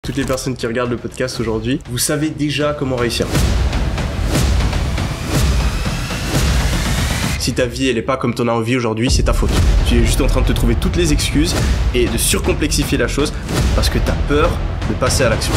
toutes les personnes qui regardent le podcast aujourd'hui, vous savez déjà comment réussir. Si ta vie elle est pas comme t'en as envie aujourd'hui, c'est ta faute. Tu es juste en train de te trouver toutes les excuses et de surcomplexifier la chose parce que t'as peur de passer à l'action.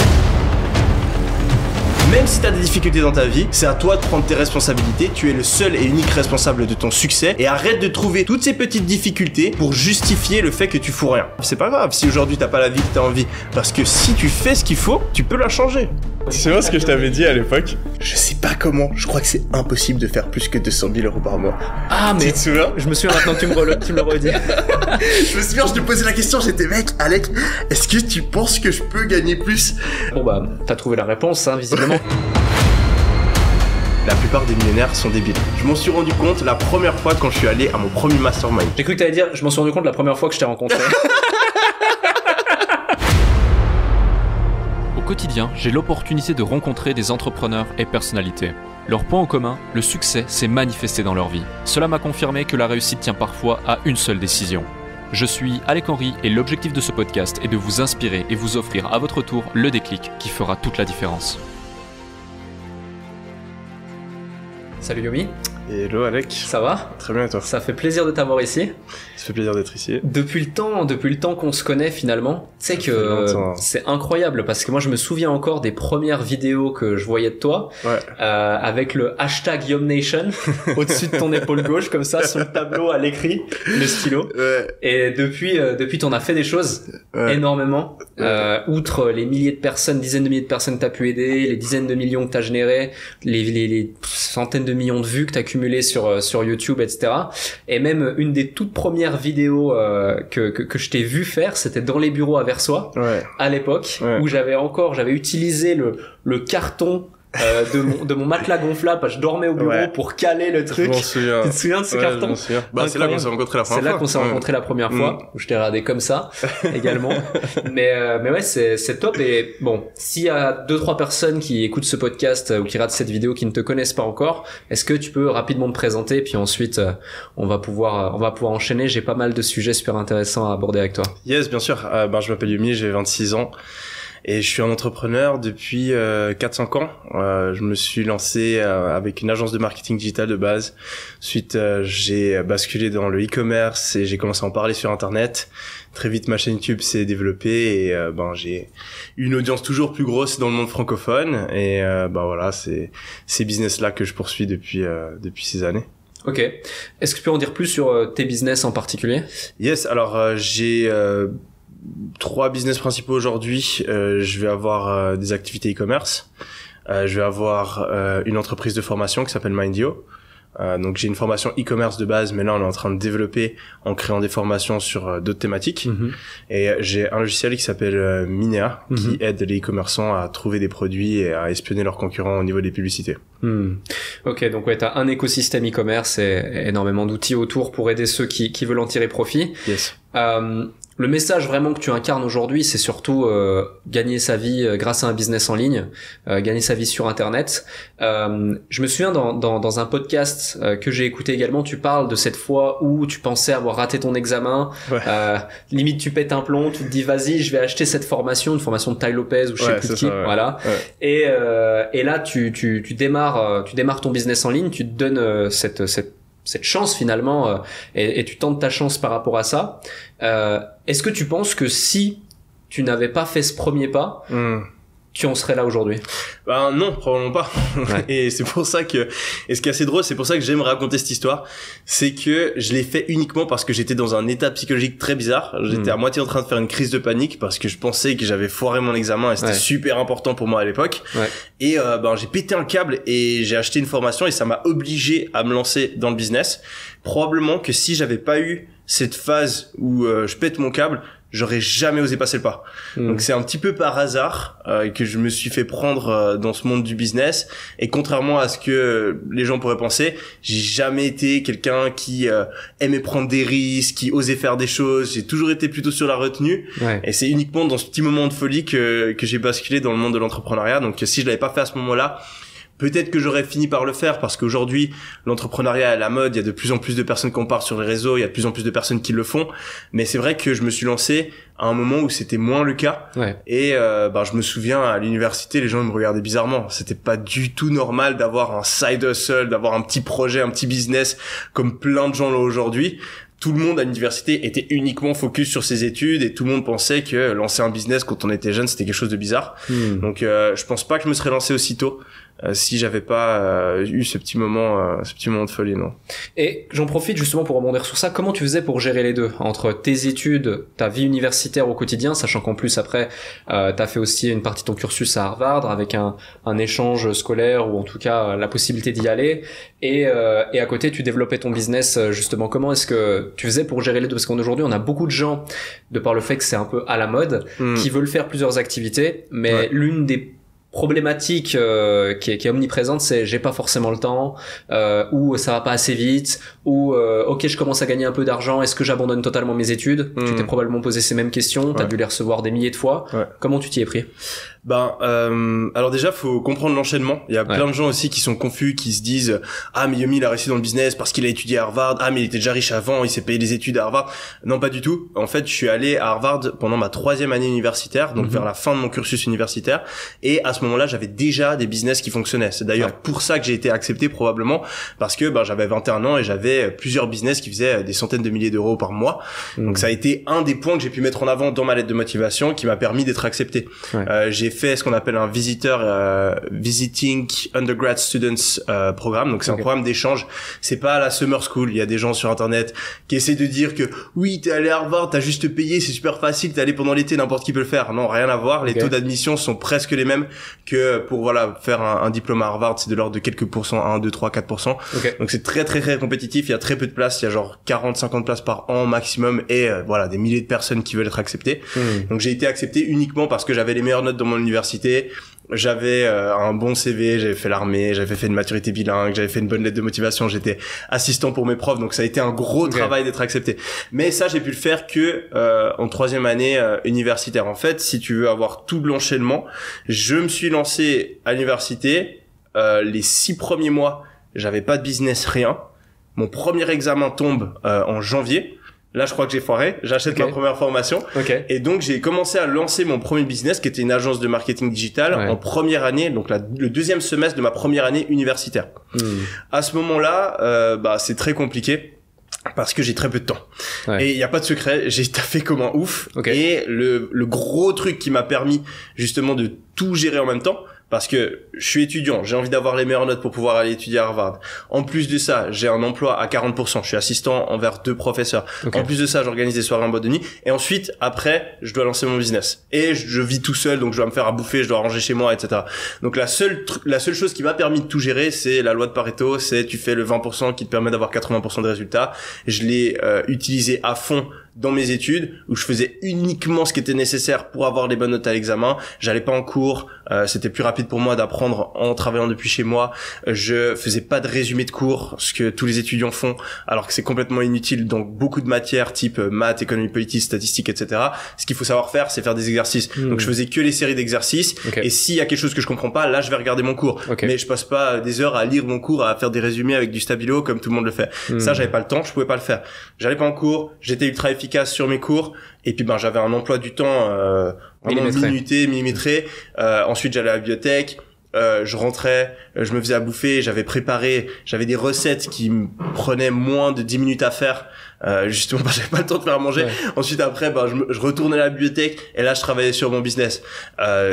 Même si t'as des difficultés dans ta vie, c'est à toi de prendre tes responsabilités. Tu es le seul et unique responsable de ton succès. Et arrête de trouver toutes ces petites difficultés pour justifier le fait que tu fous rien. C'est pas grave si aujourd'hui t'as pas la vie que t'as envie. Parce que si tu fais ce qu'il faut, tu peux la changer. Tu sais moi ce que je t'avais dit à l'époque? Je sais pas comment, je crois que c'est impossible de faire plus que 200 000 € par mois. Ah mais tu te souviens? Je me souviens maintenant que tu me le redis. Je me souviens, je te posais la question, j'étais mec, Alec, est-ce que tu penses que je peux gagner plus? Bon bah, t'as trouvé la réponse, hein, visiblement. La plupart des millionnaires sont débiles. Je m'en suis rendu compte la première fois quand je suis allé à mon premier mastermind. J'ai cru que t'allais dire, je m'en suis rendu compte la première fois que je t'ai rencontré. Au quotidien, j'ai l'opportunité de rencontrer des entrepreneurs et personnalités. Leur point en commun, le succès s'est manifesté dans leur vie. Cela m'a confirmé que la réussite tient parfois à une seule décision. Je suis Alec Henry et l'objectif de ce podcast est de vous inspirer et vous offrir à votre tour le déclic qui fera toute la différence. Salut Yomi. Hello Alec. Ça va? Très bien et toi? Ça fait plaisir de t'avoir ici. Ça fait plaisir d'être ici. Depuis le temps qu'on se connaît finalement, tu sais que c'est incroyable parce que moi je me souviens encore des premières vidéos que je voyais de toi, avec le hashtag YomNation au-dessus de ton épaule gauche comme ça sur le tableau à l'écrit, le stylo. Ouais. Et depuis t'en as fait des choses énormément. Outre les milliers de personnes, dizaines de milliers de personnes que t'as pu aider, les dizaines de millions que t'as généré, les centaines de millions de vues que t'as cumulées sur YouTube, etc. Et même une des toutes premières vidéos que je t'ai vu faire, c'était dans les bureaux à Versoix, à l'époque, où j'avais utilisé le carton de mon matelas gonflable, parce que je dormais au bureau pour caler le truc. Je m'en souviens. Tu te souviens de ce carton? Je m'en souviens. Bah, c'est là qu'on s'est rencontrés la première fois. C'est là qu'on s'est rencontrés la première fois, où je t'ai regardé comme ça, également. mais ouais, c'est top. Et bon, s'il y a 2-3 personnes qui écoutent ce podcast ou qui regardent cette vidéo qui ne te connaissent pas encore, est-ce que tu peux rapidement te présenter, puis ensuite, on va pouvoir enchaîner. J'ai pas mal de sujets super intéressants à aborder avec toi. Yes, bien sûr. Je m'appelle Yomi, j'ai 26 ans. Et je suis un entrepreneur depuis 4-5 ans. Je me suis lancé avec une agence de marketing digital de base. Ensuite, j'ai basculé dans le e-commerce et j'ai commencé à en parler sur Internet. Très vite, ma chaîne YouTube s'est développée et j'ai une audience toujours plus grosse dans le monde francophone. Et voilà, c'est ces business-là que je poursuis depuis ces années. Ok. Est-ce que tu peux en dire plus sur tes business en particulier? Yes. Alors, j'ai 3 business principaux aujourd'hui. Je vais avoir des activités e-commerce. Je vais avoir une entreprise de formation qui s'appelle Mindio. Donc j'ai une formation e-commerce de base, mais là on est en train de développer en créant des formations sur d'autres thématiques. Et j'ai un logiciel qui s'appelle Minea qui aide les e-commerçants à trouver des produits et à espionner leurs concurrents au niveau des publicités. Ok, donc ouais, t'as un écosystème e-commerce et énormément d'outils autour pour aider ceux qui veulent en tirer profit. Yes. Le message vraiment que tu incarnes aujourd'hui, c'est surtout gagner sa vie grâce à un business en ligne, gagner sa vie sur Internet. Je me souviens dans un podcast que j'ai écouté également, tu parles de cette fois où tu pensais avoir raté ton examen, limite tu pètes un plomb, tu te dis vas-y, je vais acheter cette formation, une formation de Tai Lopez ou je sais plus qui, voilà. Et là tu démarres ton business en ligne, tu te donnes cette chance finalement et tu tentes ta chance par rapport à ça. Est-ce que tu penses que si tu n'avais pas fait ce premier pas, tu en serais là aujourd'hui? Non, probablement pas. Et c'est pour ça que, et ce qui est assez drôle, c'est pour ça que j'aime raconter cette histoire, c'est que je l'ai fait uniquement parce que j'étais dans un état psychologique très bizarre. J'étais à moitié en train de faire une crise de panique parce que je pensais que j'avais foiré mon examen et c'était super important pour moi à l'époque. Et j'ai pété un câble et j'ai acheté une formation et ça m'a obligé à me lancer dans le business. Probablement que si j'avais pas eu cette phase où je pète mon câble, j'aurais jamais osé passer le pas. Donc c'est un petit peu par hasard que je me suis fait prendre dans ce monde du business, et contrairement à ce que les gens pourraient penser, j'ai jamais été quelqu'un qui aimait prendre des risques, qui osait faire des choses. J'ai toujours été plutôt sur la retenue, et c'est uniquement dans ce petit moment de folie que j'ai basculé dans le monde de l'entrepreneuriat. Donc si je l'avais pas fait à ce moment-là, Peut-être que j'aurais fini par le faire parce qu'aujourd'hui, l'entrepreneuriat est à la mode, il y a de plus en plus de personnes qu'on parle sur les réseaux, il y a de plus en plus de personnes qui le font. Mais c'est vrai que je me suis lancé à un moment où c'était moins le cas. Ouais. Et je me souviens à l'université, les gens me regardaient bizarrement. C'était pas du tout normal d'avoir un side hustle, d'avoir un petit projet, un petit business comme plein de gens l'ont aujourd'hui. Tout le monde à l'université était uniquement focus sur ses études et tout le monde pensait que lancer un business quand on était jeune, c'était quelque chose de bizarre. Donc je pense pas que je me serais lancé aussitôt si j'avais pas eu ce petit moment de folie, non. Et j'en profite justement pour rebondir sur ça. Comment tu faisais pour gérer les deux entre tes études, ta vie universitaire au quotidien, sachant qu'en plus après t'as fait aussi une partie de ton cursus à Harvard avec un échange scolaire ou en tout cas la possibilité d'y aller, et à côté tu développais ton business justement. Comment est-ce que tu faisais pour gérer les deux? Parce qu'aujourd'hui on a beaucoup de gens, de par le fait que c'est un peu à la mode, qui veulent faire plusieurs activités, mais l'une des problématique qui est omniprésente, c'est j'ai pas forcément le temps, ou ça va pas assez vite, ou ok je commence à gagner un peu d'argent, est-ce que j'abandonne totalement mes études? Tu t'es probablement posé ces mêmes questions, t'as dû les recevoir des milliers de fois. Comment tu t'y es pris? Alors déjà faut comprendre l'enchaînement. Il y a plein de gens aussi qui sont confus, qui se disent ah mais Yomi il a réussi dans le business parce qu'il a étudié à Harvard, ah mais il était déjà riche avant, il s'est payé des études à Harvard. Non, pas du tout. En fait je suis allé à Harvard pendant ma 3e année universitaire, donc vers la fin de mon cursus universitaire, et à ce moment-là j'avais déjà des business qui fonctionnaient. C'est d'ailleurs pour ça que j'ai été accepté, probablement parce que j'avais 21 ans et j'avais plusieurs business qui faisaient des centaines de milliers d'euros par mois. Donc ça a été un des points que j'ai pu mettre en avant dans ma lettre de motivation qui m'a permis d'être accepté. J'ai fait ce qu'on appelle un visiting undergrad students programme. Donc c'est un programme d'échange. C'est pas la summer school. Il y a des gens sur internet qui essaient de dire que oui, t'es allé à Harvard, t'as juste payé, c'est super facile, t'es allé pendant l'été, n'importe qui peut le faire. Non, rien à voir. Les taux d'admission sont presque les mêmes que pour faire un diplôme à Harvard. C'est de l'ordre de quelques pourcents, 1, 2, 3, 4%. Donc c'est très très très compétitif. Il y a très peu de places. Il y a genre 40, 50 places par an maximum, et des milliers de personnes qui veulent être acceptées. Donc j'ai été accepté uniquement parce que j'avais les meilleures notes dans mon université, j'avais un bon CV, j'avais fait l'armée, j'avais fait une maturité bilingue, j'avais fait une bonne lettre de motivation, j'étais assistant pour mes profs, donc ça a été un gros travail d'être accepté. Mais ça, j'ai pu le faire que en 3e année universitaire. En fait, si tu veux avoir tout l'enchaînement, je me suis lancé à l'université, les 6 premiers mois, j'avais pas de business, rien. Mon premier examen tombe en janvier. Là, je crois que j'ai foiré. J'achète ma première formation. Et donc, j'ai commencé à lancer mon premier business, qui était une agence de marketing digital, en première année, donc le 2e semestre de ma première année universitaire. À ce moment-là, c'est très compliqué parce que j'ai très peu de temps. Et il y a pas de secret, j'ai taffé comme un ouf. Et le gros truc qui m'a permis justement de tout gérer en même temps, parce que je suis étudiant, j'ai envie d'avoir les meilleures notes pour pouvoir aller étudier à Harvard. En plus de ça, j'ai un emploi à 40%, je suis assistant envers 2 professeurs. En plus de ça, j'organise des soirées en boîte de nuit. Et ensuite, après, je dois lancer mon business. Et je vis tout seul, donc je dois me faire à bouffer, je dois ranger chez moi, etc. Donc la seule chose qui m'a permis de tout gérer, c'est la loi de Pareto, c'est tu fais le 20% qui te permet d'avoir 80% de résultats. Je l'ai utilisé à fond dans mes études, où je faisais uniquement ce qui était nécessaire pour avoir les bonnes notes à l'examen. J'allais pas en cours, c'était plus rapide pour moi d'apprendre en travaillant depuis chez moi. Je faisais pas de résumé de cours, ce que tous les étudiants font, alors que c'est complètement inutile dans beaucoup de matières type maths, économie politique, statistiques, etc. Ce qu'il faut savoir faire, c'est faire des exercices. Donc je faisais que les séries d'exercices, et s'il y a quelque chose que je comprends pas, là je vais regarder mon cours. Mais je passe pas des heures à lire mon cours, à faire des résumés avec du stabilo comme tout le monde le fait. Ça, j'avais pas le temps, je pouvais pas le faire. J'allais pas en cours, j'étais ultra efficace sur mes cours, et puis j'avais un emploi du temps vraiment minuté, millimétré. Ensuite j'allais à la bibliothèque, je rentrais, je me faisais à bouffer, j'avais des recettes qui me prenaient moins de 10 minutes à faire, justement parce que j'avais pas le temps de faire à manger. Ensuite après je retournais à la bibliothèque, et là je travaillais sur mon business,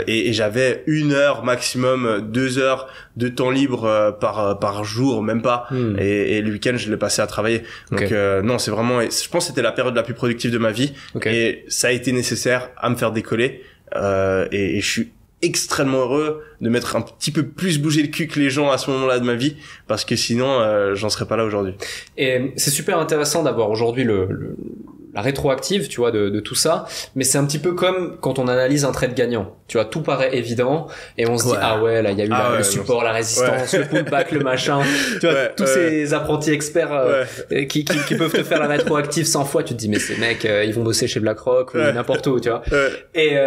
et j'avais 1 heure maximum, 2 heures de temps libre par jour, même pas. Et le week-end je le passais à travailler. Donc non, c'est vraiment, je pense que c'était la période la plus productive de ma vie, et ça a été nécessaire à me faire décoller, et je suis extrêmement heureux de m'être un petit peu plus bougé le cul que les gens à ce moment-là de ma vie, parce que sinon j'en serais pas là aujourd'hui. Et c'est super intéressant d'avoir aujourd'hui la rétroactive, tu vois, de tout ça, mais c'est un petit peu comme quand on analyse un trade gagnant, tu vois, tout paraît évident, et on se dit ah ouais, là il y a eu le support, la résistance, le pullback, le machin, tu vois, tous ces apprentis experts qui peuvent te faire la rétroactive 100 fois, tu te dis mais ces mecs ils vont bosser chez BlackRock ou n'importe où, tu vois. Et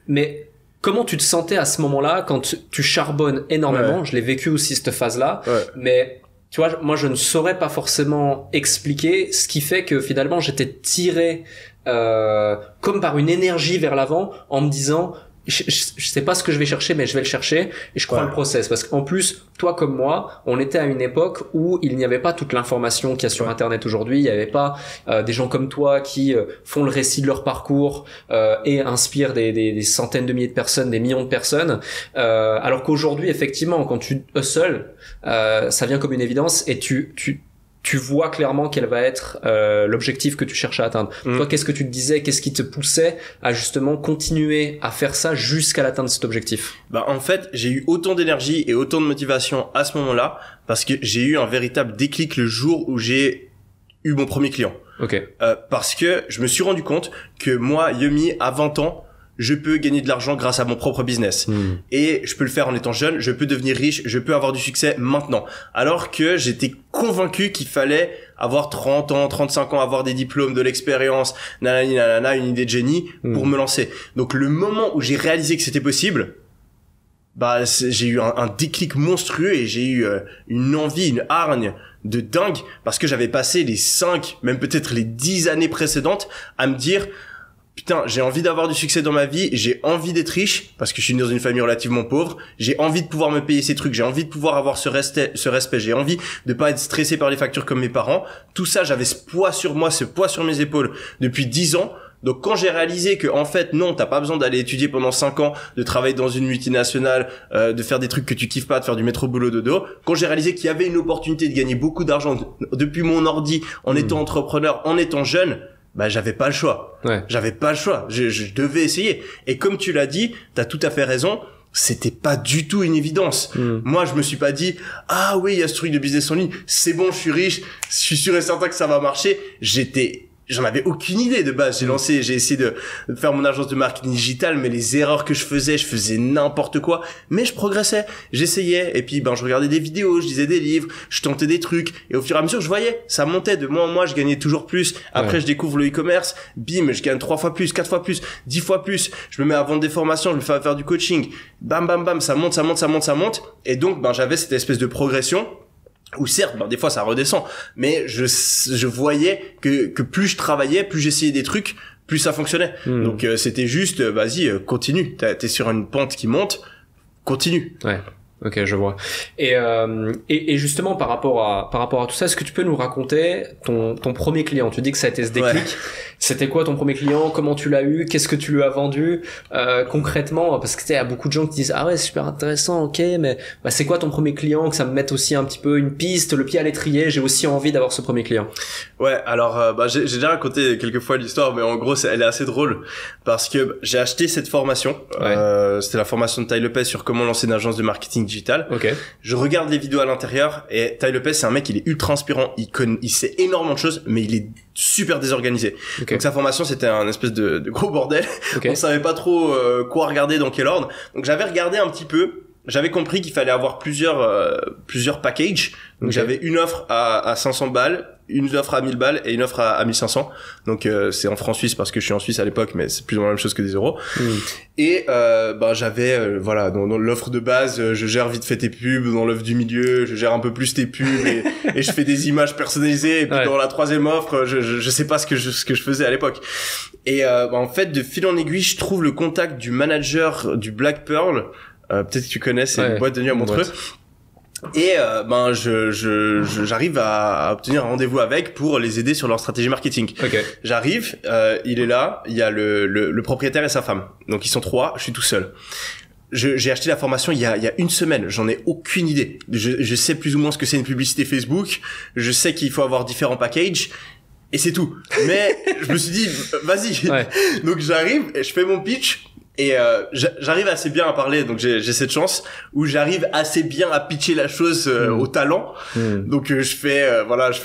mais comment tu te sentais à ce moment-là quand tu charbonnes énormément? Je l'ai vécu aussi cette phase-là, mais tu vois, moi je ne saurais pas forcément expliquer ce qui fait que finalement j'étais tiré comme par une énergie vers l'avant en me disant je sais pas ce que je vais chercher, mais je vais le chercher et je crois le process, parce qu'en plus toi comme moi on était à une époque où il n'y avait pas toute l'information qu'il y a sur internet aujourd'hui. Il n'y avait pas des gens comme toi qui font le récit de leur parcours et inspirent des centaines de milliers de personnes, des millions de personnes, alors qu'aujourd'hui effectivement quand tu hustles ça vient comme une évidence et tu vois clairement quel va être l'objectif que tu cherches à atteindre. Toi, qu'est-ce que tu te disais? Qu'est-ce qui te poussait à justement continuer à faire ça jusqu'à l'atteindre de cet objectif? Bah en fait, j'ai eu autant d'énergie et autant de motivation à ce moment-là parce que j'ai eu un véritable déclic le jour où j'ai eu mon premier client. Parce que je me suis rendu compte que moi, Yummy, à 20 ans, je peux gagner de l'argent grâce à mon propre business. Et je peux le faire en étant jeune, je peux devenir riche, je peux avoir du succès maintenant. Alors que j'étais convaincu qu'il fallait avoir 30 ans, 35 ans, avoir des diplômes, de l'expérience, une idée de génie pour me lancer. Donc le moment où j'ai réalisé que c'était possible, bah j'ai eu un déclic monstrueux et j'ai eu une envie, une hargne de dingue parce que j'avais passé les 5, même peut-être les 10 années précédentes à me dire putain, j'ai envie d'avoir du succès dans ma vie, j'ai envie d'être riche parce que je suis dans une famille relativement pauvre, j'ai envie de pouvoir me payer ces trucs, j'ai envie de pouvoir avoir ce respect, j'ai envie de pas être stressé par les factures comme mes parents. Tout ça, j'avais ce poids sur moi, ce poids sur mes épaules depuis 10 ans. Donc quand j'ai réalisé que en fait non, t'as pas besoin d'aller étudier pendant 5 ans, de travailler dans une multinationale, de faire des trucs que tu kiffes pas, de faire du métro boulot dodo, quand j'ai réalisé qu'il y avait une opportunité de gagner beaucoup d'argent depuis mon ordi, en étant entrepreneur, en étant jeune, bah j'avais pas le choix. J'avais pas le choix. Je devais essayer. Et comme tu l'as dit, t'as tout à fait raison. C'était pas du tout une évidence. Moi, je me suis pas dit ah oui, il y a ce truc de business en ligne. C'est bon, je suis riche. Je suis sûr et certain que ça va marcher. J'en avais aucune idée de base. J'ai essayé de faire mon agence de marketing digital, mais les erreurs que je faisais n'importe quoi. Mais je progressais, j'essayais. Et puis, je regardais des vidéos, je lisais des livres, je tentais des trucs. Et au fur et à mesure, je voyais, ça montait de mois en mois, je gagnais toujours plus. Après, je découvre le e-commerce. Bim, je gagne 3 fois plus, 4 fois plus, 10 fois plus. Je me mets à vendre des formations, je me fais faire du coaching. Bam, bam, bam, ça monte. Et donc, j'avais cette espèce de progression. Ou certes, des fois ça redescend, mais je voyais que plus je travaillais, plus j'essayais des trucs, plus ça fonctionnait. Donc c'était juste, vas-y, continue. T'es sur une pente qui monte, continue. Ok, je vois. Et justement par rapport à tout ça, est-ce que tu peux nous raconter ton premier client? Tu dis que ça a été ce déclic. C'était quoi ton premier client? Comment tu l'as eu? Qu'est-ce que tu lui as vendu concrètement? Parce que tu sais, il y a beaucoup de gens qui disent ah ouais, c'est super intéressant, ok, mais c'est quoi ton premier client? Que ça me mette aussi un petit peu une piste, le pied à l'étrier. J'ai aussi envie d'avoir ce premier client. Ouais, alors j'ai déjà raconté quelques fois l'histoire, mais en gros elle est assez drôle parce que j'ai acheté cette formation. C'était la formation de Tai Lopez sur comment lancer une agence de marketing digital. Je regarde les vidéos à l'intérieur et Tai Lopez, c'est un mec, il est ultra inspirant, il sait énormément de choses, mais il est super désorganisé. Donc sa formation, c'était un espèce de gros bordel. On savait pas trop quoi regarder, dans quel ordre. Donc j'avais regardé un petit peu. J'avais compris qu'il fallait avoir plusieurs packages. Donc j'avais une offre à 500 balles, une offre à 1000 balles et une offre à 1500. Donc c'est en francs suisses parce que je suis en Suisse à l'époque, mais c'est plus ou moins la même chose que des euros. Et j'avais dans l'offre de base, je gère vite fait tes pubs, dans l'offre du milieu, je gère un peu plus tes pubs et je fais des images personnalisées. Et puis dans la troisième offre, je sais pas ce que je faisais à l'époque. Et en fait, de fil en aiguille, je trouve le contact du manager du Black Pearl. Peut-être que tu connais, c'est une boîte de nuit à Montreux. Et j'arrive à obtenir un rendez-vous avec pour les aider sur leur stratégie marketing. J'arrive, il est là, il y a le propriétaire et sa femme. Donc ils sont 3, je suis tout seul. J'ai acheté la formation il y a une semaine, j'en ai aucune idée. Je sais plus ou moins ce que c'est une publicité Facebook, je sais qu'il faut avoir différents packages. Et c'est tout. Mais je me suis dit, vas-y. Donc j'arrive, et je fais mon pitch. Et j'arrive assez bien à parler, donc j'ai cette chance où j'arrive assez bien à pitcher la chose au talent. Donc je fais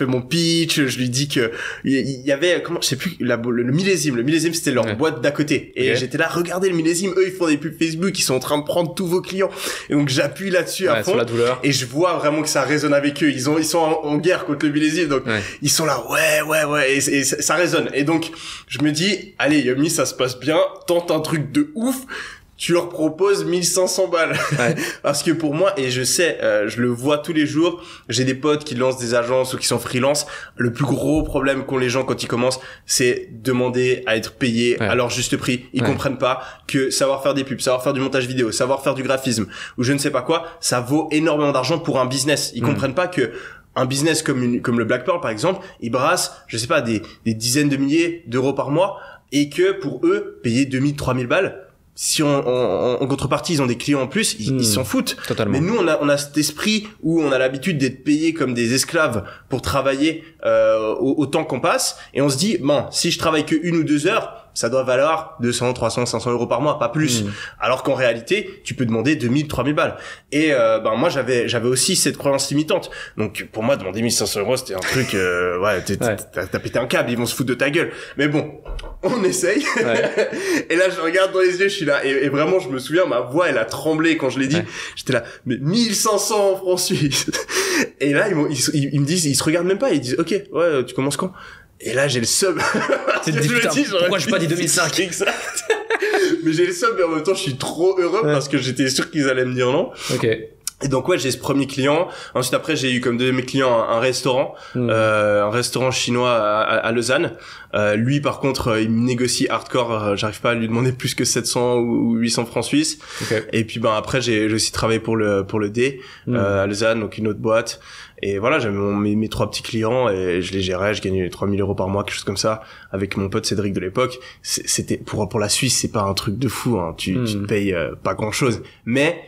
mon pitch, je lui dis que il y avait je sais plus le millésime c'était leur boîte d'à côté et j'étais là, regardez le millésime, eux ils font des pubs Facebook, ils sont en train de prendre tous vos clients et donc j'appuie là-dessus à fond sur la douleur. Et je vois vraiment que ça résonne avec eux, ils sont en guerre contre le millésime, donc ils sont là ouais et ça résonne et donc je me dis allez Yummy, ça se passe bien, tente un truc de ouf, tu leur proposes 1500 balles. Ouais. Parce que pour moi, et je sais, je le vois tous les jours, j'ai des potes qui lancent des agences ou qui sont freelance. Le plus gros problème qu'ont les gens quand ils commencent, c'est demander à être payés à leur juste prix. Ils comprennent pas que savoir faire des pubs, savoir faire du montage vidéo, savoir faire du graphisme ou je ne sais pas quoi, ça vaut énormément d'argent pour un business. Ils comprennent pas que un business comme le Black Pearl par exemple, il brasse, je sais pas, des dizaines de milliers d'euros par mois et que pour eux, payer 2000-3000 balles, si en contrepartie ils ont des clients en plus, ils s'en foutent. Totalement. Mais nous on a cet esprit où on a l'habitude d'être payé comme des esclaves pour travailler au temps qu'on passe et on se dit bon, si je travaille que 1 ou 2 heures, ça doit valoir 200, 300, 500 euros par mois, pas plus. Alors qu'en réalité, tu peux demander 2000, 3000 balles. Et moi j'avais aussi cette croyance limitante. Donc pour moi demander 1500 euros c'était un truc t'as pété un câble, ils vont se foutre de ta gueule. Mais bon, on essaye. Ouais. Et là je regarde dans les yeux, je suis là et vraiment je me souviens, ma voix elle a tremblé quand je l'ai dit. J'étais là, mais 1500 francs suisses. Et là ils me disent, ils se regardent même pas, ils disent OK, ouais, tu commences quand? Et là, j'ai le seum. Tu te dis, putain, pourquoi j'ai pas dit 2005? Exact. Mais j'ai le seum, mais en même temps, je suis trop heureux parce que j'étais sûr qu'ils allaient me dire non. Ok. Et donc j'ai ce premier client. Ensuite après j'ai eu comme deuxième mes clients un restaurant, un restaurant chinois à Lausanne. Lui par contre il me négocie hardcore. J'arrive pas à lui demander plus que 700 ou 800 francs suisses. Okay. Et puis après j'ai aussi travaillé pour le D à Lausanne, donc une autre boîte. Et voilà, j'avais mes 3 petits clients et je les gérais, je gagnais 3000 euros par mois, quelque chose comme ça, avec mon pote Cédric de l'époque. C'était pour la Suisse, c'est pas un truc de fou, hein. Tu te payes pas grand chose. Mais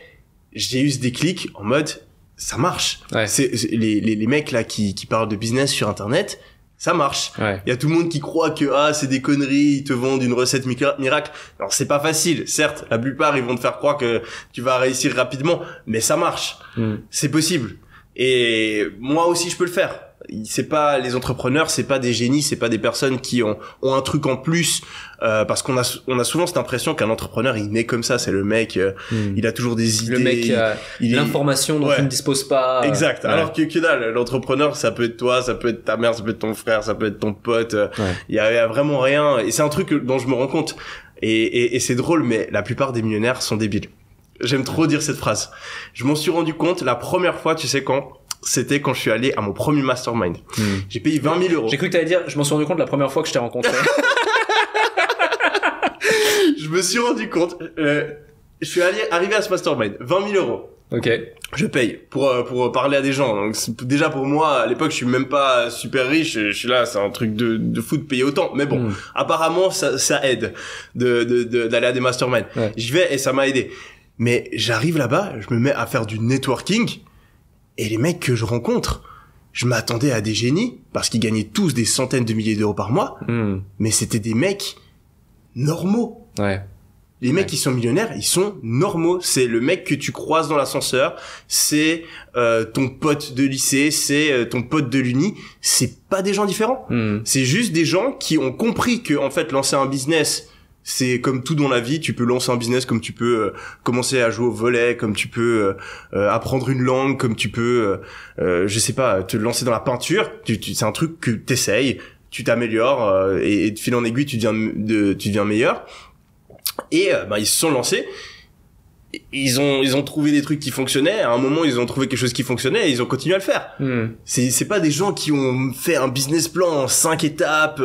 j'ai eu ce déclic en mode, ça marche. Ouais. Les mecs là qui parlent de business sur internet, ça marche. Il y a tout le monde qui croit que c'est des conneries, ils te vendent une recette miracle. Alors c'est pas facile, certes, la plupart ils vont te faire croire que tu vas réussir rapidement, mais ça marche. C'est possible. Et moi aussi je peux le faire. C'est pas les entrepreneurs, c'est pas des génies, c'est pas des personnes qui ont un truc en plus parce qu'on a souvent cette impression qu'un entrepreneur il naît comme ça, c'est le mec il a toujours des idées, le mec l'information dont il ne dispose pas. Exact. Alors que dalle, l'entrepreneur ça peut être toi, ça peut être ta mère, ça peut être ton frère, ça peut être ton pote, il y a vraiment rien et c'est un truc dont je me rends compte et c'est drôle mais la plupart des millionnaires sont débiles. J'aime trop dire cette phrase. Je m'en suis rendu compte la première fois, tu sais quand? C'était quand je suis allé à mon premier mastermind. J'ai payé 20 000 euros. J'ai cru que t'allais dire, je m'en suis rendu compte la première fois que je t'ai rencontré. Je me suis rendu compte, je suis arrivé à ce mastermind, 20 000 euros. Ok. Je paye pour parler à des gens. Donc déjà pour moi, à l'époque, je suis même pas super riche. Je suis là, c'est un truc de fou de payer autant. Mais bon, apparemment, ça aide d'aller à des masterminds. Ouais. J'y vais et ça m'a aidé. Mais j'arrive là-bas, je me mets à faire du networking. Et les mecs que je rencontre, je m'attendais à des génies, parce qu'ils gagnaient tous des centaines de milliers d'euros par mois, mais c'était des mecs normaux. Ouais. Les mecs qui sont millionnaires, ils sont normaux. C'est le mec que tu croises dans l'ascenseur, c'est ton pote de lycée, c'est ton pote de l'uni. C'est pas des gens différents. C'est juste des gens qui ont compris que en fait lancer un business, c'est comme tout dans la vie, tu peux lancer un business comme tu peux commencer à jouer au volley, comme tu peux apprendre une langue, comme tu peux je sais pas, te lancer dans la peinture. C'est un truc que t'essayes, tu t'améliores et de fil en aiguille tu deviens meilleur. Et ils se sont lancés. Ils ont trouvé des trucs qui fonctionnaient. À un moment, ils ont trouvé quelque chose qui fonctionnait et ils ont continué à le faire. C'est pas des gens qui ont fait un business plan en 5 étapes,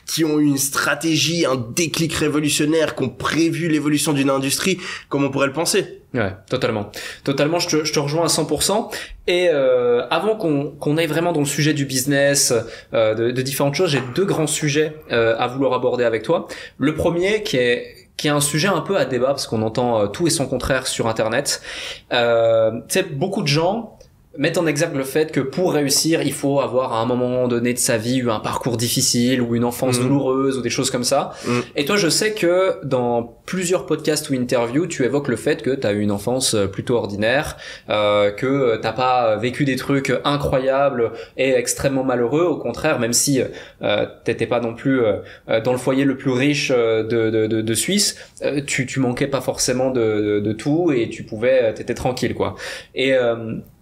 qui ont eu une stratégie, un déclic révolutionnaire, qui ont prévu l'évolution d'une industrie comme on pourrait le penser. Ouais, totalement. Je te rejoins à 100%. Et avant qu'on aille vraiment dans le sujet du business, de différentes choses, j'ai 2 grands sujets à vouloir aborder avec toi. Le premier qui est un sujet un peu à débat parce qu'on entend tout et son contraire sur internet. Tu sais, beaucoup de gens mettent en exergue le fait que pour réussir, il faut avoir à un moment donné de sa vie eu un parcours difficile ou une enfance douloureuse ou des choses comme ça. Et toi, je sais que dans plusieurs podcasts ou interviews, tu évoques le fait que tu as eu une enfance plutôt ordinaire, que t'as pas vécu des trucs incroyables et extrêmement malheureux. Au contraire, même si t'étais pas non plus dans le foyer le plus riche de Suisse, tu manquais pas forcément de tout et t'étais tranquille quoi.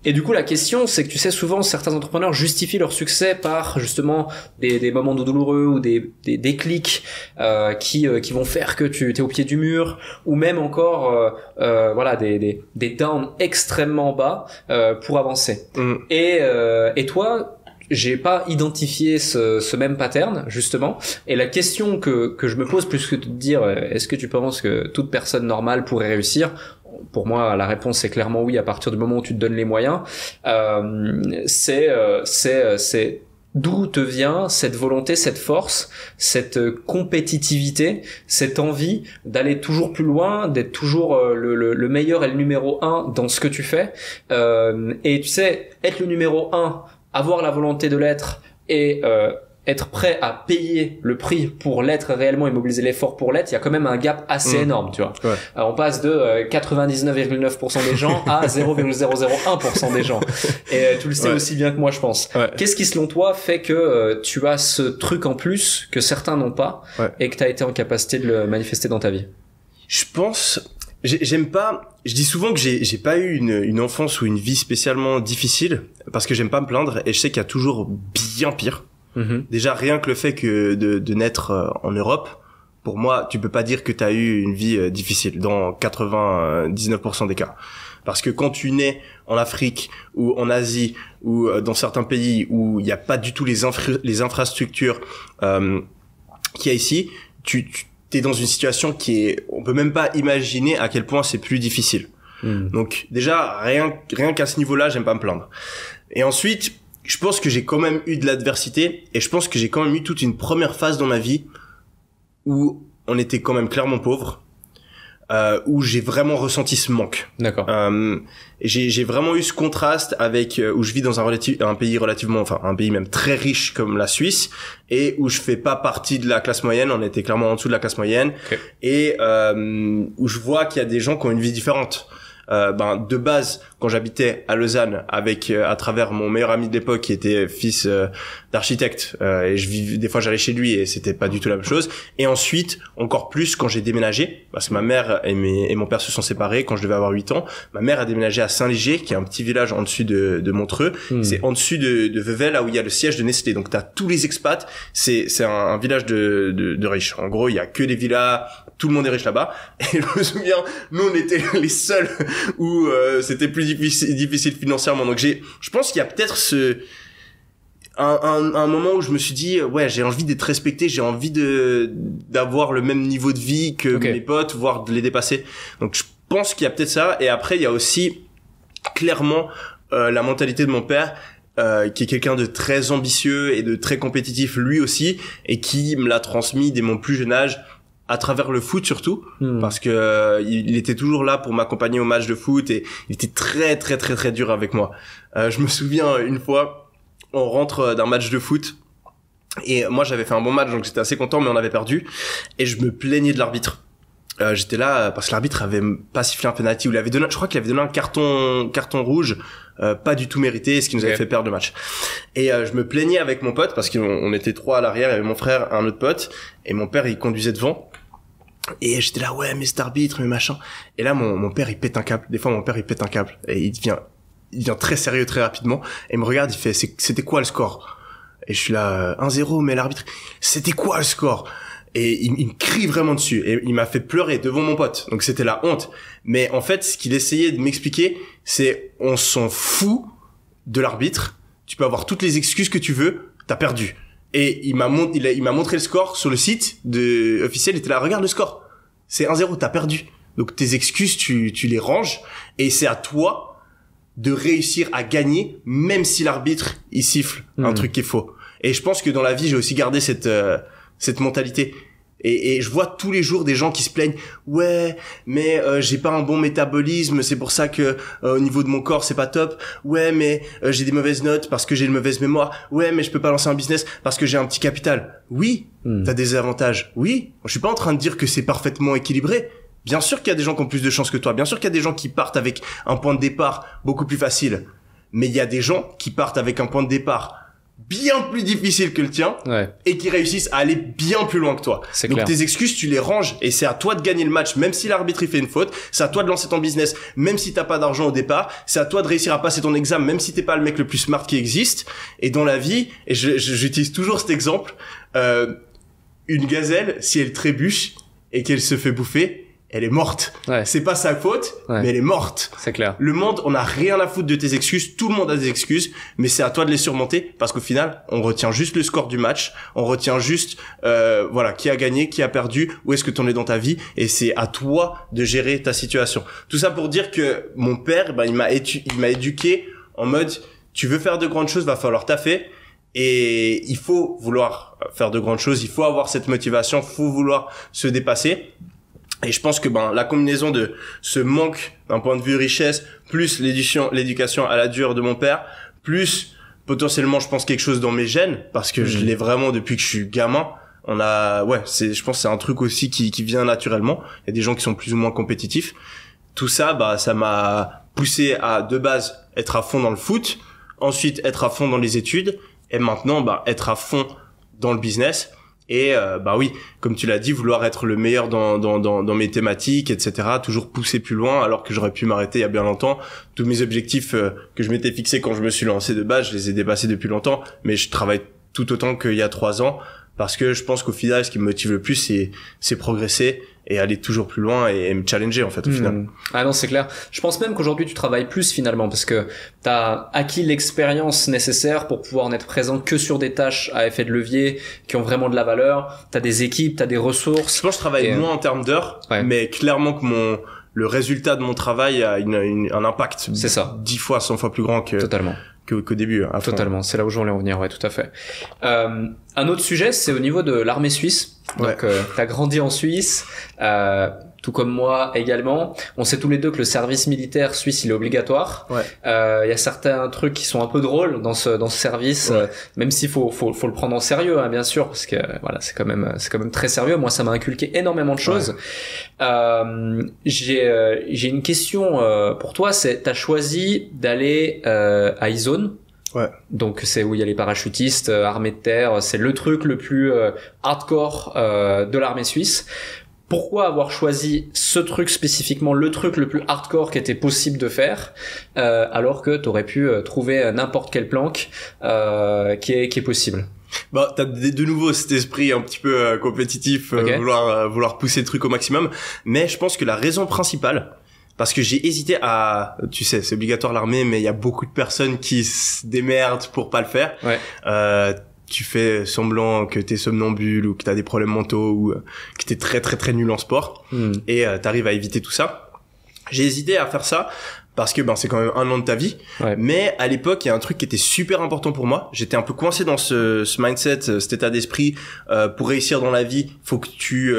Et du coup, la question, c'est que tu sais, souvent, certains entrepreneurs justifient leur succès par justement des moments douloureux ou des déclics qui vont faire que tu t'es au pied du mur, ou même encore voilà des downs extrêmement bas pour avancer. Et toi, j'ai pas identifié ce même pattern justement, et la question que je me pose, plus que de te dire est-ce que tu penses que toute personne normale pourrait réussir, pour moi la réponse est clairement oui à partir du moment où tu te donnes les moyens. C'est d'où te vient cette volonté, cette force, cette compétitivité, cette envie d'aller toujours plus loin, d'être toujours le meilleur et le numéro 1 dans ce que tu fais. Et tu sais, être le numéro 1, avoir la volonté de l'être et être prêt à payer le prix pour l'être réellement et mobiliser l'effort pour l'être, il y a quand même un gap assez énorme, tu vois. Ouais. On passe de 99,9% des gens à 0,001% des gens. Et tu le sais aussi bien que moi, je pense. Ouais. Qu'est-ce qui, selon toi, fait que tu as ce truc en plus que certains n'ont pas et que tu as été en capacité de le manifester dans ta vie? Je pense... J'aime pas, je dis souvent que j'ai pas eu une enfance ou une vie spécialement difficile parce que j'aime pas me plaindre, et je sais qu'il y a toujours bien pire. Déjà, rien que le fait que de naître en Europe, pour moi, tu peux pas dire que t'as eu une vie difficile dans 99% des cas. Parce que quand tu nais en Afrique ou en Asie ou dans certains pays où il y a pas du tout les infrastructures qu'il y a ici, t'es dans une situation qui est, on peut même pas imaginer à quel point c'est plus difficile. Donc déjà, rien qu'à ce niveau-là, j'aime pas me plaindre. Et ensuite, je pense que j'ai quand même eu de l'adversité, et je pense que j'ai quand même eu toute une première phase dans ma vie où on était quand même clairement pauvre, où j'ai vraiment ressenti ce manque. D'accord. J'ai vraiment eu ce contraste avec où je vis dans un pays relativement, enfin un pays même très riche comme la Suisse, et où je fais pas partie de la classe moyenne. On était clairement en dessous de la classe moyenne, et où je vois qu'il y a des gens qui ont une vie différente. De base, quand j'habitais à Lausanne avec à travers mon meilleur ami de l'époque qui était fils d'architecte, et des fois j'allais chez lui et c'était pas du tout la même chose. Et ensuite, encore plus quand j'ai déménagé, parce que ma mère et mon père se sont séparés quand je devais avoir 8 ans. Ma mère a déménagé à Saint-Léger, qui est un petit village en dessus de Montreux. C'est en dessus de Vevey, là où il y a le siège de Nestlé. Donc t'as tous les expats. C'est un village de riches. En gros, il y a que des villas. Tout le monde est riche là-bas. Et je me souviens, nous on était les seuls où c'était plus difficile financièrement. Donc je pense qu'il y a peut-être un moment où je me suis dit ouais, j'ai envie d'être respecté, j'ai envie d'avoir le même niveau de vie que mes potes, voire de les dépasser. Donc je pense qu'il y a peut-être ça. Et après il y a aussi clairement la mentalité de mon père, qui est quelqu'un de très ambitieux et de très compétitif lui aussi, et qui me l'a transmis dès mon plus jeune âge, à travers le foot surtout, parce que il était toujours là pour m'accompagner au match de foot, et il était très très très très dur avec moi. Je me souviens une fois, on rentre d'un match de foot, et moi j'avais fait un bon match, donc j'étais assez content, mais on avait perdu, et je me plaignais de l'arbitre. J'étais là parce que l'arbitre avait pas sifflé un penalty, ou je crois qu'il avait donné un carton rouge, pas du tout mérité, ce qui nous avait fait perdre le match. Et je me plaignais avec mon pote parce qu'on était 3 à l'arrière, il y avait mon frère, un autre pote, et mon père il conduisait devant. Et j'étais là, ouais, mais cet arbitre, mais machin. Et là, mon père, il pète un câble. Des fois, mon père, il pète un câble. Et il devient très sérieux très rapidement. Et il me regarde, il fait, c'était quoi le score? Et je suis là, 1-0, mais l'arbitre, c'était quoi le score? Et il me crie vraiment dessus. Et il m'a fait pleurer devant mon pote. Donc c'était la honte. Mais en fait, ce qu'il essayait de m'expliquer, c'est, on s'en fout de l'arbitre. Tu peux avoir toutes les excuses que tu veux. T'as perdu. Et il m'a montré le score sur le site officiel. Il était là, regarde le score. C'est 1-0, t'as perdu. Donc tes excuses, tu les ranges, et c'est à toi de réussir à gagner, même si l'arbitre, il siffle un truc qui est faux. Et je pense que dans la vie, j'ai aussi gardé cette mentalité. Et je vois tous les jours des gens qui se plaignent, ouais, mais j'ai pas un bon métabolisme, c'est pour ça que au niveau de mon corps c'est pas top. Ouais, mais j'ai des mauvaises notes parce que j'ai une mauvaise mémoire. Ouais, mais je peux pas lancer un business parce que j'ai un petit capital. Oui, t'as des avantages. Oui, je suis pas en train de dire que c'est parfaitement équilibré. Bien sûr qu'il y a des gens qui ont plus de chance que toi. Bien sûr qu'il y a des gens qui partent avec un point de départ beaucoup plus facile. Mais il y a des gens qui partent avec un point de départ bien plus difficile que le tien et qui réussissent à aller bien plus loin que toi. C'est Donc clair. tes excuses, tu les ranges et c'est à toi de gagner le match, même si l'arbitre il fait une faute. C'est à toi de lancer ton business, même si t'as pas d'argent au départ. C'est à toi de réussir à passer ton examen, même si t'es pas le mec le plus smart qui existe. Et dans la vie, et j'utilise toujours cet exemple, une gazelle, si elle trébuche et qu'elle se fait bouffer, elle est morte. C'est pas sa faute, mais elle est morte. C'est clair. Le monde, on a rien à foutre de tes excuses. Tout le monde a des excuses, mais c'est à toi de les surmonter parce qu'au final, on retient juste le score du match. On retient juste, qui a gagné, qui a perdu, où est-ce que t'en es dans ta vie. Et c'est à toi de gérer ta situation. Tout ça pour dire que mon père, il m'a éduqué en mode, tu veux faire de grandes choses, va falloir taffer. Et il faut vouloir faire de grandes choses. Il faut avoir cette motivation. Il faut vouloir se dépasser. Et je pense que la combinaison de ce manque d'un point de vue richesse, plus l'éducation à la dure de mon père, plus potentiellement je pense quelque chose dans mes gènes, parce que je l'ai vraiment depuis que je suis gamin. Je pense que c'est un truc aussi qui vient naturellement. Il y a des gens qui sont plus ou moins compétitifs. Tout ça, ça m'a poussé à de base être à fond dans le foot, ensuite être à fond dans les études, et maintenant être à fond dans le business. Et oui, comme tu l'as dit, vouloir être le meilleur dans mes thématiques, etc. Toujours pousser plus loin, alors que j'aurais pu m'arrêter il y a bien longtemps. Tous mes objectifs que je m'étais fixés quand je me suis lancé de base, je les ai dépassés depuis longtemps. Mais je travaille tout autant qu'il y a 3 ans, parce que je pense qu'au final, ce qui me motive le plus, c'est progresser et aller toujours plus loin et me challenger en fait au final. Ah non, c'est clair. Je pense même qu'aujourd'hui tu travailles plus finalement parce que t'as acquis l'expérience nécessaire pour pouvoir n'être présent que sur des tâches à effet de levier qui ont vraiment de la valeur. T'as des équipes, t'as des ressources. Je pense que je travaille moins en termes d'heures, mais clairement que le résultat de mon travail a un impact. C'est ça. 10 fois, 100 fois plus grand que. Totalement. Qu'au début. Totalement, c'est là où je voulais en venir, tout à fait. Un autre sujet, c'est au niveau de l'armée suisse. Donc, t'as grandi en Suisse, tout comme moi également. On sait tous les deux que le service militaire suisse, il est obligatoire. Il y a certains trucs qui sont un peu drôles dans ce service, même s'il faut le prendre en sérieux, bien sûr, parce que c'est quand même très sérieux. Moi, ça m'a inculqué énormément de choses. J'ai une question pour toi, t'as choisi d'aller à Izone. Donc c'est où il y a les parachutistes, armée de terre, c'est le truc le plus hardcore de l'armée suisse. Pourquoi avoir choisi ce truc spécifiquement, le truc le plus hardcore qui était possible de faire, alors que t'aurais pu trouver n'importe quelle planque qui est possible? T'as de nouveau cet esprit un petit peu compétitif, vouloir pousser le truc au maximum, mais je pense que la raison principale, parce que j'ai hésité tu sais, c'est obligatoire l'armée, mais il y a beaucoup de personnes qui se démerdent pour pas le faire. Tu fais semblant que t'es somnambule ou que t'as des problèmes mentaux ou que t'es très très très nul en sport et t'arrives à éviter tout ça. J'ai hésité à faire ça parce que c'est quand même 1 an de ta vie. Mais à l'époque, il y a un truc qui était super important pour moi. J'étais un peu coincé dans ce mindset, cet état d'esprit. Pour réussir dans la vie, faut que tu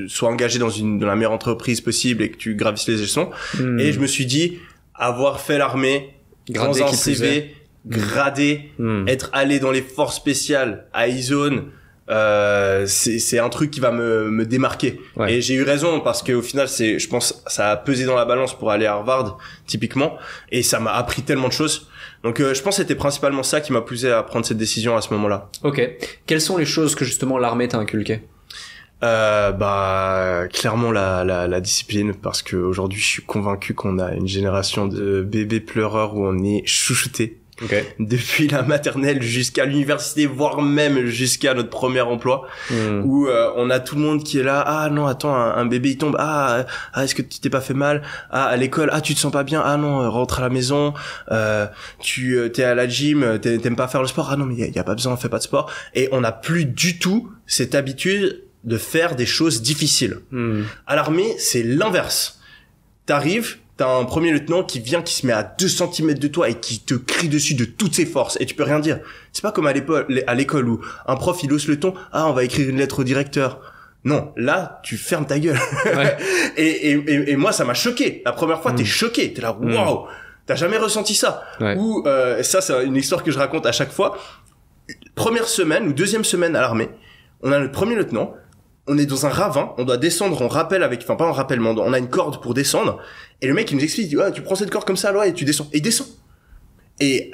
sois engagé dans la meilleure entreprise possible et que tu gravisses les échelons. Et je me suis dit, avoir fait l'armée, dans un CV, gradé, être allé dans les forces spéciales à Izone, c'est un truc qui va me démarquer. Et j'ai eu raison parce que au final je pense ça a pesé dans la balance pour aller à Harvard typiquement, et ça m'a appris tellement de choses. Donc je pense que c'était principalement ça qui m'a poussé à prendre cette décision à ce moment-là. Quelles sont les choses que justement l'armée t'a inculquées? Clairement la discipline, parce que aujourd'hui je suis convaincu qu'on a une génération de bébés pleureurs où on est chouchoutés. Depuis la maternelle jusqu'à l'université, voire même jusqu'à notre premier emploi, où on a tout le monde qui est là. Ah non, attends, un bébé il tombe. Est-ce que tu t'es pas fait mal? À l'école, tu te sens pas bien? Ah non, rentre à la maison. Tu t'es à la gym, t'aimes pas faire le sport? Ah non, mais y a pas besoin, fais pas de sport. Et on n'a plus du tout cette habitude de faire des choses difficiles. À l'armée, c'est l'inverse. T'arrives, t'as un premier lieutenant qui se met à 2 cm de toi et qui te crie dessus de toutes ses forces et tu peux rien dire. C'est pas comme à l'école où un prof il hausse le ton, on va écrire une lettre au directeur. Non, là, tu fermes ta gueule. et moi, ça m'a choqué. La première fois, t'es choqué. T'es là, waouh, t'as jamais ressenti ça. Ou ça, c'est une histoire que je raconte à chaque fois. Première semaine ou deuxième semaine à l'armée, on a notre premier lieutenant. On est dans un ravin, on doit descendre en rappel pas en rappel, mais on a une corde pour descendre. Et le mec, il nous explique, il dit, tu prends cette corde comme ça, là, et tu descends. Et il descend. Et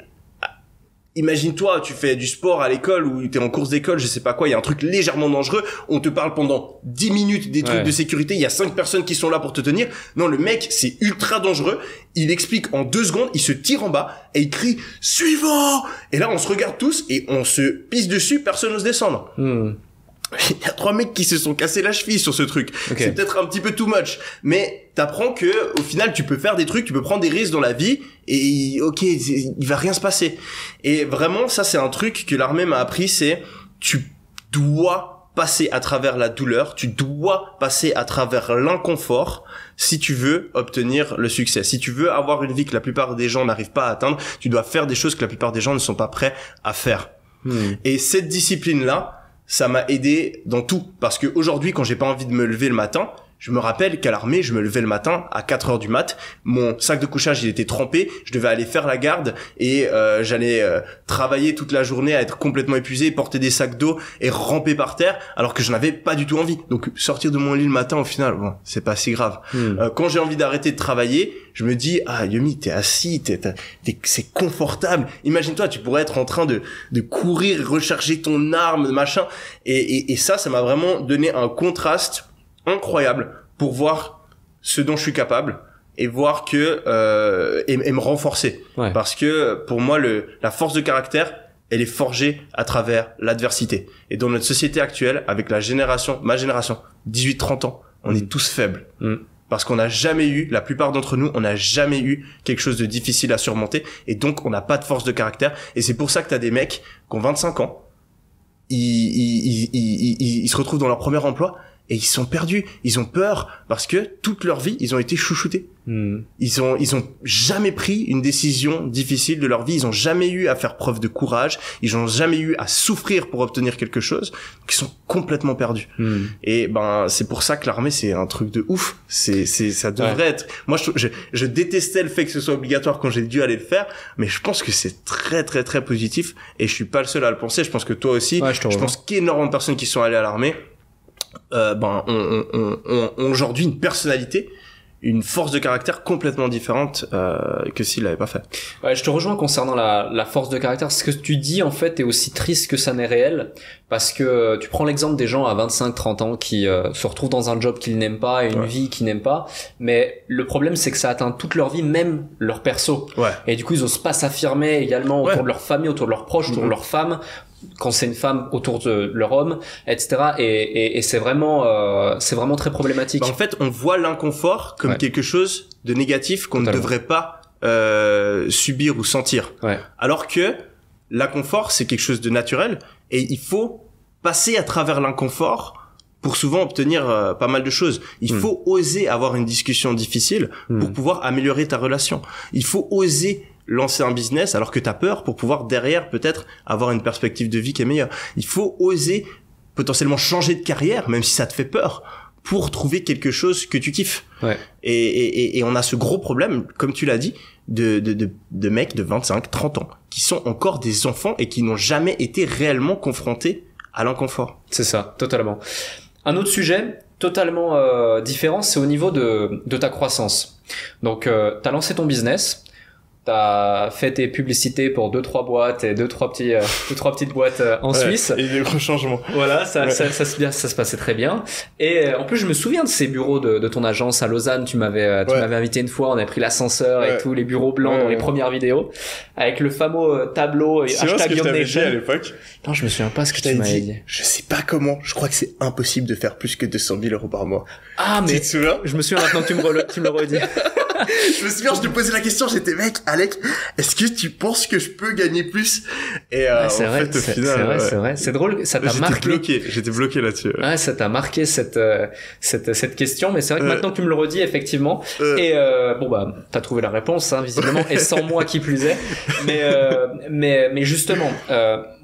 imagine-toi, tu fais du sport à l'école ou t'es en course d'école, je sais pas quoi, il y a un truc légèrement dangereux, on te parle pendant 10 minutes des trucs de sécurité, il y a 5 personnes qui sont là pour te tenir. Non, le mec, c'est ultra dangereux. Il explique en 2 secondes, il se tire en bas et il crie « Suivant !» Et là, on se regarde tous et on se pisse dessus, personne n'ose descendre. Il y a 3 mecs qui se sont cassés la cheville sur ce truc. Okay. C'est peut-être un petit peu too much, mais t'apprends que au final tu peux faire des trucs, tu peux prendre des risques dans la vie et il va rien se passer. Et vraiment ça c'est un truc que l'armée m'a appris, c'est tu dois passer à travers la douleur, tu dois passer à travers l'inconfort si tu veux obtenir le succès. Si tu veux avoir une vie que la plupart des gens n'arrivent pas à atteindre, tu dois faire des choses que la plupart des gens ne sont pas prêts à faire. Et cette discipline-là, ça m'a aidé dans tout. Parce que aujourd'hui, quand j'ai pas envie de me lever le matin, je me rappelle qu'à l'armée, je me levais le matin à 4h du mat. Mon sac de couchage, il était trempé. Je devais aller faire la garde et j'allais travailler toute la journée à être complètement épuisé, porter des sacs d'eau et ramper par terre alors que je n'avais pas du tout envie. Donc sortir de mon lit le matin, au final, bon, c'est pas si grave. Quand j'ai envie d'arrêter de travailler, je me dis Yomi, t'es assis, c'est confortable. Imagine-toi, tu pourrais être en train de courir, recharger ton arme, machin. Et ça m'a vraiment donné un contraste incroyable pour voir ce dont je suis capable et voir que et me renforcer parce que pour moi la force de caractère elle est forgée à travers l'adversité. Et dans notre société actuelle, avec ma génération 18-30 ans, on est tous faibles parce qu'on n'a jamais eu, la plupart d'entre nous, on n'a jamais eu quelque chose de difficile à surmonter et donc on n'a pas de force de caractère. Et c'est pour ça que t'as des mecs qui ont 25 ans, ils se retrouvent dans leur premier emploi et ils sont perdus, ils ont peur parce que toute leur vie ils ont été chouchoutés. Ils ont jamais pris une décision difficile de leur vie, ils ont jamais eu à faire preuve de courage, ils ont jamais eu à souffrir pour obtenir quelque chose, donc ils sont complètement perdus. Et ben c'est pour ça que l'armée c'est un truc de ouf, ça devrait être. Moi je détestais le fait que ce soit obligatoire quand j'ai dû aller le faire, mais je pense que c'est très très très positif et je suis pas le seul à le penser, je pense que toi aussi, je pense qu'énormément de personnes qui sont allées à l'armée ont aujourd'hui une personnalité, une force de caractère complètement différente que s'il l'avait pas fait. Ouais, je te rejoins concernant la force de caractère. Ce que tu dis en fait est aussi triste que ça n'est réel, parce que tu prends l'exemple des gens à 25-30 ans qui se retrouvent dans un job qu'ils n'aiment pas et une vie qu'ils n'aiment pas, mais le problème c'est que ça atteint toute leur vie, même leur perso. Et du coup ils osent pas s'affirmer également autour de leur famille, autour de leurs proches, autour de leur femme, quand c'est une femme autour de leur homme, etc. Et c'est vraiment très problématique. En fait, on voit l'inconfort comme quelque chose de négatif qu'on ne devrait pas subir ou sentir. Alors que l'inconfort, c'est quelque chose de naturel et il faut passer à travers l'inconfort pour souvent obtenir pas mal de choses. Il faut oser avoir une discussion difficile pour pouvoir améliorer ta relation. Il faut oser lancer un business alors que t'as peur pour pouvoir derrière peut-être avoir une perspective de vie qui est meilleure. Il faut oser potentiellement changer de carrière même si ça te fait peur pour trouver quelque chose que tu kiffes. Et on a ce gros problème, comme tu l'as dit, de mecs de 25-30 ans qui sont encore des enfants et qui n'ont jamais été réellement confrontés à l'inconfort. C'est ça, totalement. Un autre sujet totalement différent, c'est au niveau de ta croissance. Donc t'as lancé ton business, t'as fait tes publicités pour 2-3 boîtes et 2-3 petites boîtes en Suisse. Et des gros changements. Voilà, ça se passait très bien. Et en plus, je me souviens de ces bureaux de ton agence à Lausanne. Tu m'avais invité une fois, on avait pris l'ascenseur et tous les bureaux blancs dans les premières vidéos, avec le fameux tableau et hashtag YoMNation. À l'époque. Non, je me souviens pas ce que tu m'avais dit. Je sais pas comment. Je crois que c'est impossible de faire plus que 200 000 euros par mois. Ah, mais. Tu te souviens? Je me souviens maintenant que tu me le redis. Je me souviens, je te posais la question, j'étais mec, Alec, est-ce que tu penses que je peux gagner plus? Et c'est vrai, fait, au final, c'est vrai, c'est drôle, ça t'a marqué. J'étais bloqué là-dessus. Ouais, ça t'a marqué cette question, mais c'est vrai que maintenant que tu me le redis, effectivement. Et bon bah, t'as trouvé la réponse, hein, visiblement, et sans moi qui plus est. Mais justement,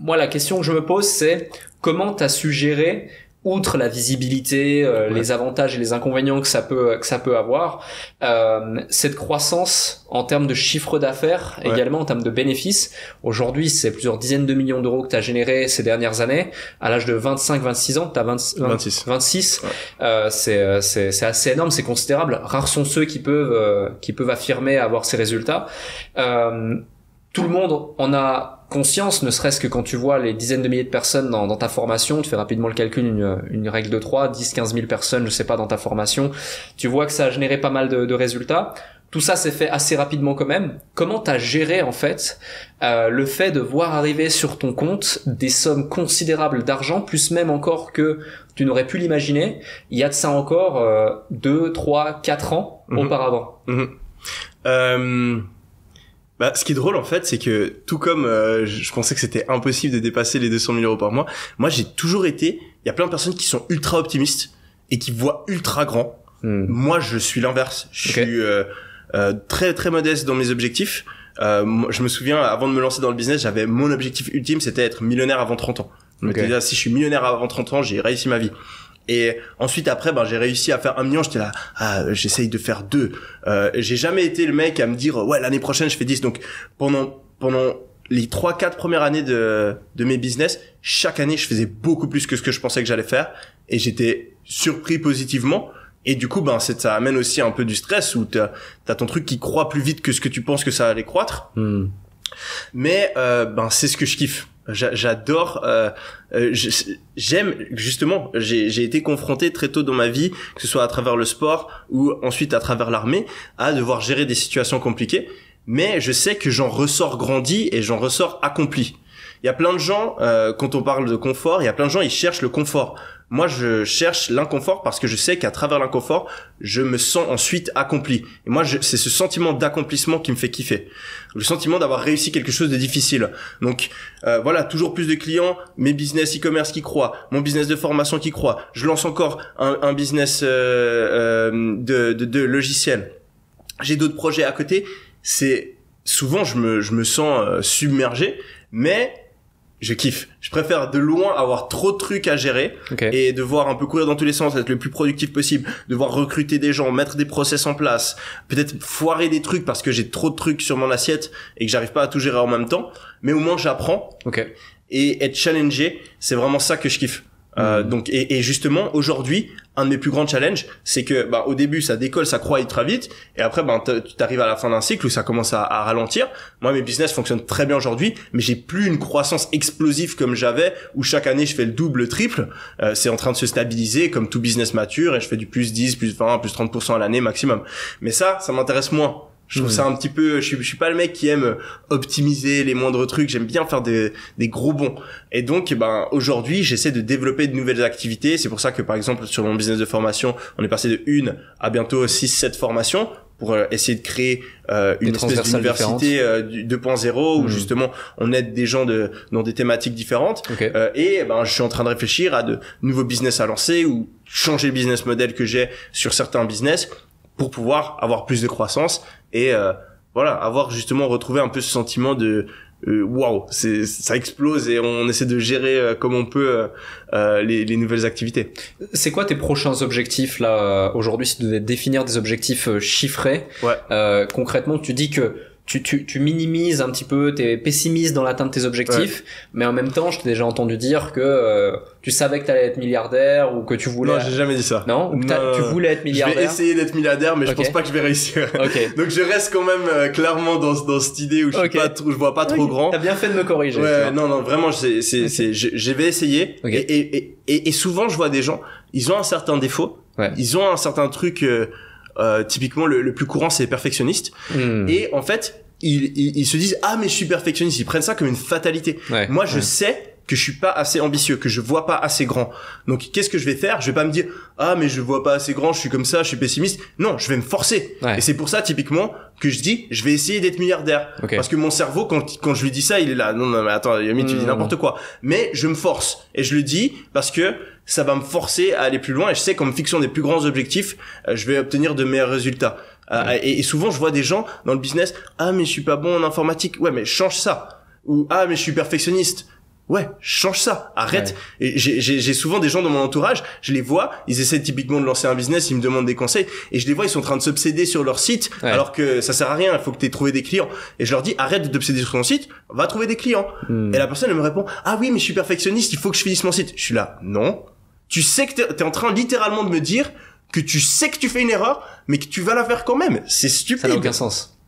moi la question que je me pose, c'est comment t'as su gérer, outre la visibilité, les avantages et les inconvénients que ça peut avoir, cette croissance en termes de chiffre d'affaires, également en termes de bénéfices. Aujourd'hui, c'est plusieurs dizaines de millions d'euros que tu as généré ces dernières années. À l'âge de 25-26 ans, tu as 26. C'est assez énorme, c'est considérable. Rares sont ceux qui peuvent affirmer avoir ces résultats. tout le monde en a conscience, ne serait-ce que quand tu vois les dizaines de milliers de personnes dans ta formation, tu fais rapidement le calcul, une règle de 3, 10-15 000 personnes, je sais pas, dans ta formation, tu vois que ça a généré pas mal de résultats. Tout ça s'est fait assez rapidement quand même. Comment t'as géré en fait le fait de voir arriver sur ton compte des sommes considérables d'argent, plus même encore que tu n'aurais pu l'imaginer il y a de ça encore 2, 3, 4 ans auparavant? Ce qui est drôle en fait, c'est que tout comme je pensais que c'était impossible de dépasser les 200 000 euros par mois, moi j'ai toujours été, il y a plein de personnes qui sont ultra optimistes et qui voient ultra grand. Moi je suis l'inverse. Je suis très très modeste dans mes objectifs. Je me souviens, avant de me lancer dans le business, j'avais mon objectif ultime, c'était être millionnaire avant 30 ans. Donc déjà, si je suis millionnaire avant 30 ans, j'ai réussi ma vie. Et ensuite après, j'ai réussi à faire 1 million. J'étais là, j'essaye de faire 2. J'ai jamais été le mec à me dire, ouais, l'année prochaine je fais 10. Donc pendant les 3-4 premières années de mes business, chaque année je faisais beaucoup plus que ce que je pensais que j'allais faire, et j'étais surpris positivement. Et du coup, ça amène aussi un peu du stress où t'as ton truc qui croît plus vite que ce que tu penses que ça allait croître. Mais c'est ce que je kiffe. J'adore. J'aime justement. J'ai été confronté très tôt dans ma vie, que ce soit à travers le sport ou ensuite à travers l'armée, à devoir gérer des situations compliquées. Mais je sais que j'en ressors grandi et j'en ressors accompli. Il y a plein de gens, quand on parle de confort, il y a plein de gens, ils cherchent le confort. Moi, je cherche l'inconfort parce que je sais qu'à travers l'inconfort, je me sens ensuite accompli. Et moi, c'est ce sentiment d'accomplissement qui me fait kiffer. Le sentiment d'avoir réussi quelque chose de difficile. Donc, voilà, toujours plus de clients, mes business e-commerce qui croient, mon business de formation qui croît. Je lance encore un business de logiciel. J'ai d'autres projets à côté. C'est souvent, je me sens submergé, mais je kiffe. Je préfère de loin avoir trop de trucs à gérer et devoir un peu courir dans tous les sens, être le plus productif possible, devoir recruter des gens, mettre des process en place, peut-être foirer des trucs parce que j'ai trop de trucs sur mon assiette et que j'arrive pas à tout gérer en même temps. Mais au moins j'apprends. Et être challengé, c'est vraiment ça que je kiffe. Donc et justement aujourd'hui, un de mes plus grands challenges, c'est que au début ça décolle, ça croît très vite, et après tu t'arrives à la fin d'un cycle où ça commence à ralentir. Moi mes business fonctionnent très bien aujourd'hui, mais j'ai plus une croissance explosive comme j'avais où chaque année je fais le double, le triple. C'est en train de se stabiliser comme tout business mature, et je fais du plus 10, plus 20, plus 30% à l'année maximum. Mais ça m'intéresse moins. Je trouve ça un petit peu, je suis pas le mec qui aime optimiser les moindres trucs, j'aime bien faire des gros bonds. Et donc, aujourd'hui, j'essaie de développer de nouvelles activités. C'est pour ça que, par exemple, sur mon business de formation, on est passé de 1 à bientôt 6-7 formations pour essayer de créer une espèce d'université 2.0 où justement on aide des gens dans des thématiques différentes. Et je suis en train de réfléchir à de nouveaux business à lancer ou changer le business model que j'ai sur certains business pour pouvoir avoir plus de croissance et avoir justement retrouvé un peu ce sentiment de waouh, ça explose et on essaie de gérer comme on peut les nouvelles activités. C'est quoi tes prochains objectifs là aujourd'hui, si tu devais définir des objectifs chiffrés? Concrètement, tu dis que tu minimises un petit peu, t'es pessimiste dans l'atteinte de tes objectifs, mais en même temps, je t'ai déjà entendu dire que tu savais que t'allais être milliardaire ou que tu voulais... Non, j'ai jamais dit ça. Non? Ou que tu voulais être milliardaire? Je vais essayer d'être milliardaire, mais je pense pas que je vais réussir. Donc je reste quand même clairement dans cette idée où je vois pas trop grand. T'as bien fait de me corriger. Non, vraiment, je vais essayer. Et souvent, je vois des gens, ils ont un certain défaut, ils ont un certain truc... typiquement le plus courant c'est les perfectionnistes et en fait ils se disent mais je suis perfectionniste, ils prennent ça comme une fatalité. Moi je sais que je suis pas assez ambitieux, que je vois pas assez grand. Donc qu'est-ce que je vais faire? Je vais pas me dire mais je vois pas assez grand, je suis comme ça, je suis pessimiste. Non, je vais me forcer. Et c'est pour ça typiquement que je dis je vais essayer d'être milliardaire parce que mon cerveau quand je lui dis ça, il est là non mais attends Yomi, tu dis n'importe quoi. Mais je me force et je le dis parce que ça va me forcer à aller plus loin et je sais qu'en me fixant des plus grands objectifs, je vais obtenir de meilleurs résultats. Et souvent, je vois des gens dans le business, mais je suis pas bon en informatique. Ouais, mais change ça. Ou mais je suis perfectionniste. Ouais, change ça. Arrête. Et j'ai souvent des gens dans mon entourage, je les vois, ils essaient typiquement de lancer un business, ils me demandent des conseils et je les vois, ils sont en train de s'obséder sur leur site alors que ça sert à rien, il faut que tu aies trouvé des clients. Et je leur dis arrête de t'obséder sur ton site, va trouver des clients. Et la personne elle me répond oui, mais je suis perfectionniste, il faut que je finisse mon site. Je suis là, non. Tu sais que t'es en train littéralement de me dire que tu sais que tu fais une erreur, mais que tu vas la faire quand même. C'est stupide. Ça n'a aucun sens.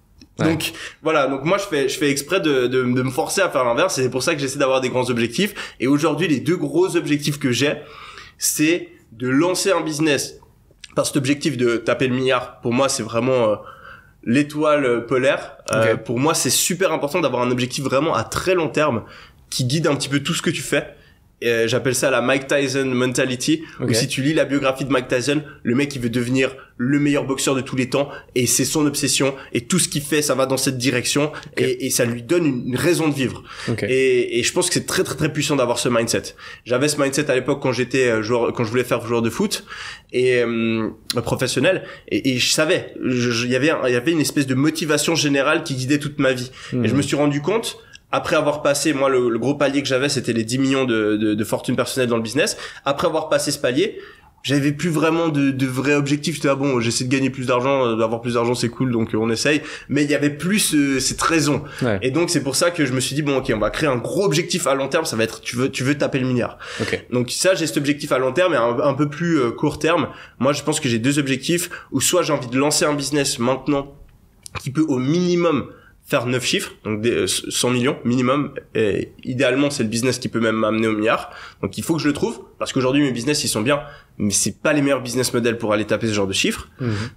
Donc voilà, donc moi je fais exprès de me forcer à faire l'inverse, et c'est pour ça que j'essaie d'avoir des grands objectifs. Et aujourd'hui, les 2 gros objectifs que j'ai, c'est de lancer un business. Par cet objectif de taper le milliard, pour moi c'est vraiment l'étoile polaire. Pour moi, c'est super important d'avoir un objectif vraiment à très long terme qui guide un petit peu tout ce que tu fais. Et j'appelle ça la Mike Tyson mentality. Où si tu lis la biographie de Mike Tyson, le mec il veut devenir le meilleur boxeur de tous les temps, et c'est son obsession, et tout ce qu'il fait ça va dans cette direction, et ça lui donne une raison de vivre. Et je pense que c'est très très très puissant d'avoir ce mindset. J'avais ce mindset à l'époque quand j'étais joueur, quand je voulais faire joueur de foot et professionnel, et je savais, il y avait une espèce de motivation générale qui guidait toute ma vie. Et je me suis rendu compte, après avoir passé, moi, le gros palier que j'avais, c'était les 10 millions de fortune personnelle dans le business. Après avoir passé ce palier, j'avais plus vraiment de vrais objectifs. J'étais, j'essaie de gagner plus d'argent, d'avoir plus d'argent, c'est cool, donc on essaye. Mais il y avait plus cette raison. Et donc, c'est pour ça que je me suis dit, ok, on va créer un gros objectif à long terme. Ça va être, tu veux taper le milliard. Donc ça, j'ai cet objectif à long terme, et un peu plus court terme. Moi, je pense que j'ai 2 objectifs, où soit j'ai envie de lancer un business maintenant qui peut au minimum faire 9 chiffres, donc 100 millions minimum, et idéalement c'est le business qui peut même m'amener au milliard. Donc il faut que je le trouve, parce qu'aujourd'hui mes business ils sont bien, mais c'est pas les meilleurs business models pour aller taper ce genre de chiffres.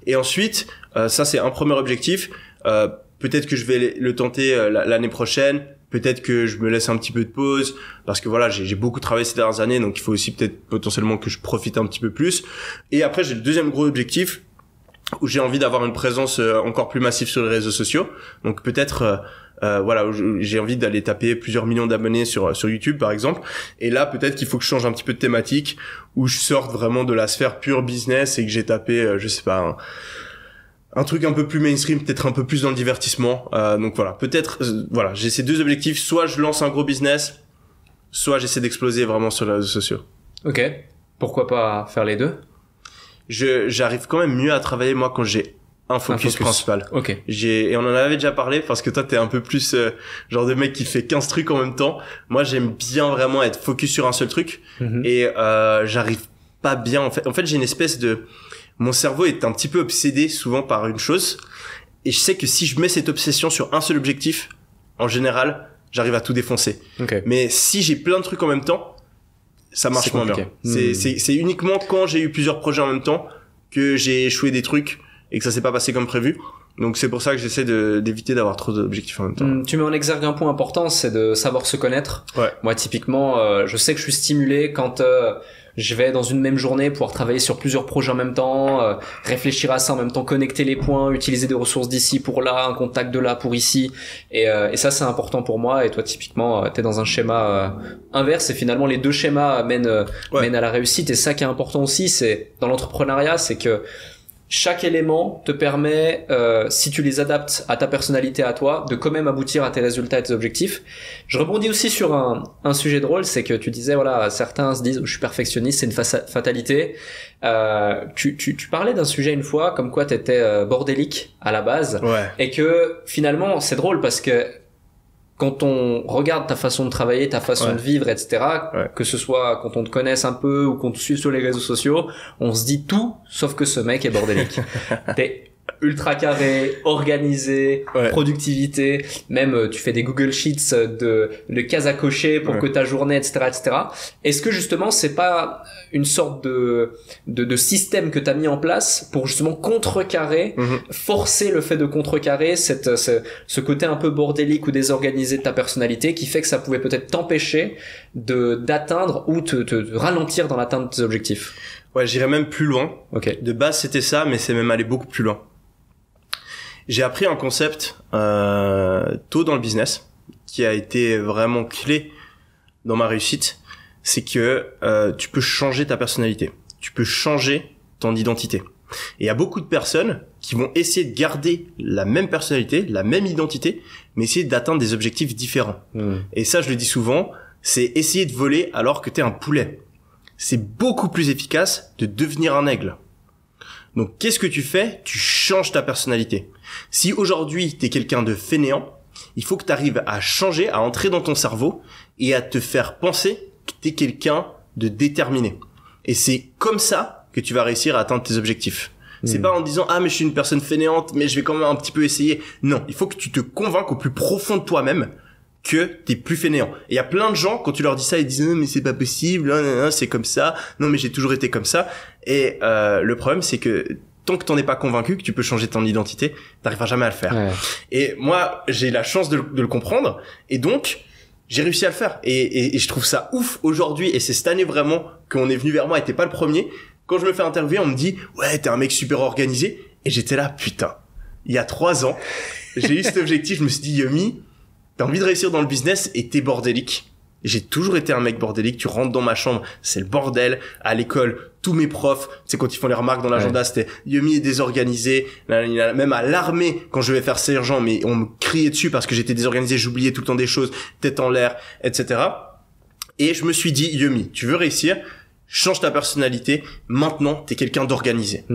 Et ensuite, ça c'est un premier objectif, peut-être que je vais le tenter l'année prochaine, peut-être que je me laisse un petit peu de pause, parce que voilà, j'ai beaucoup travaillé ces dernières années, donc il faut aussi peut-être potentiellement que je profite un petit peu plus. Et après j'ai le deuxième gros objectif, où j'ai envie d'avoir une présence encore plus massive sur les réseaux sociaux. Donc peut-être voilà, j'ai envie d'aller taper plusieurs millions d'abonnés sur YouTube par exemple. Et là peut-être qu'il faut que je change un petit peu de thématique, où je sorte vraiment de la sphère pure business, et que j'ai tapé je sais pas, un truc un peu plus mainstream, peut-être un peu plus dans le divertissement. Donc voilà, peut-être voilà, j'ai ces 2 objectifs, soit je lance un gros business, soit j'essaie d'exploser vraiment sur les réseaux sociaux. Ok, pourquoi pas faire les 2? J'arrive quand même mieux à travailler moi quand j'ai un focus principal. Et on en avait déjà parlé, parce que toi t'es un peu plus genre de mec qui fait 15 trucs en même temps. Moi j'aime bien vraiment être focus sur un seul truc. Et j'arrive pas bien en fait j'ai une espèce de, mon cerveau est un petit peu obsédé souvent par une chose, et je sais que si je mets cette obsession sur un seul objectif, en général j'arrive à tout défoncer. Mais si j'ai plein de trucs en même temps, ça marche moins bien. C'est uniquement quand j'ai eu plusieurs projets en même temps que j'ai échoué des trucs et que ça s'est pas passé comme prévu. Donc c'est pour ça que j'essaie d'éviter d'avoir trop d'objectifs en même temps. Tu mets en exergue un point important, c'est de savoir se connaître. Moi typiquement, je sais que je suis stimulé quand je vais dans une même journée pouvoir travailler sur plusieurs projets en même temps, réfléchir à ça en même temps, connecter les points, utiliser des ressources d'ici pour là, un contact de là pour ici, et ça c'est important pour moi. Et toi typiquement t'es dans un schéma inverse, et finalement les 2 schémas mènent à la réussite. Et ça qui est important aussi, c'est dans l'entrepreneuriat, c'est que chaque élément te permet, si tu les adaptes à ta personnalité, à toi, de quand même aboutir à tes résultats et tes objectifs. Je rebondis aussi sur un sujet drôle, c'est que tu disais, voilà, certains se disent, je suis perfectionniste, c'est une fatalité. Tu parlais d'un sujet une fois, comme quoi t'étais bordélique à la base. Et que finalement, c'est drôle parce que quand on regarde ta façon de travailler, ta façon de vivre, etc., que ce soit quand on te connaisse un peu ou qu'on te suive sur les réseaux sociaux, on se dit tout sauf que ce mec est bordélique. T'es ultra carré, organisé, productivité, même tu fais des Google Sheets de cases à cocher pour que ta journée, etc., etc. Est-ce que justement c'est pas une sorte de système que t'as mis en place pour justement contrecarrer, forcer le fait de contrecarrer ce côté un peu bordélique ou désorganisé de ta personnalité, qui fait que ça pouvait peut-être t'empêcher d'atteindre ou te ralentir dans l'atteinte de tes objectifs? J'irais même plus loin. De base c'était ça, mais c'est même allé beaucoup plus loin. J'ai appris un concept tôt dans le business qui a été vraiment clé dans ma réussite, c'est que tu peux changer ta personnalité, tu peux changer ton identité. Et il y a beaucoup de personnes qui vont essayer de garder la même personnalité, la même identité, mais essayer d'atteindre des objectifs différents. Et ça, je le dis souvent, c'est essayer de voler alors que t'es un poulet. C'est beaucoup plus efficace de devenir un aigle. Donc, qu'est-ce que tu fais? Tu changes ta personnalité. Si aujourd'hui, t'es quelqu'un de fainéant, il faut que t'arrives à changer, à entrer dans ton cerveau et à te faire penser que t'es quelqu'un de déterminé. Et c'est comme ça que tu vas réussir à atteindre tes objectifs. C'est pas en disant mais je suis une personne fainéante mais je vais quand même un petit peu essayer. Non, il faut que tu te convainques au plus profond de toi-même que t'es plus fainéant. Et il y a plein de gens, quand tu leur dis ça, ils disent non mais c'est pas possible, c'est comme ça, non mais j'ai toujours été comme ça. Et le problème c'est que tant que t'en es pas convaincu que tu peux changer ton identité, t'arriveras jamais à le faire. Et moi j'ai la chance de le comprendre, et donc j'ai réussi à le faire. Et je trouve ça ouf aujourd'hui, et c'est cette année vraiment qu'on est venu vers moi, et t'es pas le premier. Quand je me fais interviewer, on me dit ouais t'es un mec super organisé, et j'étais là putain. Il y a 3 ans, j'ai eu cet objectif, je me suis dit Yomi, t'as envie de réussir dans le business et t'es bordélique. J'ai toujours été un mec bordélique. Tu rentres dans ma chambre, c'est le bordel. À l'école, tous mes profs, c'est quand ils font les remarques dans l'agenda, c'était Yomi est désorganisé. Même à l'armée, quand je vais faire sergent, mais on me criait dessus parce que j'étais désorganisé, j'oubliais tout le temps des choses, tête en l'air, etc. Et je me suis dit, Yomi, tu veux réussir, change ta personnalité. Maintenant, t'es quelqu'un d'organisé.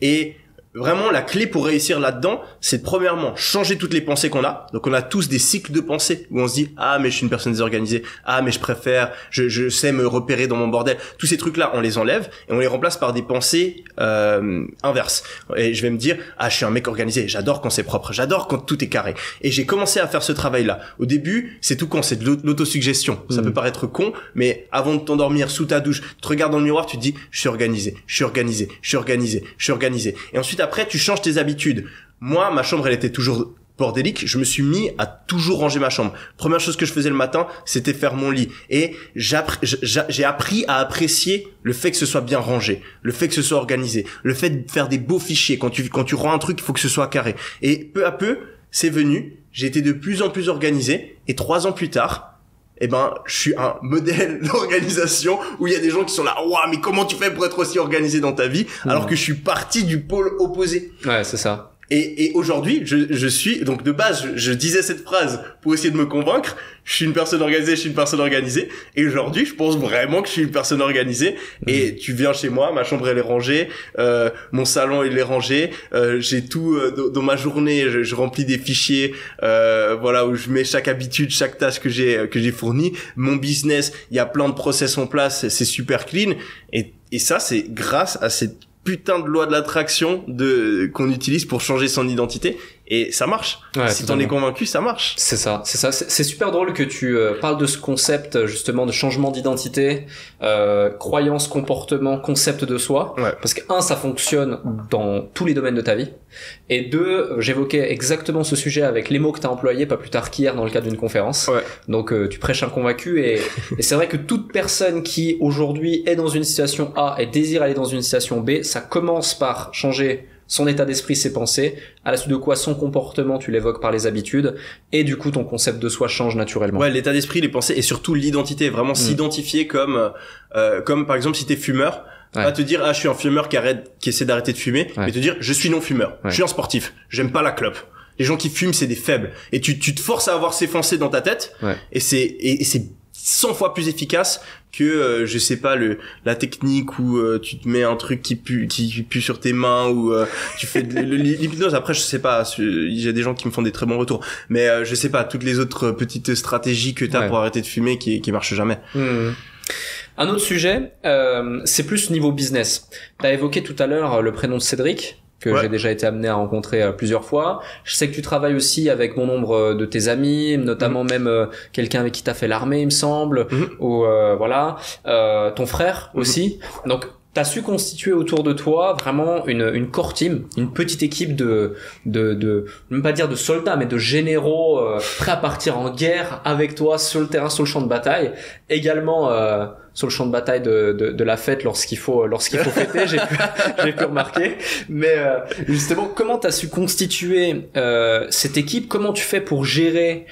Et vraiment, la clé pour réussir là-dedans, c'est de premièrement changer toutes les pensées qu'on a. Donc, on a tous des cycles de pensée où on se dit mais je suis une personne désorganisée. Mais je préfère, je sais me repérer dans mon bordel. Tous ces trucs-là, on les enlève et on les remplace par des pensées inverses. Et je vais me dire je suis un mec organisé. J'adore quand c'est propre. J'adore quand tout est carré. Et j'ai commencé à faire ce travail-là. Au début, c'est tout con, c'est de l'autosuggestion. Ça peut paraître con, mais avant de t'endormir sous ta douche, tu te regardes dans le miroir, tu te dis je suis organisé, je suis organisé, je suis organisé, je suis organisé. Et ensuite après tu changes tes habitudes. Moi, ma chambre elle était toujours bordélique, je me suis mis à toujours ranger ma chambre. Première chose que je faisais le matin, c'était faire mon lit. Et j'ai appris à apprécier le fait que ce soit bien rangé, le fait que ce soit organisé, le fait de faire des beaux fichiers. Quand tu rends un truc, il faut que ce soit carré. Et peu à peu, c'est venu. J'ai été de plus en plus organisé. Et 3 ans plus tard, je suis un modèle d'organisation où il y a des gens qui sont là, mais comment tu fais pour être aussi organisé dans ta vie? Alors que je suis parti du pôle opposé. Ouais, c'est ça. Et aujourd'hui, je suis, donc de base, je disais cette phrase pour essayer de me convaincre. Je suis une personne organisée, je suis une personne organisée. Et aujourd'hui, je pense vraiment que je suis une personne organisée. Et tu viens chez moi, ma chambre elle est rangée, mon salon il est rangé, j'ai tout dans ma journée, je remplis des fichiers, où je mets chaque habitude, chaque tâche que j'ai fournie. Mon business, il y a plein de process en place, c'est super clean. Et ça, c'est grâce à cette putain de loi de l'attraction qu'on utilise pour changer son identité, et ça marche. Si t'en es convaincu, ça marche. C'est ça. C'est super drôle que tu parles de ce concept justement de changement d'identité, croyance, comportement, concept de soi. Parce que ça fonctionne dans tous les domaines de ta vie. Et 2, j'évoquais exactement ce sujet avec les mots que t'as employés pas plus tard qu'hier dans le cadre d'une conférence. Donc tu prêches un convaincu, et c'est vrai que toute personne qui aujourd'hui est dans une situation A et désire aller dans une situation B, ça commence par changer son état d'esprit, ses pensées, à la suite de quoi son comportement, tu l'évoques par les habitudes, et du coup ton concept de soi change naturellement. L'état d'esprit, les pensées, et surtout l'identité, vraiment s'identifier comme par exemple si t'es fumeur, pas te dire je suis un fumeur qui essaie d'arrêter de fumer, mais te dire je suis non fumeur, je suis un sportif, j'aime pas la clope. Les gens qui fument, c'est des faibles, et tu te forces à avoir ces pensées dans ta tête, et c'est 100 fois plus efficace que je sais pas la technique où tu te mets un truc qui pue sur tes mains, ou tu fais de l'hypnose. Après je sais pas, il y a des gens qui me font des très bons retours, mais je sais pas, toutes les autres petites stratégies que t'as pour arrêter de fumer qui marchent jamais. Un autre sujet, c'est plus niveau business. T'as évoqué tout à l'heure le prénom de Cédric, que j'ai déjà été amené à rencontrer plusieurs fois. Je sais que tu travailles aussi avec bon nombre de tes amis, notamment même quelqu'un avec qui t'as fait l'armée, il me semble, ou ton frère aussi. Donc t'as su constituer autour de toi vraiment une core team, une petite équipe de même pas dire de soldats, mais de généraux prêts à partir en guerre avec toi sur le terrain, sur le champ de bataille. Également sur le champ de bataille de la fête lorsqu'il faut fêter, j'ai pu remarquer. Mais justement, comment t'as su constituer cette équipe? Comment tu fais pour gérer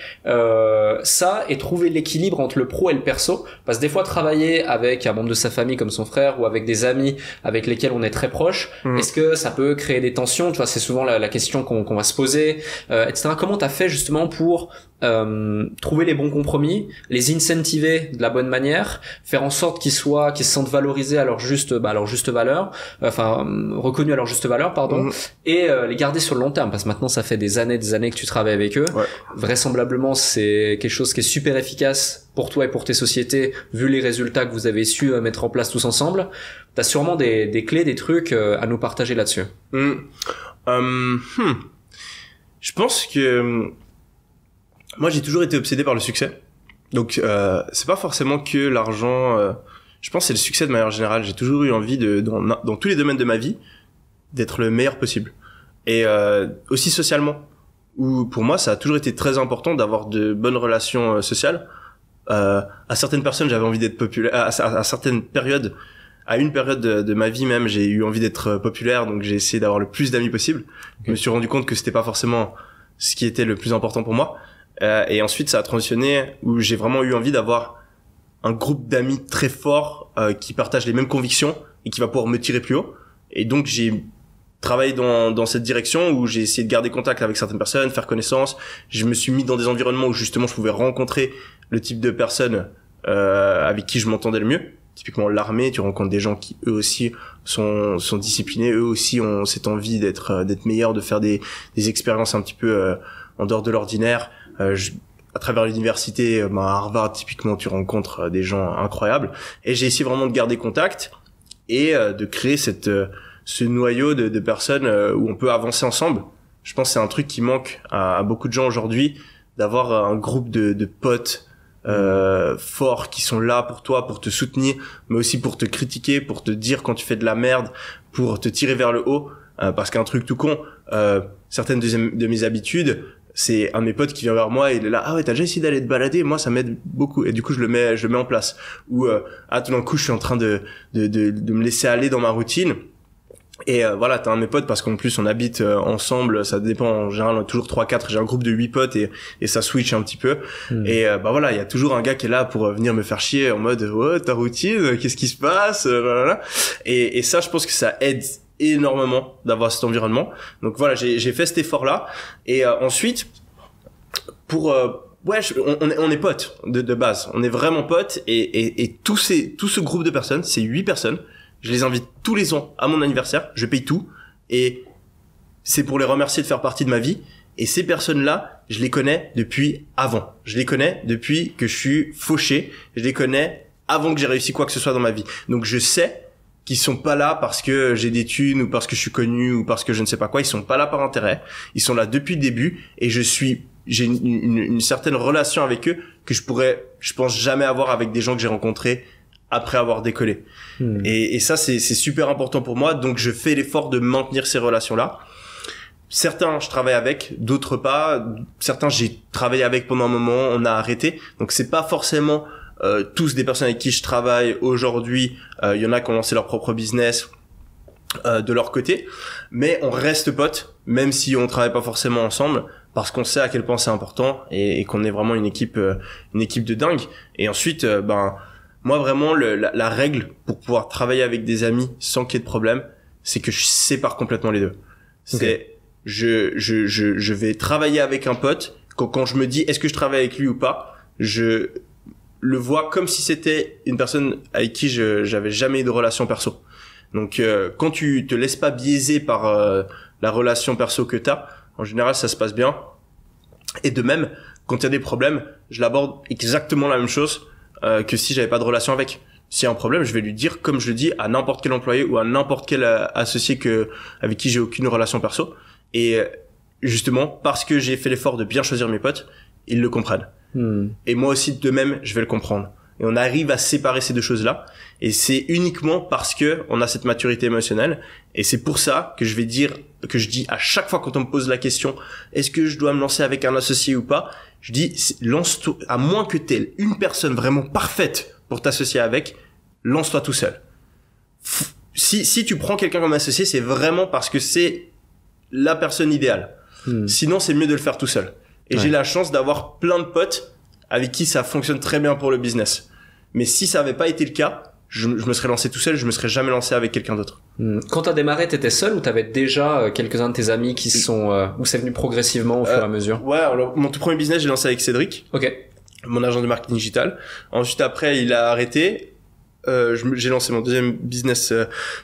ça et trouver l'équilibre entre le pro et le perso? Parce que des fois, travailler avec un membre de sa famille comme son frère, ou avec des amis avec lesquels on est très proche, est-ce que ça peut créer des tensions? Tu vois, c'est souvent la question qu'on va se poser, etc. Comment t'as fait justement pour trouver les bons compromis, les incentiver de la bonne manière, faire en sorte qu'ils se sentent valorisés à leur juste valeur, reconnus à leur juste valeur, pardon, et les garder sur le long terme, parce que maintenant ça fait des années que tu travailles avec eux. Vraisemblablement c'est quelque chose qui est super efficace pour toi et pour tes sociétés, vu les résultats que vous avez su mettre en place tous ensemble. T'as sûrement des clés, des trucs à nous partager là-dessus. Je pense que moi j'ai toujours été obsédé par le succès. Donc c'est pas forcément que l'argent, je pense que c'est le succès de manière générale. J'ai toujours eu envie dans tous les domaines de ma vie d'être le meilleur possible. Et aussi socialement, où pour moi ça a toujours été très important d'avoir de bonnes relations sociales. À certaines personnes j'avais envie d'être populaire, à certaines périodes, à une période de ma vie même, j'ai eu envie d'être populaire, donc j'ai essayé d'avoir le plus d'amis possible. Je me suis rendu compte que c'était pas forcément ce qui était le plus important pour moi. Et ensuite ça a transitionné où j'ai vraiment eu envie d'avoir un groupe d'amis très fort qui partagent les mêmes convictions et qui va pouvoir me tirer plus haut. Et donc j'ai travaillé dans cette direction où j'ai essayé de garder contact avec certaines personnes, faire connaissance. Je me suis mis dans des environnements où justement je pouvais rencontrer le type de personnes avec qui je m'entendais le mieux. Typiquement l'armée, tu rencontres des gens qui eux aussi sont disciplinés, eux aussi ont cette envie d'être meilleurs, de faire des expériences un petit peu en dehors de l'ordinaire. À travers l'université, à Harvard typiquement, tu rencontres des gens incroyables. Et j'ai essayé vraiment de garder contact et de créer ce noyau de personnes où on peut avancer ensemble. Je pense que c'est un truc qui manque à beaucoup de gens aujourd'hui, d'avoir un groupe de potes forts qui sont là pour toi, pour te soutenir, mais aussi pour te critiquer, pour te dire quand tu fais de la merde, pour te tirer vers le haut. Parce qu'un truc tout con, certaines de mes habitudes, c'est un de mes potes qui vient vers moi et il est là, ah ouais, t'as déjà essayé d'aller te balader? Moi, ça m'aide beaucoup. Et du coup, je le mets en place. Ou, tout d'un coup, je suis en train de me laisser aller dans ma routine. Et voilà, t'as un de mes potes parce qu'en plus on habite ensemble, ça dépend, en général on est toujours 3-4, j'ai un groupe de 8 potes et ça switch un petit peu. Et voilà, il y a toujours un gars qui est là pour venir me faire chier en mode ouais, ta routine, qu'est-ce qui se passe, et ça je pense que ça aide énormément d'avoir cet environnement. Donc voilà, j'ai fait cet effort là et ensuite pour on est potes de base, on est vraiment potes et tout ce groupe de personnes, c'est 8 personnes. Je les invite tous les ans à mon anniversaire, je paye tout et c'est pour les remercier de faire partie de ma vie. Et ces personnes-là, je les connais depuis avant. Je les connais depuis que je suis fauché. Je les connais avant que j'ai réussi quoi que ce soit dans ma vie. Donc je sais qu'ils sont pas là parce que j'ai des thunes ou parce que je suis connu ou parce que je ne sais pas quoi. Ils sont pas là par intérêt. Ils sont là depuis le début et j'ai une certaine relation avec eux que je pense jamais avoir avec des gens que j'ai rencontrés après avoir décollé. Et ça c'est super important pour moi, donc je fais l'effort de maintenir ces relations-là. Certains je travaille avec, d'autres pas. Certains j'ai travaillé avec pendant un moment, on a arrêté. Donc c'est pas forcément tous des personnes avec qui je travaille aujourd'hui. Il y en a qui ont lancé leur propre business de leur côté, mais on reste potes même si on travaille pas forcément ensemble parce qu'on sait à quel point c'est important et qu'on est vraiment une équipe de dingue. Et ensuite moi vraiment la règle pour pouvoir travailler avec des amis sans qu'il y ait de problème, c'est que je sépare complètement les deux. C'est je vais travailler avec un pote quand je me dis est-ce que je travaille avec lui ou pas, je le vois comme si c'était une personne avec qui j'avais jamais eu de relation perso. Donc quand tu te laisses pas biaiser par la relation perso que t'as, en général ça se passe bien. Et de même, quand il y a des problèmes, je l'aborde exactement la même chose que si j'avais pas de relation avec. S'il y a un problème, je vais lui dire comme je le dis à n'importe quel employé ou à n'importe quel associé avec qui j'ai aucune relation perso. Et justement, parce que j'ai fait l'effort de bien choisir mes potes, ils le comprennent. Et moi aussi, de même, je vais le comprendre. Et on arrive à séparer ces deux choses-là. Et c'est uniquement parce que on a cette maturité émotionnelle. Et c'est pour ça que je dis à chaque fois quand on me pose la question, est-ce que je dois me lancer avec un associé ou pas? Je dis, lance-toi, à moins que t'aies une personne vraiment parfaite pour t'associer avec, lance-toi tout seul. Si tu prends quelqu'un comme associé, c'est vraiment parce que c'est la personne idéale. Sinon, c'est mieux de le faire tout seul. Et j'ai la chance d'avoir plein de potes avec qui ça fonctionne très bien pour le business. Mais si ça avait pas été le cas, je me serais lancé tout seul, je me serais jamais lancé avec quelqu'un d'autre. Quand t'as démarré, t'étais seul ou t'avais déjà quelques-uns de tes amis qui sont où c'est venu progressivement au fur et à mesure? Ouais, alors mon tout premier business, j'ai lancé avec Cédric. Ok. Mon agent de marketing digital. Ensuite, après, il a arrêté. J'ai lancé mon deuxième business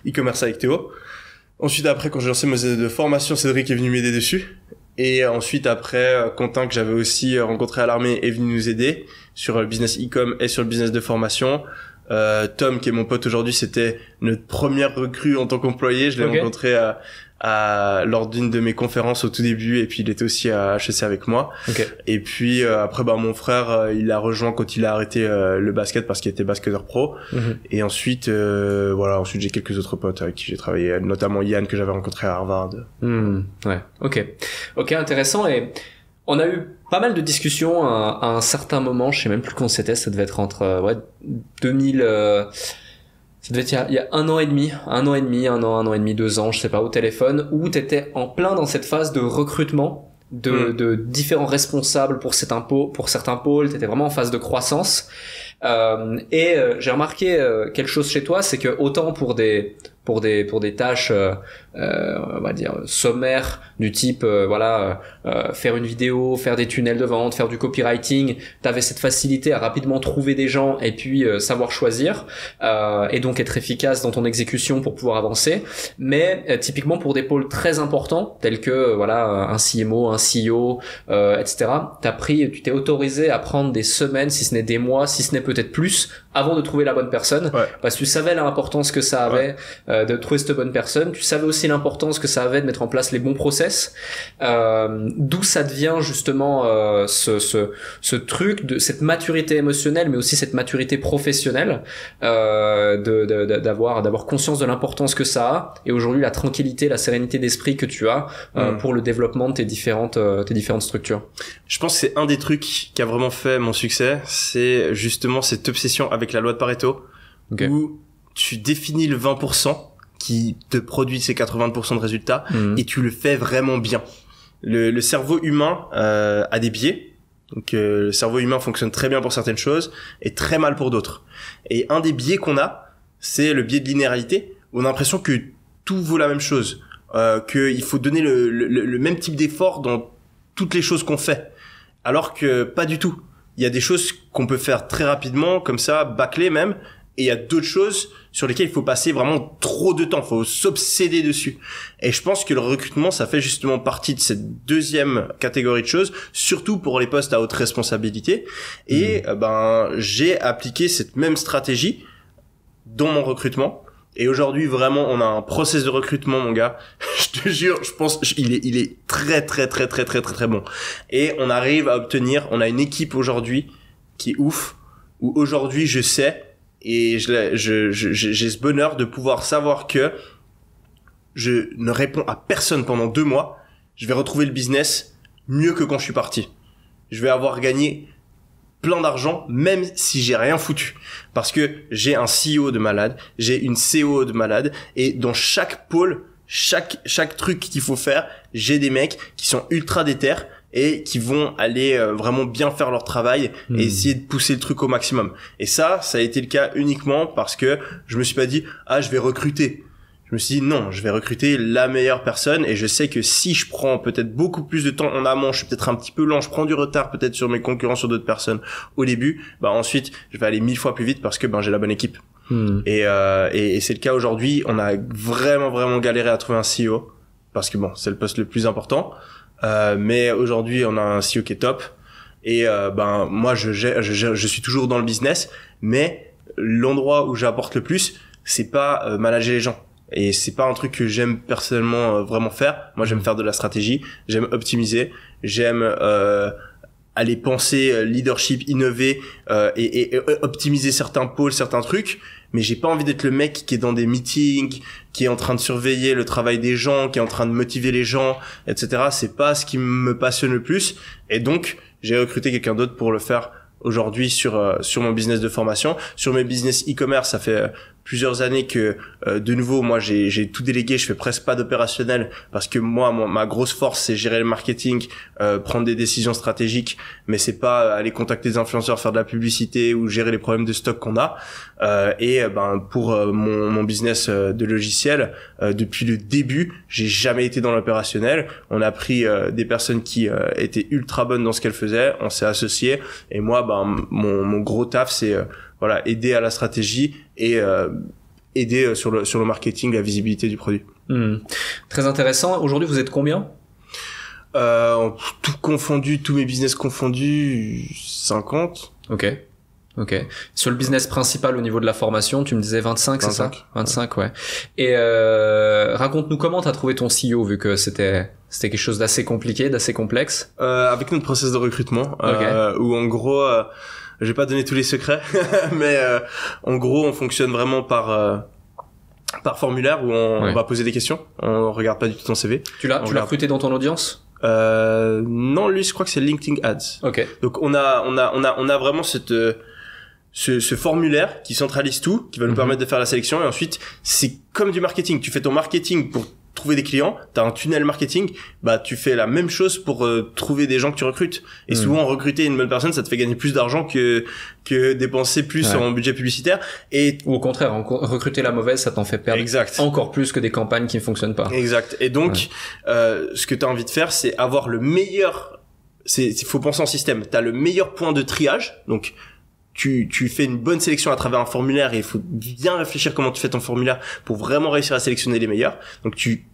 e-commerce avec Théo. Ensuite, après, quand j'ai lancé mon business de formation, Cédric est venu m'aider dessus. Et ensuite, après, Quentin, que j'avais aussi rencontré à l'armée, est venu nous aider sur le business e-com et sur le business de formation. Tom, qui est mon pote aujourd'hui, c'était notre première recrue en tant qu'employé. Je l'ai rencontré lors d'une de mes conférences au tout début, et puis il était aussi à HEC avec moi. Et puis après, mon frère, il l'a rejoint quand il a arrêté le basket parce qu'il était basketteur pro. Et ensuite, ensuite j'ai quelques autres potes avec qui j'ai travaillé, notamment Yann que j'avais rencontré à Harvard. Ouais, ok, intéressant. Et on a eu pas mal de discussions à un certain moment, je sais même plus quand c'était, ça devait être entre 2000 ça devait être il y a un an et demi, 2 ans, je sais pas, au téléphone, où t'étais en plein dans cette phase de recrutement de différents responsables pour certains pôles, t'étais vraiment en phase de croissance. Et j'ai remarqué quelque chose chez toi, c'est que autant pour des tâches on va dire sommaires du type faire une vidéo, faire des tunnels de vente, faire du copywriting, t'avais cette facilité à rapidement trouver des gens et puis savoir choisir et donc être efficace dans ton exécution pour pouvoir avancer. Mais typiquement pour des pôles très importants tels que un CMO, un CEO, etc. Tu t'es autorisé à prendre des semaines, si ce n'est des mois, si ce n'est peut-être plus, avant de trouver la bonne personne, parce que tu savais l'importance que ça avait de trouver cette bonne personne. Tu savais aussi l'importance que ça avait de mettre en place les bons process. D'où ça devient justement ce truc de cette maturité émotionnelle, mais aussi cette maturité professionnelle, d'avoir conscience de l'importance que ça a, et aujourd'hui la tranquillité, la sérénité d'esprit que tu as pour le développement de tes différentes structures. Je pense que c'est un des trucs qui a vraiment fait mon succès, c'est justement cette obsession avec la loi de Pareto, où tu définis le 20% qui te produit ces 80% de résultats et tu le fais vraiment bien. Le cerveau humain a des biais. Donc le cerveau humain fonctionne très bien pour certaines choses et très mal pour d'autres. Et un des biais qu'on a, c'est le biais de linéarité. On a l'impression que tout vaut la même chose, qu'il faut donner le même type d'effort dans toutes les choses qu'on fait. Alors que pas du tout. Il y a des choses qu'on peut faire très rapidement, comme ça, bâclées même, et il y a d'autres choses sur lesquelles il faut passer vraiment trop de temps, il faut s'obséder dessus. Et je pense que le recrutement, ça fait justement partie de cette deuxième catégorie de choses, surtout pour les postes à haute responsabilité. Et j'ai appliqué cette même stratégie dans mon recrutement. Et aujourd'hui, vraiment, on a un process de recrutement, mon gars. Je te jure, je pense, il est très, très, très, très, très, très, très bon. Et on arrive à obtenir, on a une équipe aujourd'hui qui est ouf, où aujourd'hui, je sais, et j'ai ce bonheur de pouvoir savoir que je ne réponds à personne pendant 2 mois. Je vais retrouver le business mieux que quand je suis parti. Je vais avoir gagné plein d'argent, même si j'ai rien foutu. Parce que j'ai un CEO de malade, j'ai une CO de malade, et dans chaque pôle, chaque truc qu'il faut faire, j'ai des mecs qui sont ultra déter et qui vont aller vraiment bien faire leur travail et essayer de pousser le truc au maximum. Et ça a été le cas uniquement parce que je me suis pas dit « Ah, je vais recruter ». Je me suis dit non, je vais recruter la meilleure personne, et je sais que si je prends peut-être beaucoup plus de temps en amont, je suis peut-être un petit peu lent, je prends du retard peut-être sur mes concurrents, sur d'autres personnes au début, ensuite je vais aller 1000 fois plus vite parce que j'ai la bonne équipe. Et c'est le cas aujourd'hui. On a vraiment galéré à trouver un CEO parce que c'est le poste le plus important, mais aujourd'hui on a un CEO qui est top. Et moi je suis toujours dans le business, mais l'endroit où j'apporte le plus, c'est pas manager les gens. Et c'est pas un truc que j'aime personnellement vraiment faire. Moi, j'aime faire de la stratégie, j'aime optimiser, j'aime aller penser leadership, innover et optimiser certains pôles, certains trucs. Mais j'ai pas envie d'être le mec qui est dans des meetings, qui est en train de surveiller le travail des gens, qui est en train de motiver les gens, etc. C'est pas ce qui me passionne le plus. Et donc, j'ai recruté quelqu'un d'autre pour le faire aujourd'hui sur mon business de formation. Sur mes business e-commerce, ça fait plusieurs années que de nouveau moi j'ai tout délégué, je fais presque pas d'opérationnel parce que moi ma grosse force c'est gérer le marketing, prendre des décisions stratégiques, mais c'est pas aller contacter des influenceurs, faire de la publicité ou gérer les problèmes de stock qu'on a. Pour mon business de logiciel, depuis le début j'ai jamais été dans l'opérationnel. On a pris des personnes qui étaient ultra bonnes dans ce qu'elles faisaient, on s'est associés, et moi mon gros taf c'est aider à la stratégie et aider sur le marketing, la visibilité du produit. Très intéressant. Aujourd'hui, vous êtes combien? Tout confondu, tous mes business confondus, 50. Ok. Sur le business principal au niveau de la formation, tu me disais 25, c'est ça? 25, ouais. Et raconte-nous comment t'as trouvé ton CEO, vu que c'était quelque chose d'assez compliqué, d'assez complexe. Avec notre process de recrutement, où en gros, je vais pas donner tous les secrets, mais en gros, on fonctionne vraiment par formulaire où on va poser des questions. On regarde pas du tout ton CV. Tu l'as recruté dans ton audience? Non, lui, je crois que c'est LinkedIn Ads. Ok. Donc on a vraiment ce formulaire qui centralise tout, qui va nous permettre de faire la sélection, et ensuite c'est comme du marketing. Tu fais ton marketing pour trouver des clients, t'as un tunnel marketing, tu fais la même chose pour trouver des gens que tu recrutes. Et souvent recruter une bonne personne, ça te fait gagner plus d'argent que dépenser plus en budget publicitaire. Ou au contraire, recruter la mauvaise, ça t'en fait perdre encore plus que des campagnes qui ne fonctionnent pas. Exact. Et donc ce que t'as envie de faire, c'est avoir le meilleur. Faut penser en système. T'as le meilleur point de triage, donc tu fais une bonne sélection à travers un formulaire, et il faut bien réfléchir comment tu fais ton formulaire pour vraiment réussir à sélectionner les meilleurs. Donc tu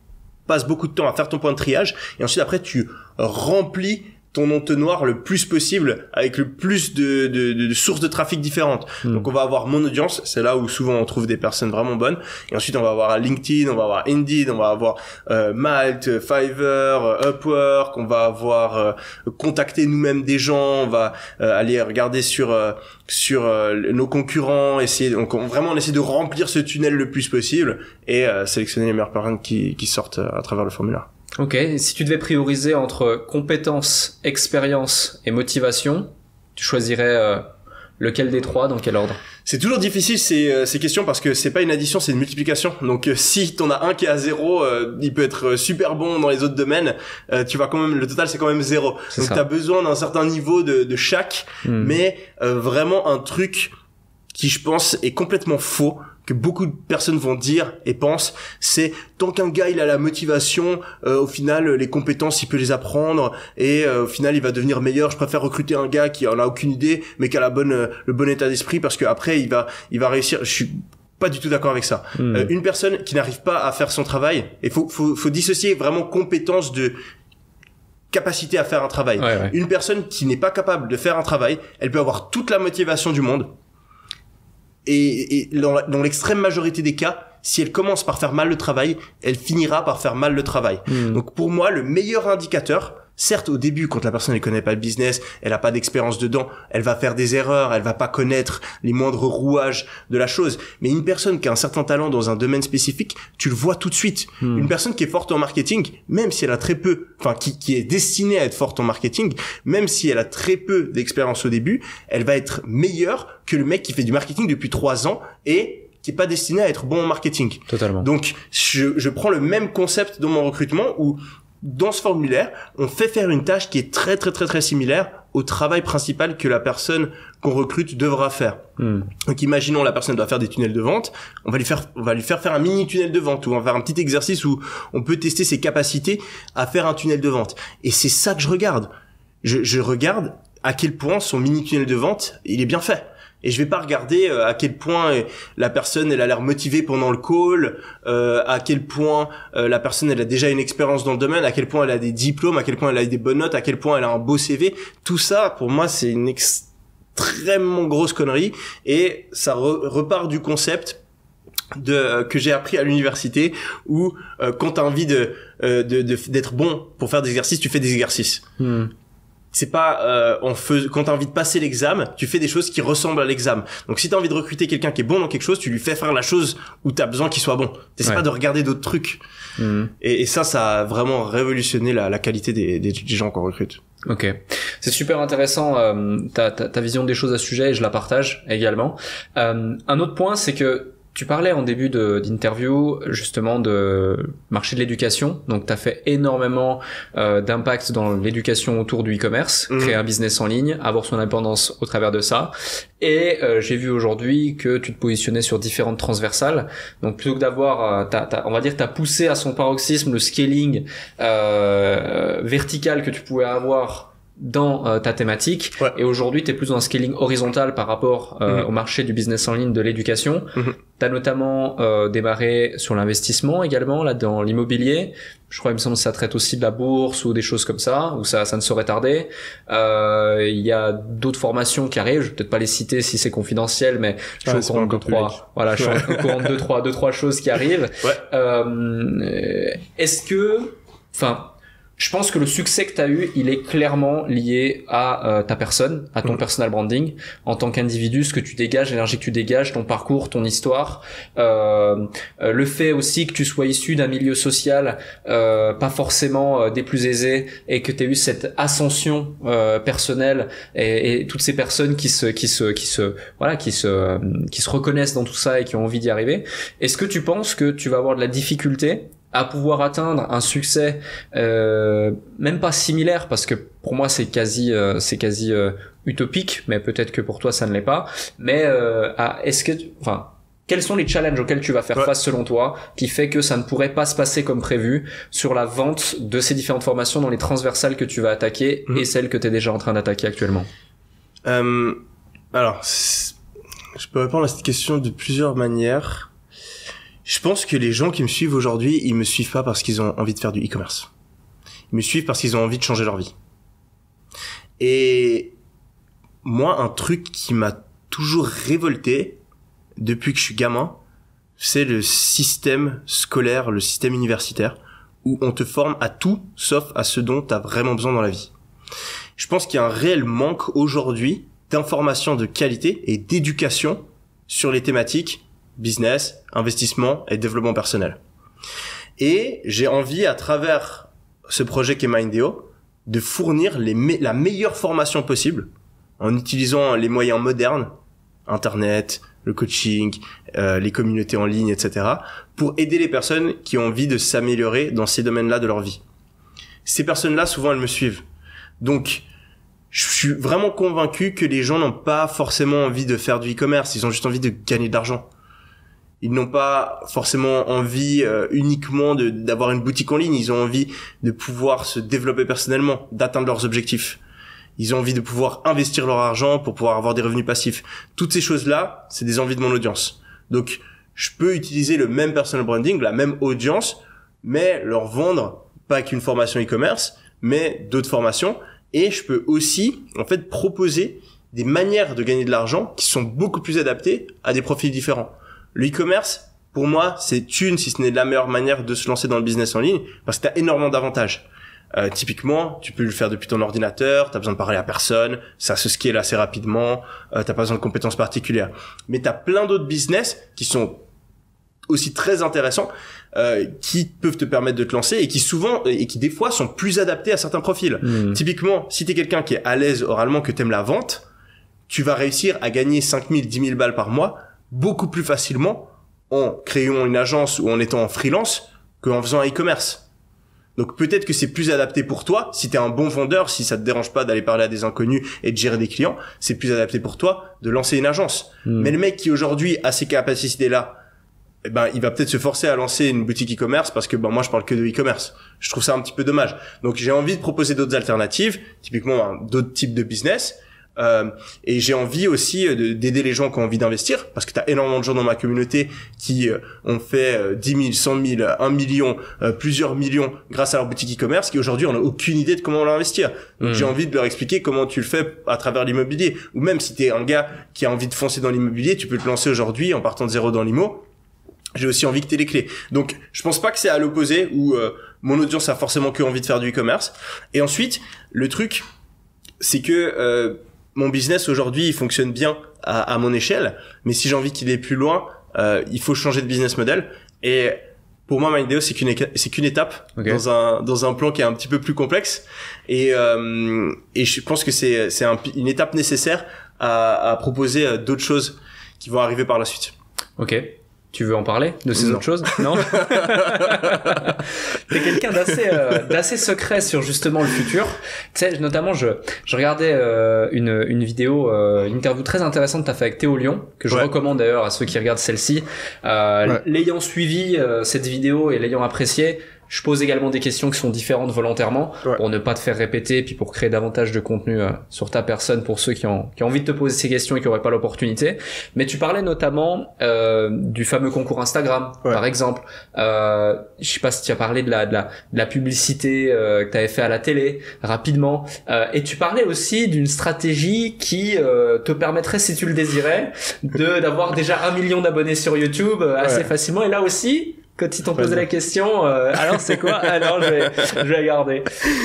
passes beaucoup de temps à faire ton point de triage, et ensuite après tu remplis ton entonnoir le plus possible avec le plus de sources de trafic différentes. Donc on va avoir mon audience, c'est là où souvent on trouve des personnes vraiment bonnes, et ensuite on va avoir LinkedIn, on va avoir Indeed, on va avoir Malt, Fiverr, Upwork, on va avoir contacté nous-mêmes des gens, on va aller regarder sur nos concurrents, donc on essaie de remplir ce tunnel le plus possible et sélectionner les meilleures personnes qui sortent à travers le formulaire. Ok, et si tu devais prioriser entre compétences, expérience et motivation, tu choisirais lequel des trois, dans quel ordre? C'est toujours difficile ces questions, parce que c'est pas une addition, c'est une multiplication. Donc si t'en as un qui est à 0, il peut être super bon dans les autres domaines, tu vas quand même, le total c'est quand même 0. Donc t'as besoin d'un certain niveau de chaque, mais vraiment un truc qui, je pense, est complètement faux, que beaucoup de personnes vont dire et pensent, c'est tant qu'un gars il a la motivation, au final les compétences il peut les apprendre, et au final il va devenir meilleur. Je préfère recruter un gars qui en a aucune idée mais qui a le bon état d'esprit, parce que après il va réussir. Je suis pas du tout d'accord avec ça. Une personne qui n'arrive pas à faire son travail, et faut dissocier vraiment compétence de capacité à faire un travail. Une personne qui n'est pas capable de faire un travail, elle peut avoir toute la motivation du monde, et dans l'extrême majorité des cas, si elle commence par faire mal le travail, elle finira par faire mal le travail. Donc pour moi, le meilleur indicateur, certes au début, quand la personne ne connaît pas le business, elle a pas d'expérience dedans, elle va faire des erreurs, elle va pas connaître les moindres rouages de la chose. Mais une personne qui a un certain talent dans un domaine spécifique, tu le vois tout de suite. Une personne qui est forte en marketing, même si elle a très peu, qui est destinée à être forte en marketing, même si elle a très peu d'expérience au début, elle va être meilleure que le mec qui fait du marketing depuis 3 ans et qui est pas destiné à être bon en marketing. Totalement. Donc, je prends le même concept dans mon recrutement, où dans ce formulaire, on fait faire une tâche qui est très très très très similaire au travail principal que la personne qu'on recrute devra faire. Donc imaginons, la personne doit faire des tunnels de vente, on va lui faire faire un mini tunnel de vente, ou on va faire un petit exercice où on peut tester ses capacités à faire un tunnel de vente. Et c'est ça que je regarde. Je regarde à quel point son mini tunnel de vente, il est bien fait. Et je vais pas regarder à quel point la personne elle a l'air motivée pendant le call, à quel point la personne elle a déjà une expérience dans le domaine, à quel point elle a des diplômes, à quel point elle a des bonnes notes, à quel point elle a un beau CV. Tout ça, pour moi, c'est une extrêmement grosse connerie, et ça repart du concept que j'ai appris à l'université, où quand t'as envie d'être bon pour faire des exercices, tu fais des exercices. C'est pas quand t'as envie de passer l'examen, tu fais des choses qui ressemblent à l'examen. Donc si t'as envie de recruter quelqu'un qui est bon dans quelque chose, tu lui fais faire la chose où t'as besoin qu'il soit bon. T'essaies pas de regarder d'autres trucs. Et ça a vraiment révolutionné la qualité des gens qu'on recrute. Ok, c'est super intéressant ta vision des choses à ce sujet, et je la partage également. Un autre point, c'est que Tu parlais en début d'interview justement de marché de l'éducation. Donc tu as fait énormément d'impact dans l'éducation autour du e-commerce, créer un business en ligne, avoir son indépendance au travers de ça. Et j'ai vu aujourd'hui que tu te positionnais sur différentes transversales. Donc plutôt que d'avoir, on va dire, t'as poussé à son paroxysme le scaling vertical que tu pouvais avoir dans ta thématique, et aujourd'hui tu es plus dans un scaling horizontal par rapport au marché du business en ligne de l'éducation. Tu as notamment démarré sur l'investissement également, là dans l'immobilier. Je crois, il me semble que ça traite aussi de la bourse ou des choses comme ça, où ça ne saurait tarder. Il y a d'autres formations qui arrivent, je vais peut-être pas les citer si c'est confidentiel, mais je suis au courant de deux, trois choses qui arrivent. Est-ce que, je pense que le succès que tu as eu, il est clairement lié à ta personne, à ton personal branding, en tant qu'individu, ce que tu dégages, l'énergie que tu dégages, ton parcours, ton histoire, le fait aussi que tu sois issu d'un milieu social pas forcément des plus aisés, et que tu aies eu cette ascension personnelle, et toutes ces personnes qui se reconnaissent dans tout ça et qui ont envie d'y arriver. Est-ce que tu penses que tu vas avoir de la difficulté à pouvoir atteindre un succès même pas similaire, parce que pour moi c'est quasi utopique, mais peut-être que pour toi ça ne l'est pas, mais quels sont les challenges auxquels tu vas faire face selon toi, qui fait que ça ne pourrait pas se passer comme prévu sur la vente de ces différentes formations dans les transversales que tu vas attaquer et celles que tu es déjà en train d'attaquer actuellement? Alors, je peux répondre à cette question de plusieurs manières. Je pense que les gens qui me suivent aujourd'hui, ils me suivent pas parce qu'ils ont envie de faire du e-commerce. Ils me suivent parce qu'ils ont envie de changer leur vie. Et moi, un truc qui m'a toujours révolté depuis que je suis gamin, c'est le système scolaire, le système universitaire, où on te forme à tout sauf à ce dont tu as vraiment besoin dans la vie. Je pense qu'il y a un réel manque aujourd'hui d'informations de qualité et d'éducation sur les thématiques business, investissement et développement personnel. Et j'ai envie, à travers ce projet qu'est Mindeo, de fournir la meilleure formation possible en utilisant les moyens modernes, Internet, le coaching, les communautés en ligne, etc., pour aider les personnes qui ont envie de s'améliorer dans ces domaines-là de leur vie. Ces personnes-là, souvent, elles me suivent. Donc, je suis vraiment convaincu que les gens n'ont pas forcément envie de faire du e-commerce, ils ont juste envie de gagner de l'argent. Ils n'ont pas forcément envie uniquement d'avoir une boutique en ligne. Ils ont envie de pouvoir se développer personnellement, d'atteindre leurs objectifs. Ils ont envie de pouvoir investir leur argent pour pouvoir avoir des revenus passifs. Toutes ces choses-là, c'est des envies de mon audience. Donc, je peux utiliser le même personal branding, la même audience, mais leur vendre pas qu'une formation e-commerce, mais d'autres formations. Et je peux aussi, en fait, proposer des manières de gagner de l'argent qui sont beaucoup plus adaptées à des profils différents. Le e-commerce, pour moi, c'est si ce n'est la meilleure manière de se lancer dans le business en ligne, parce que tu as énormément d'avantages. Typiquement, tu peux le faire depuis ton ordinateur, tu as besoin de parler à personne, ça se scale assez rapidement, tu pas besoin de compétences particulières. Mais tu as plein d'autres business qui sont aussi très intéressants, qui peuvent te permettre de te lancer et qui des fois sont plus adaptés à certains profils. Typiquement, si tu es quelqu'un qui est à l'aise oralement, que tu aimes la vente, tu vas réussir à gagner 5 000, 10 000 balles par mois beaucoup plus facilement en créant une agence ou en étant en freelance qu'en faisant un e-commerce. Donc peut-être que c'est plus adapté pour toi, si t'es un bon vendeur, si ça te dérange pas d'aller parler à des inconnus et de gérer des clients, c'est plus adapté pour toi de lancer une agence. Mais le mec qui aujourd'hui a ces capacités-là, il va peut-être se forcer à lancer une boutique e-commerce parce que moi je parle que de e-commerce. Je trouve ça un petit peu dommage. Donc j'ai envie de proposer d'autres alternatives, typiquement d'autres types de business. Et j'ai envie aussi d'aider les gens qui ont envie d'investir, parce que tu as énormément de gens dans ma communauté qui ont fait 10 000, 100 000, 1 million, plusieurs millions grâce à leur boutique e-commerce, qui aujourd'hui on n'a aucune idée de comment l'investir. Donc j'ai envie de leur expliquer comment tu le fais à travers l'immobilier. Ou même si tu es un gars qui a envie de foncer dans l'immobilier, tu peux te lancer aujourd'hui en partant de zéro dans l'immo. J'ai aussi envie que tu aies les clés. Donc je pense pas que c'est à l'opposé, où mon audience a forcément que envie de faire du e-commerce. Et ensuite, le truc, c'est que mon business aujourd'hui, il fonctionne bien à mon échelle, mais si j'ai envie qu'il aille plus loin, il faut changer de business model. Et pour moi, Mindeo, c'est qu'une étape dans un plan qui est un petit peu plus complexe. Et je pense que c'est une étape nécessaire à proposer d'autres choses qui vont arriver par la suite. Ok. Tu veux en parler de ces autres choses? Non. T'es quelqu'un d'assez secret sur justement le futur. Tu sais, notamment, je regardais une vidéo, une interview très intéressante que t'as fait avec Théo Lyon, que je recommande d'ailleurs à ceux qui regardent celle-ci. L'ayant suivi cette vidéo et l'ayant appréciée, je pose également des questions qui sont différentes volontairement pour ne pas te faire répéter, puis pour créer davantage de contenu sur ta personne pour ceux qui ont envie de te poser ces questions et qui n'auraient pas l'opportunité. Mais tu parlais notamment du fameux concours Instagram, par exemple. Je sais pas si tu as parlé de la publicité que tu avais fait à la télé rapidement. Et tu parlais aussi d'une stratégie qui te permettrait, si tu le désirais, d'avoir déjà 1 million d'abonnés sur YouTube assez facilement. Et là aussi, quand ils t'ont posé la question, alors c'est quoi? Alors je vais garder.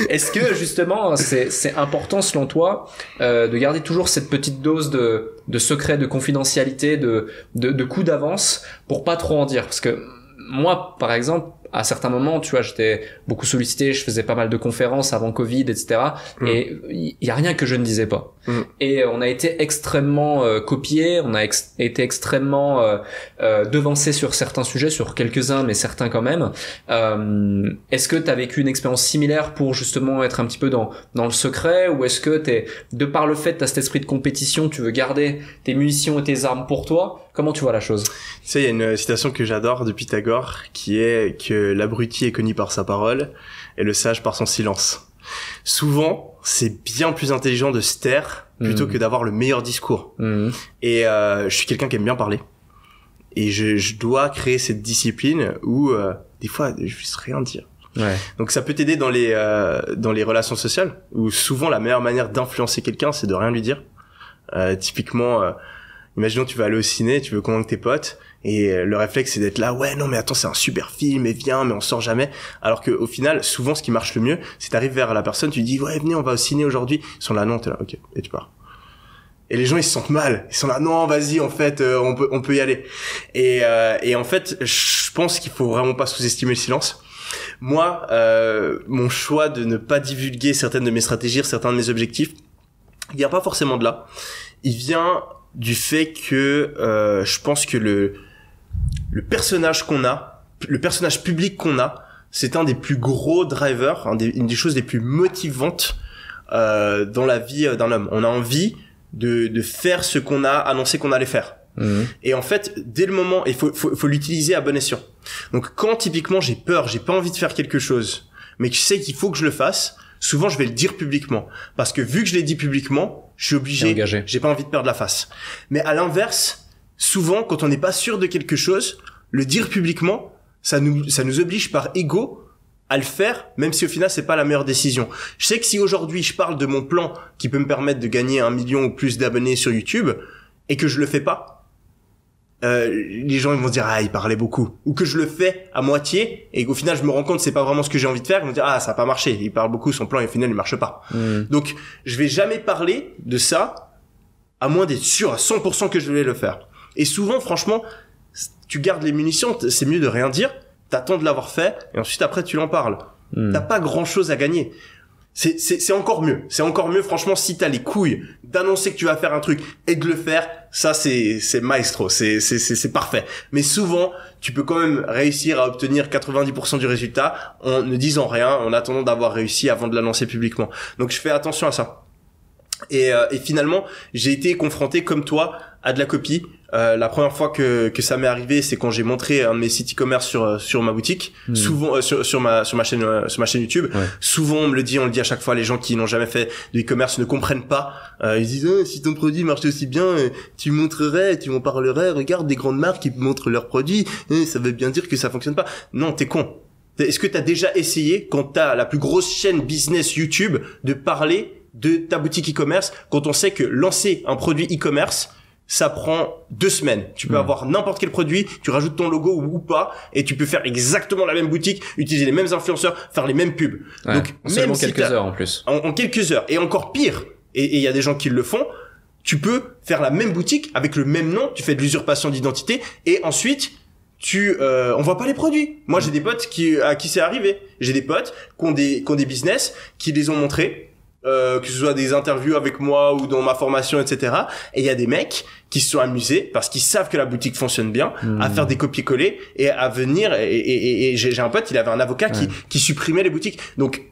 Est-ce que justement c'est important selon toi de garder toujours cette petite dose de secret, de confidentialité, de coup d'avance pour pas trop en dire? Parce que moi, par exemple, à certains moments, tu vois, j'étais beaucoup sollicité, je faisais pas mal de conférences avant Covid, etc. Et il y a rien que je ne disais pas. Et on a été extrêmement copiés, on a été extrêmement devancés sur certains sujets, sur quelques-uns, mais certains quand même. Est-ce que tu as vécu une expérience similaire pour justement être un petit peu dans le secret, ou est-ce que de par le fait, t'as cet esprit de compétition, tu veux garder tes munitions et tes armes pour toi? Comment tu vois la chose? Tu sais, il y a une citation que j'adore de Pythagore qui est que l'abruti est connu par sa parole et le sage par son silence. Souvent, c'est bien plus intelligent de se taire plutôt que d'avoir le meilleur discours. Et je suis quelqu'un qui aime bien parler. Et je dois créer cette discipline où des fois, je vais juste rien dire. Donc ça peut t'aider dans les relations sociales, où souvent la meilleure manière d'influencer quelqu'un, c'est de rien lui dire. Typiquement, imaginons tu vas aller au ciné, tu veux convaincre tes potes, et le réflexe c'est d'être là, ouais non mais attends c'est un super film, et viens, mais on sort jamais. Alors que au final, souvent ce qui marche le mieux, c'est t'arrives vers la personne, tu lui dis ouais venez on va au ciné aujourd'hui, ils sont là non, t'es là ok, et tu pars. Et les gens ils se sentent mal, ils sont là non vas-y en fait on peut y aller. Et en fait je pense qu'il faut vraiment pas sous-estimer le silence. Moi mon choix de ne pas divulguer certaines de mes stratégies, certains de mes objectifs, il vient pas forcément de là. Il vient du fait que je pense que le personnage qu'on a, le personnage public qu'on a, c'est un des plus gros drivers, une des choses les plus motivantes dans la vie d'un homme. On a envie de faire ce qu'on a annoncé qu'on allait faire. Et en fait, dès le moment, il faut l'utiliser à bon escient. Donc quand typiquement j'ai peur, j'ai pas envie de faire quelque chose, mais que je sais qu'il faut que je le fasse, souvent je vais le dire publiquement. Parce que vu que je l'ai dit publiquement, je suis obligé, j'ai pas envie de perdre la face. Mais à l'inverse, souvent quand on n'est pas sûr de quelque chose, le dire publiquement, ça nous oblige par ego à le faire, même si au final c'est pas la meilleure décision. Je sais que si aujourd'hui je parle de mon plan qui peut me permettre de gagner 1 million ou plus d'abonnés sur YouTube, et que je le fais pas, les gens ils vont se dire ah il parlait beaucoup, ou que je le fais à moitié et qu'au final je me rends compte que c'est pas vraiment ce que j'ai envie de faire, ils vont dire ah ça a pas marché, il parle beaucoup, son plan et au final il marche pas. Donc je vais jamais parler de ça à moins d'être sûr à 100% que je vais le faire. Et souvent franchement tu gardes les munitions, c'est mieux de rien dire, t'attends de l'avoir fait et ensuite après tu en parles. T'as pas grand chose à gagner. C'est encore mieux. C'est encore mieux, franchement, si t'as les couilles d'annoncer que tu vas faire un truc et de le faire, ça, c'est maestro. C'est parfait. Mais souvent, tu peux quand même réussir à obtenir 90% du résultat en ne disant rien, en attendant d'avoir réussi avant de l'annoncer publiquement. Donc, je fais attention à ça. Et finalement, j'ai été confronté, comme toi, à de la copie. La première fois que ça m'est arrivé, c'est quand j'ai montré un de mes sites e-commerce sur ma boutique, souvent sur ma chaîne YouTube. Souvent on le dit à chaque fois, les gens qui n'ont jamais fait de e-commerce ne comprennent pas. Ils disent si ton produit marchait aussi bien, tu m'en parlerais. Regarde des grandes marques qui montrent leurs produits, ça veut bien dire que ça fonctionne pas. Non, t'es con. Est-ce que t'as déjà essayé, quand t'as la plus grosse chaîne business YouTube, de parler de ta boutique e-commerce quand on sait que lancer un produit e-commerce, ça prend 2 semaines. Tu peux avoir n'importe quel produit, tu rajoutes ton logo ou pas, et tu peux faire exactement la même boutique, utiliser les mêmes influenceurs, faire les mêmes pubs. Donc, en seulement quelques heures en plus. En quelques heures. Et encore pire, et il y a des gens qui le font, tu peux faire la même boutique avec le même nom, tu fais de l'usurpation d'identité, et ensuite, on voit pas les produits. Moi, j'ai des potes à qui c'est arrivé. J'ai des potes qui ont des business, qui les ont montrés. que ce soit des interviews avec moi ou dans ma formation, etc. Et il y a des mecs qui se sont amusés parce qu'ils savent que la boutique fonctionne bien, à faire des copier-coller et à venir. Et j'ai un pote, il avait un avocat qui supprimait les boutiques. Donc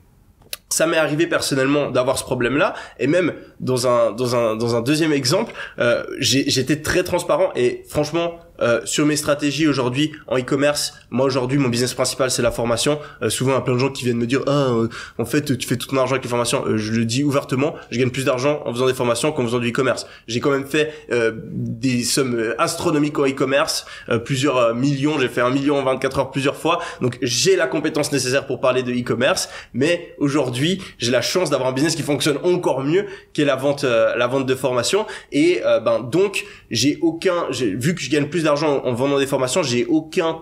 ça m'est arrivé personnellement d'avoir ce problème-là, et même dans un deuxième exemple, j'étais très transparent et franchement sur mes stratégies aujourd'hui en e-commerce. Moi aujourd'hui mon business principal c'est la formation. Souvent il y a plein de gens qui viennent me dire en fait tu fais tout ton argent avec les formations. Je le dis ouvertement, je gagne plus d'argent en faisant des formations qu'en faisant du e-commerce. J'ai quand même fait des sommes astronomiques en e-commerce, plusieurs millions. J'ai fait 1 million en 24 heures plusieurs fois, donc j'ai la compétence nécessaire pour parler de e-commerce. Mais aujourd'hui j'ai la chance d'avoir un business qui fonctionne encore mieux, qui est la vente de formation. Et donc vu que je gagne plus d'argent en vendant des formations, j'ai aucun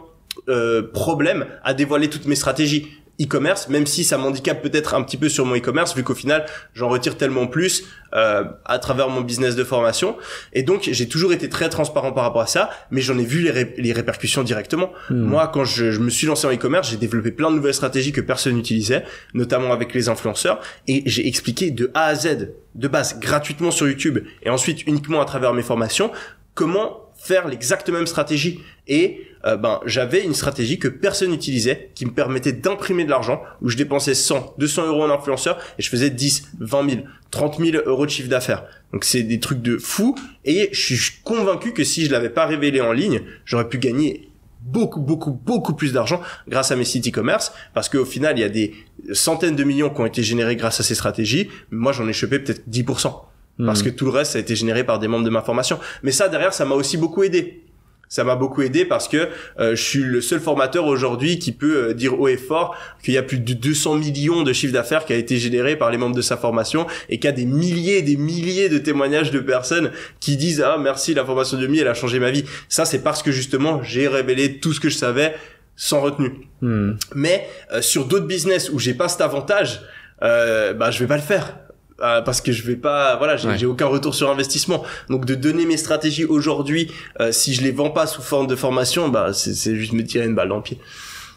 problème à dévoiler toutes mes stratégies e-commerce, même si ça m'handicape peut-être un petit peu sur mon e-commerce, vu qu'au final j'en retire tellement plus à travers mon business de formation. Et donc j'ai toujours été très transparent par rapport à ça, mais j'en ai vu les répercussions directement. Moi, quand je me suis lancé en e-commerce, j'ai développé plein de nouvelles stratégies que personne n'utilisait, notamment avec les influenceurs, et j'ai expliqué de A à Z, de base, gratuitement sur YouTube, et ensuite uniquement à travers mes formations, comment faire l'exacte même stratégie. Et j'avais une stratégie que personne n'utilisait, qui me permettait d'imprimer de l'argent, où je dépensais 100, 200 euros en influenceur et je faisais 10, 20 000, 30 000 euros de chiffre d'affaires. Donc c'est des trucs de fou, et je suis convaincu que si je l'avais pas révélé en ligne, j'aurais pu gagner beaucoup plus d'argent grâce à mes sites e-commerce, parce qu'au final il y a des centaines de millions qui ont été générés grâce à ces stratégies. Moi j'en ai chopé peut-être 10%. Parce que tout le reste, ça a été généré par des membres de ma formation. Mais ça, derrière, ça m'a aussi beaucoup aidé. Ça m'a beaucoup aidé parce que je suis le seul formateur aujourd'hui qui peut dire haut et fort qu'il y a plus de 200 millions de chiffre d'affaires qui a été généré par les membres de sa formation, et qu'il y a des milliers de témoignages de personnes qui disent « Ah, merci, la formation de Mi, elle a changé ma vie ». Ça, c'est parce que justement, j'ai révélé tout ce que je savais sans retenue. Mais sur d'autres business où j'ai pas cet avantage, je vais pas le faire. Parce que je vais pas, j'ai aucun retour sur investissement. Donc de donner mes stratégies aujourd'hui, si je les vends pas sous forme de formation, c'est juste me tirer une balle dans le pied.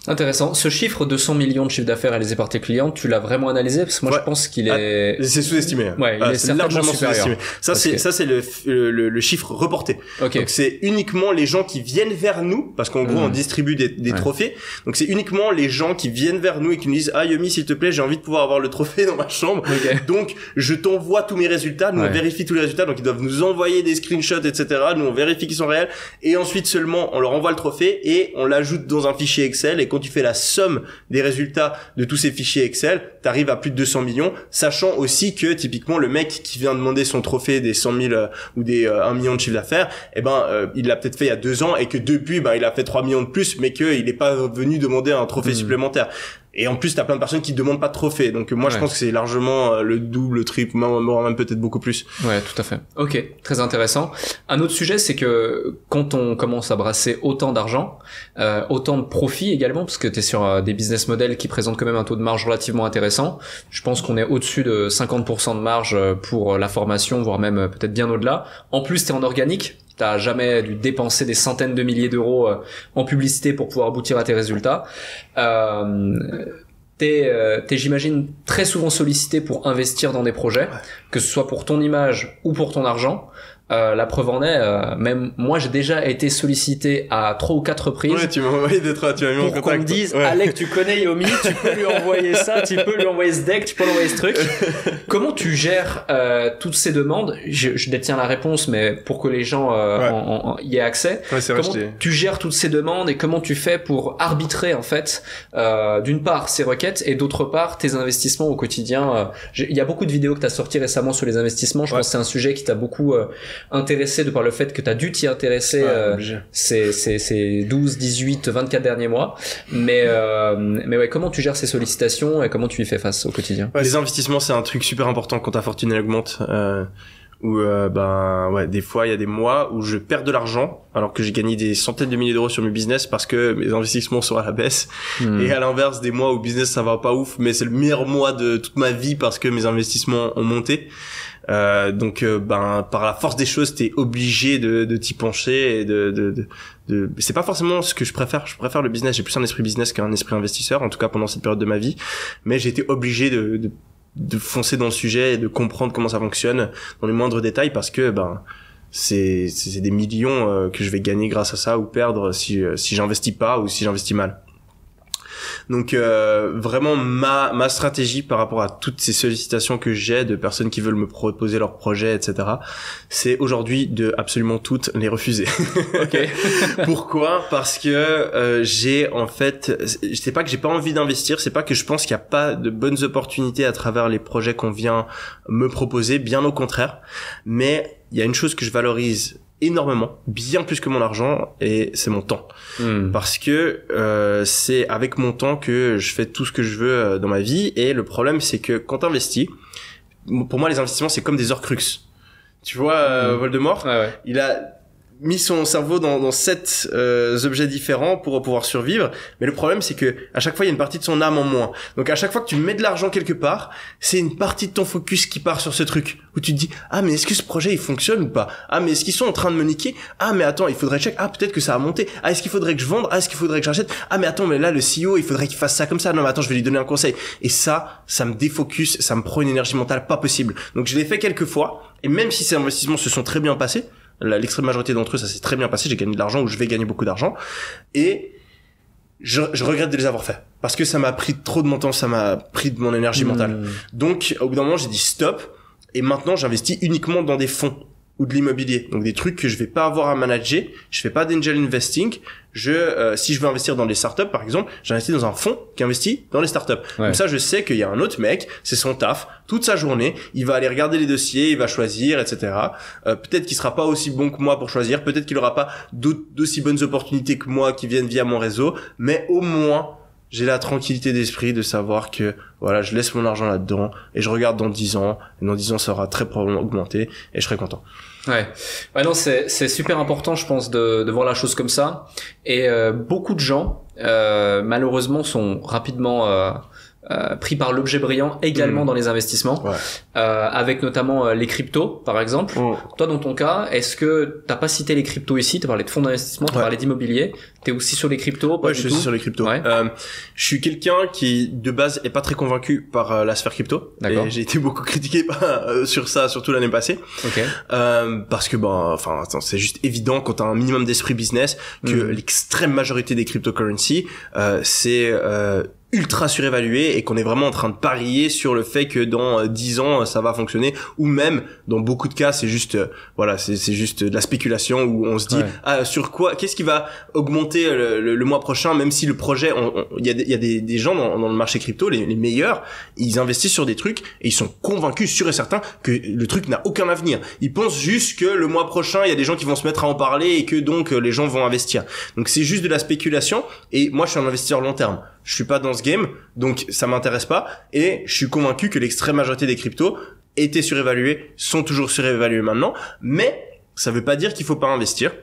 Intéressant. Ce chiffre de 100 millions de chiffre d'affaires réalisé par tes clients, tu l'as vraiment analysé? Parce que moi, je pense qu'il est... c'est sous-estimé. Ouais, il est certainement supérieur. Ça, c'est le chiffre reporté. Okay. Donc, c'est uniquement les gens qui viennent vers nous, parce qu'en gros, on distribue des trophées. Donc, c'est uniquement les gens qui viennent vers nous et qui nous disent, ah, Yomi, s'il te plaît, j'ai envie de pouvoir avoir le trophée dans ma chambre. Okay. Donc, je t'envoie tous mes résultats. Nous, on vérifie tous les résultats. Donc, ils doivent nous envoyer des screenshots, etc. Nous, on vérifie qu'ils sont réels. Et ensuite, seulement, on leur envoie le trophée et on l'ajoute dans un fichier Excel. Et quand tu fais la somme des résultats de tous ces fichiers Excel, t'arrives à plus de 200 millions, sachant aussi que typiquement le mec qui vient demander son trophée des 100 000 ou des 1 million de chiffre d'affaires, il l'a peut-être fait il y a 2 ans, et que depuis il a fait 3 millions de plus, mais qu'il n'est pas venu demander un trophée supplémentaire. Et en plus, t'as plein de personnes qui demandent pas de trophée. Donc moi, je pense que c'est largement le double, le triple, même peut-être beaucoup plus. Ouais, tout à fait. Ok, très intéressant. Un autre sujet, c'est que quand on commence à brasser autant d'argent, autant de profit également, parce que t'es sur des business models qui présentent quand même un taux de marge relativement intéressant. Je pense qu'on est au-dessus de 50% de marge pour la formation, voire même peut-être bien au-delà. En plus, t'es en organique. T'as jamais dû dépenser des centaines de milliers d'euros en publicité pour pouvoir aboutir à tes résultats. T'es, j'imagine, très souvent sollicité pour investir dans des projets, que ce soit pour ton image ou pour ton argent. La preuve en est, même moi j'ai déjà été sollicité à 3 ou 4 reprises. Ouais, tu m'as envoyé tu m'as mis en contact. Pour qu'on me dise, Alec, tu connais Yomi, tu peux lui envoyer ça, tu peux lui envoyer ce deck, tu peux lui envoyer ce truc. Comment tu gères toutes ces demandes? Je détiens la réponse, mais pour que les gens y aient accès. Ouais, c'est vrai, comment tu gères toutes ces demandes et comment tu fais pour arbitrer en fait, d'une part ces requêtes et d'autre part tes investissements au quotidien. Il y a beaucoup de vidéos que tu as sorties récemment sur les investissements. Je pense que c'est un sujet qui t'a beaucoup intéressé de par le fait que tu as dû t'y intéresser ces 12, 18, 24 derniers mois. Mais ouais, comment tu gères ces sollicitations et comment tu y fais face au quotidien? Les investissements, c'est un truc super important quand ta fortune elle augmente. Où des fois il y a des mois où je perds de l'argent alors que j'ai gagné des centaines de milliers d'euros sur mes business parce que mes investissements sont à la baisse. Et à l'inverse, des mois où business ça va pas ouf, mais c'est le meilleur mois de toute ma vie parce que mes investissements ont monté. Donc par la force des choses, t'es obligé de t'y pencher et de c'est pas forcément ce que je préfère le business. J'ai plus un esprit business qu'un esprit investisseur, en tout cas pendant cette période de ma vie, mais j'ai été obligé foncer dans le sujet et de comprendre comment ça fonctionne dans les moindres détails, parce que c'est des millions que je vais gagner grâce à ça, ou perdre si j'investis pas ou si j'investis mal. Donc vraiment ma stratégie par rapport à toutes ces sollicitations que j'ai de personnes qui veulent me proposer leurs projets, etc., c'est aujourd'hui de absolument toutes les refuser. Ok. Pourquoi? Parce que c'est pas que j'ai pas envie d'investir, c'est pas que je pense qu'il y a pas de bonnes opportunités à travers les projets qu'on vient me proposer, bien au contraire. Mais il y a une chose que je valorise énormément, bien plus que mon argent, et c'est mon temps. Parce que c'est avec mon temps que je fais tout ce que je veux dans ma vie, et le problème c'est que quand t'investis, pour moi les investissements c'est comme des Horcruxes. Tu vois Voldemort, il a mis son cerveau dans 7 objets différents pour pouvoir survivre, mais le problème c'est que à chaque fois il y a une partie de son âme en moins. Donc à chaque fois que tu mets de l'argent quelque part, c'est une partie de ton focus qui part sur ce truc où tu te dis mais est-ce que ce projet il fonctionne ou pas, mais est-ce qu'ils sont en train de me niquer, mais attends il faudrait check, peut-être que ça a monté, est-ce qu'il faudrait que je vende, est-ce qu'il faudrait que j'achète, mais attends mais là le CEO il faudrait qu'il fasse ça comme ça, non mais attends je vais lui donner un conseil, et ça me défocus, ça me prend une énergie mentale pas possible. Donc je l'ai fait quelques fois, et même si ces investissements se sont très bien passés, l'extrême majorité d'entre eux ça s'est très bien passé, j'ai gagné de l'argent ou je vais gagner beaucoup d'argent, et je regrette de les avoir fait parce que ça m'a pris trop de mon temps, ça m'a pris de mon énergie mentale. Donc au bout d'un moment j'ai dit stop, et maintenant j'investis uniquement dans des fonds ou de l'immobilier, donc des trucs que je vais pas avoir à manager. Je fais pas d'angel investing. Si je veux investir dans des startups par exemple, j'investis dans un fonds qui investit dans les startups. Comme ça je sais qu'il y a un autre mec, c'est son taf, toute sa journée, il va aller regarder les dossiers, il va choisir, etc. Peut-être qu'il sera pas aussi bon que moi pour choisir, peut-être qu'il aura pas d'aussi bonnes opportunités que moi qui viennent via mon réseau, mais au moins j'ai la tranquillité d'esprit de savoir que voilà, je laisse mon argent là-dedans et je regarde dans 10 ans, et dans 10 ans ça aura très probablement augmenté et je serai content. Ouais, non, c'est super important, je pense, de voir la chose comme ça. Et beaucoup de gens, malheureusement, sont rapidement pris par l'objet brillant également dans les investissements, avec notamment les cryptos par exemple. Toi dans ton cas, est-ce que t'as pas cité les cryptos ici, t'as parlé de fonds d'investissement, t'as parlé d'immobilier, t'es aussi sur les cryptos? Je suis aussi sur les cryptos. Je suis quelqu'un qui de base est pas très convaincu par la sphère crypto. D'accord. Et j'ai été beaucoup critiqué sur ça, surtout l'année passée. Parce que c'est juste évident quand t'as un minimum d'esprit business que l'extrême majorité des cryptocurrencies c'est ultra surévalué et qu'on est vraiment en train de parier sur le fait que dans 10 ans ça va fonctionner, ou même dans beaucoup de cas c'est juste c'est juste de la spéculation où on se dit sur quoi, qu'est-ce qui va augmenter le mois prochain, même si le projet il y a des gens dans le marché crypto, les meilleurs, ils investissent sur des trucs et ils sont convaincus, sûrs et certains, que le truc n'a aucun avenir. Ils pensent juste que le mois prochain il y a des gens qui vont se mettre à en parler et que donc les gens vont investir. Donc c'est juste de la spéculation, et moi je suis un investisseur long terme. Je suis pas dans ce game, donc ça m'intéresse pas, et je suis convaincu que l'extrême majorité des cryptos étaient surévalués, sont toujours surévalués maintenant, mais ça veut pas dire qu'il faut pas investir,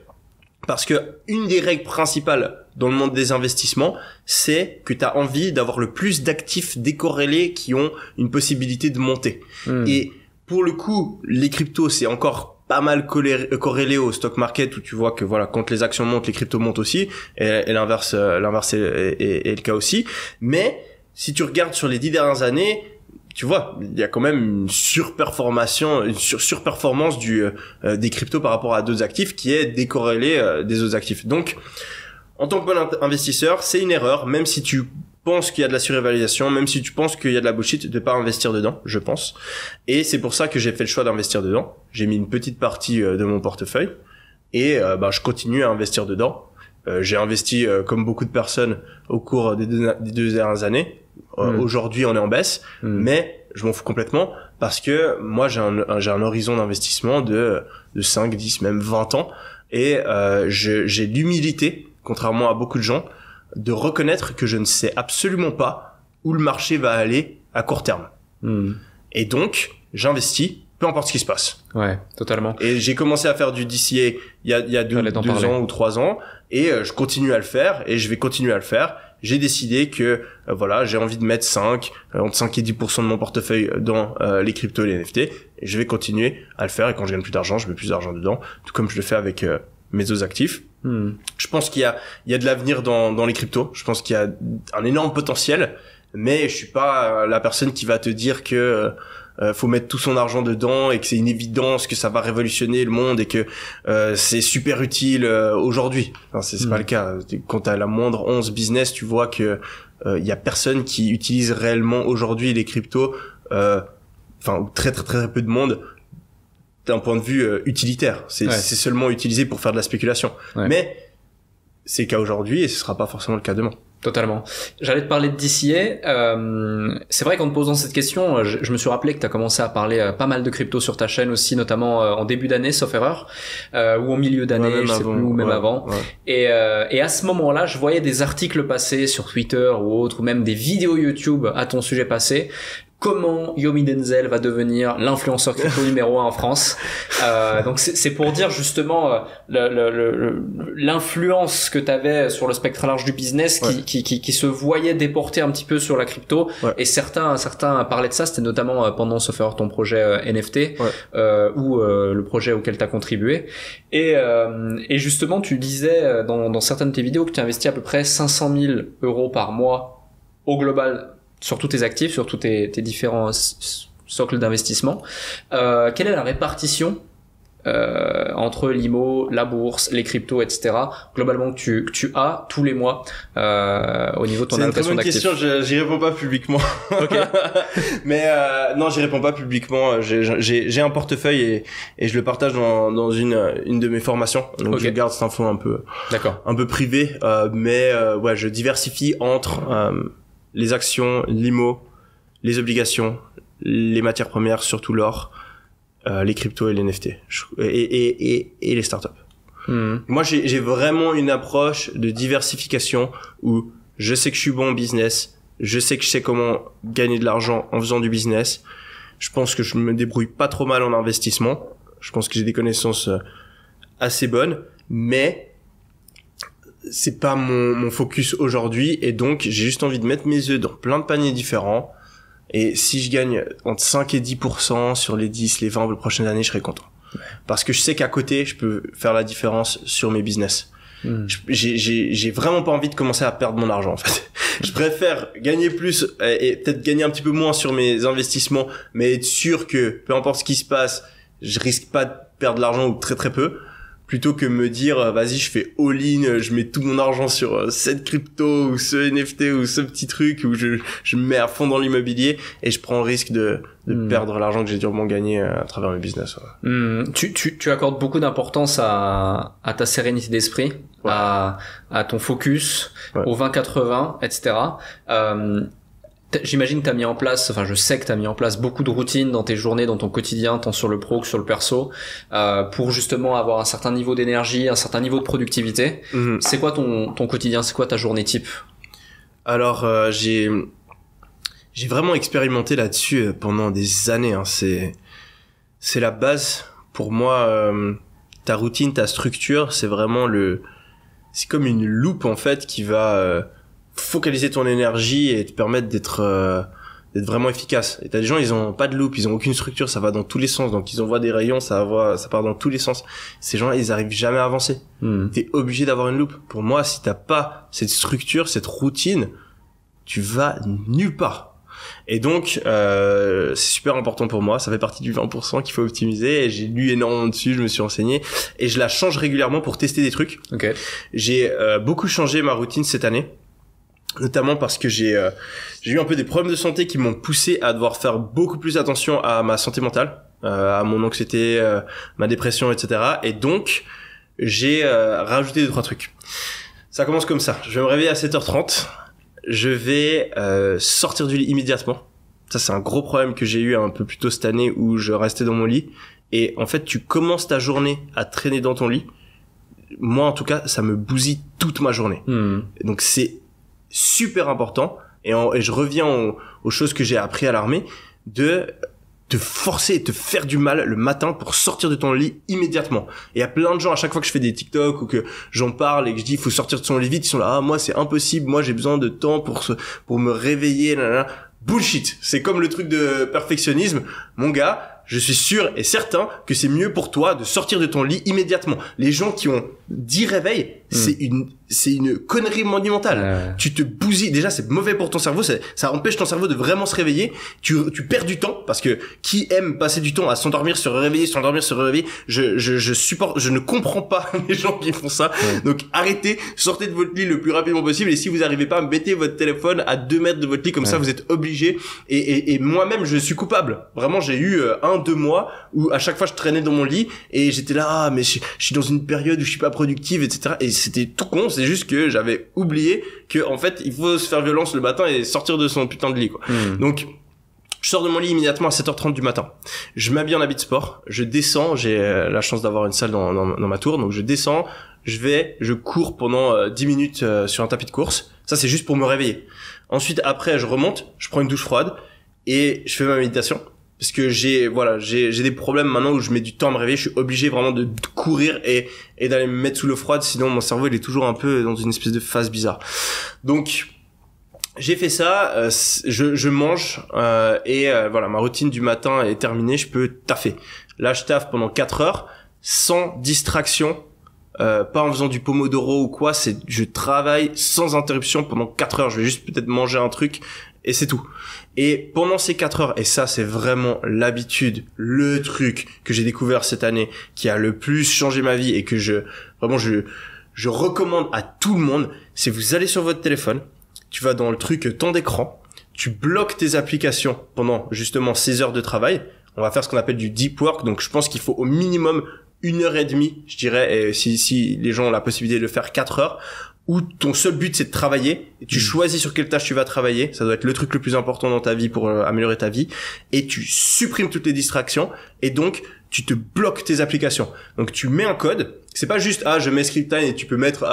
parce que une des règles principales dans le monde des investissements, c'est que tu as envie d'avoir le plus d'actifs décorrélés qui ont une possibilité de monter. Et pour le coup, les cryptos, c'est encore pas mal corrélé au stock market, où tu vois que quand les actions montent, les cryptos montent aussi, et l'inverse est le cas aussi. Mais si tu regardes sur les 10 dernières années, tu vois, il y a quand même une surperformance des cryptos par rapport à d'autres actifs qui est décorrélé des autres actifs. Donc, en tant que bon investisseur, c'est une erreur, même si tu penses qu'il y a de la surévaluation, même si tu penses qu'il y a de la bullshit, de pas investir dedans, je pense. Et c'est pour ça que j'ai fait le choix d'investir dedans. J'ai mis une petite partie de mon portefeuille, et je continue à investir dedans. J'ai investi comme beaucoup de personnes au cours des 2 dernières années. Aujourd'hui on est en baisse, mais je m'en fous complètement, parce que moi j'ai un horizon d'investissement de 5, 10, même 20 ans, et j'ai l'humilité, contrairement à beaucoup de gens, de reconnaître que je ne sais absolument pas où le marché va aller à court terme. Et donc j'investis peu importe ce qui se passe. Ouais, totalement. Et j'ai commencé à faire du DCA il y a 2 ans ou 3 ans, et je continue à le faire, et je vais continuer à le faire. J'ai décidé que j'ai envie de mettre entre 5 et 10% de mon portefeuille dans les cryptos et les NFT, et je vais continuer à le faire, et quand je gagne plus d'argent, je mets plus d'argent dedans, tout comme je le fais avec mes autres actifs. Je pense qu'il y a de l'avenir dans les cryptos. Je pense qu'il y a un énorme potentiel, mais je suis pas la personne qui va te dire que faut mettre tout son argent dedans et que c'est une évidence que ça va révolutionner le monde et que c'est super utile aujourd'hui. Enfin, c'est pas le cas. Quand t'as la moindre once business, tu vois que y a personne qui utilise réellement aujourd'hui les cryptos, enfin très peu de monde d'un point de vue utilitaire. C'est seulement utilisé pour faire de la spéculation. Mais c'est le cas aujourd'hui et ce sera pas forcément le cas demain. Totalement. J'allais te parler de DCA. C'est vrai qu'en te posant cette question, je me suis rappelé que tu as commencé à parler pas mal de crypto sur ta chaîne aussi, notamment en début d'année, sauf erreur, ou en milieu d'année, je sais plus, ou même avant. Et à ce moment-là, je voyais des articles passer sur Twitter ou autre, ou même des vidéos YouTube à ton sujet passé. Comment Yomi Denzel va devenir l'influenceur crypto numéro 1 en France. Donc c'est pour dire justement l'influence que tu avais sur le spectre large du business qui se voyait déporter un petit peu sur la crypto. Et certains parlaient de ça, c'était notamment pendant sauf erreur ton projet NFT ou le projet auquel tu as contribué. Et justement tu disais dans certaines de tes vidéos que tu investis à peu près 500 000 € par mois au global sur tous tes actifs, sur tous tes différents socles d'investissement. Quelle est la répartition entre l'IMO, la bourse, les cryptos, etc. globalement que tu as tous les mois au niveau de ton allocation d'actifs? C'est une très bonne question, j'y réponds pas publiquement. Ok. Mais non, j'y réponds pas publiquement. J'ai un portefeuille et je le partage dans une de mes formations. Donc je garde cette info un peu privée, mais ouais, je diversifie entre les actions, l'IMO, les obligations, les matières premières, surtout l'or, les cryptos et les NFT et les startups. Moi, j'ai vraiment une approche de diversification où je sais que je suis bon en business, je sais que je sais comment gagner de l'argent en faisant du business. Je pense que je me débrouille pas trop mal en investissement. Je pense que j'ai des connaissances assez bonnes, mais c'est pas mon focus aujourd'hui et donc j'ai juste envie de mettre mes œufs dans plein de paniers différents et si je gagne entre 5 et 10% sur les 10, les 20 les prochaines années, je serai content. Parce que je sais qu'à côté, je peux faire la différence sur mes business. J'ai vraiment pas envie de commencer à perdre mon argent en fait. Je préfère gagner plus et peut-être gagner un petit peu moins sur mes investissements, mais être sûr que peu importe ce qui se passe, je risque pas de perdre de l'argent ou très peu. Plutôt que me dire, vas-y, je fais all-in, je mets tout mon argent sur cette crypto ou ce NFT ou ce petit truc où je me mets à fond dans l'immobilier et je prends le risque de perdre l'argent que j'ai durement gagné à travers mes business. Tu accordes beaucoup d'importance à ta sérénité d'esprit, à ton focus, au 20-80, etc. J'imagine que t'as mis en place, enfin je sais que t'as mis en place beaucoup de routines dans tes journées, dans ton quotidien, tant sur le pro que sur le perso, pour justement avoir un certain niveau d'énergie, un certain niveau de productivité. C'est quoi ton quotidien? C'est quoi ta journée type? Alors j'ai vraiment expérimenté là-dessus pendant des années. C'est la base pour moi. Ta routine, ta structure, c'est vraiment c'est comme une loupe en fait qui va focaliser ton énergie et te permettre d'être vraiment efficace. Et t'as des gens, ils ont pas de loupe, ils ont aucune structure, ça va dans tous les sens. Donc ils envoient des rayons, ça part dans tous les sens. Ces gens-là, ils arrivent jamais à avancer. T'es obligé d'avoir une loupe. Pour moi, si t'as pas cette structure, cette routine, tu vas nulle part. Et donc c'est super important pour moi, ça fait partie du 20% qu'il faut optimiser et j'ai lu énormément dessus, je me suis renseigné et je la change régulièrement pour tester des trucs. J'ai beaucoup changé ma routine cette année. Notamment parce que j'ai eu un peu des problèmes de santé qui m'ont poussé à devoir faire beaucoup plus attention à ma santé mentale, à mon anxiété, ma dépression, etc. Et donc, j'ai rajouté 2-3 trucs. Ça commence comme ça. Je vais me réveiller à 7h30. Je vais sortir du lit immédiatement. Ça, c'est un gros problème que j'ai eu un peu plus tôt cette année où je restais dans mon lit. Et en fait, tu commences ta journée à traîner dans ton lit. Moi, en tout cas, ça me bousille toute ma journée. Donc, c'est super important et je reviens aux choses que j'ai appris à l'armée de te forcer et te faire du mal le matin pour sortir de ton lit immédiatement. Et il y a plein de gens à chaque fois que je fais des TikTok ou que j'en parle et que je dis il faut sortir de son lit vite, ils sont là moi c'est impossible, moi j'ai besoin de temps pour me réveiller. Bullshit, c'est comme le truc de perfectionnisme, mon gars. Je suis sûr et certain que c'est mieux pour toi de sortir de ton lit immédiatement. Les gens qui ont 10 réveils, c'est une connerie monumentale. Tu te bousilles. Déjà, c'est mauvais pour ton cerveau. Ça empêche ton cerveau de vraiment se réveiller. Tu perds du temps parce que qui aime passer du temps à s'endormir, se réveiller, s'endormir, se réveiller. Je ne comprends pas les gens qui font ça. Donc, arrêtez, sortez de votre lit le plus rapidement possible. Et si vous arrivez pas, mettez votre téléphone à 2 mètres de votre lit. Comme ça, vous êtes obligé. Et moi-même, je suis coupable. Vraiment, j'ai eu 1-2 mois où à chaque fois je traînais dans mon lit et j'étais là, mais je suis dans une période où je suis pas productive, etc. Et c'était tout con. C'est juste que j'avais oublié que en fait, il faut se faire violence le matin et sortir de son putain de lit, quoi. Donc, je sors de mon lit immédiatement à 7h30 du matin. Je m'habille en habit de sport. Je descends. J'ai la chance d'avoir une salle dans ma tour. Donc, je descends. Je cours pendant 10 minutes sur un tapis de course. Ça, c'est juste pour me réveiller. Ensuite, après, je remonte. Je prends une douche froide et je fais ma méditation. Parce que j'ai des problèmes maintenant où je mets du temps à me réveiller. Je suis obligé vraiment de courir et d'aller me mettre sous l'eau froide. Sinon, mon cerveau, il est toujours un peu dans une espèce de phase bizarre. Donc, j'ai fait ça, je mange voilà, ma routine du matin est terminée, je peux taffer. Là, je taffe pendant 4 heures sans distraction, pas en faisant du pomodoro ou quoi, je travaille sans interruption pendant 4 heures. Je vais juste peut-être manger un truc et c'est tout. Et pendant ces 4 heures, et ça c'est vraiment l'habitude, le truc que j'ai découvert cette année qui a le plus changé ma vie et que je recommande à tout le monde, c'est vous allez sur votre téléphone, tu vas dans le truc temps d'écran, tu bloques tes applications pendant justement 16 heures de travail. On va faire ce qu'on appelle du deep work. Donc je pense qu'il faut au minimum 1h30, je dirais, et si les gens ont la possibilité de le faire 4 heures, où ton seul but c'est de travailler, et tu choisis sur quelle tâche tu vas travailler, ça doit être le truc le plus important dans ta vie pour améliorer ta vie, et tu supprimes toutes les distractions, et donc tu te bloques tes applications. Donc tu mets un code, c'est pas juste je mets script time et tu peux mettre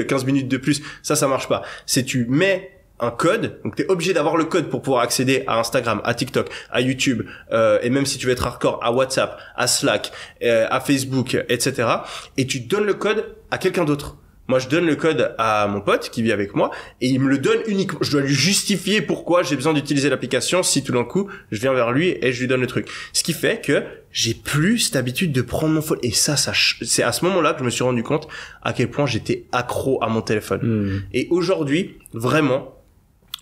15 minutes de plus, ça marche pas. C'est tu mets un code, donc t'es obligé d'avoir le code pour pouvoir accéder à Instagram, à TikTok, à YouTube, et même si tu veux être hardcore, à WhatsApp, à Slack, à Facebook, etc. Et tu donnes le code à quelqu'un d'autre. Moi, je donne le code à mon pote qui vit avec moi et il me le donne uniquement. Je dois lui justifier pourquoi j'ai besoin d'utiliser l'application si tout d'un coup, je viens vers lui et je lui donne le truc. Ce qui fait que j'ai plus cette habitude de prendre mon phone. Et ça c'est à ce moment-là que je me suis rendu compte à quel point j'étais accro à mon téléphone. Et aujourd'hui, vraiment,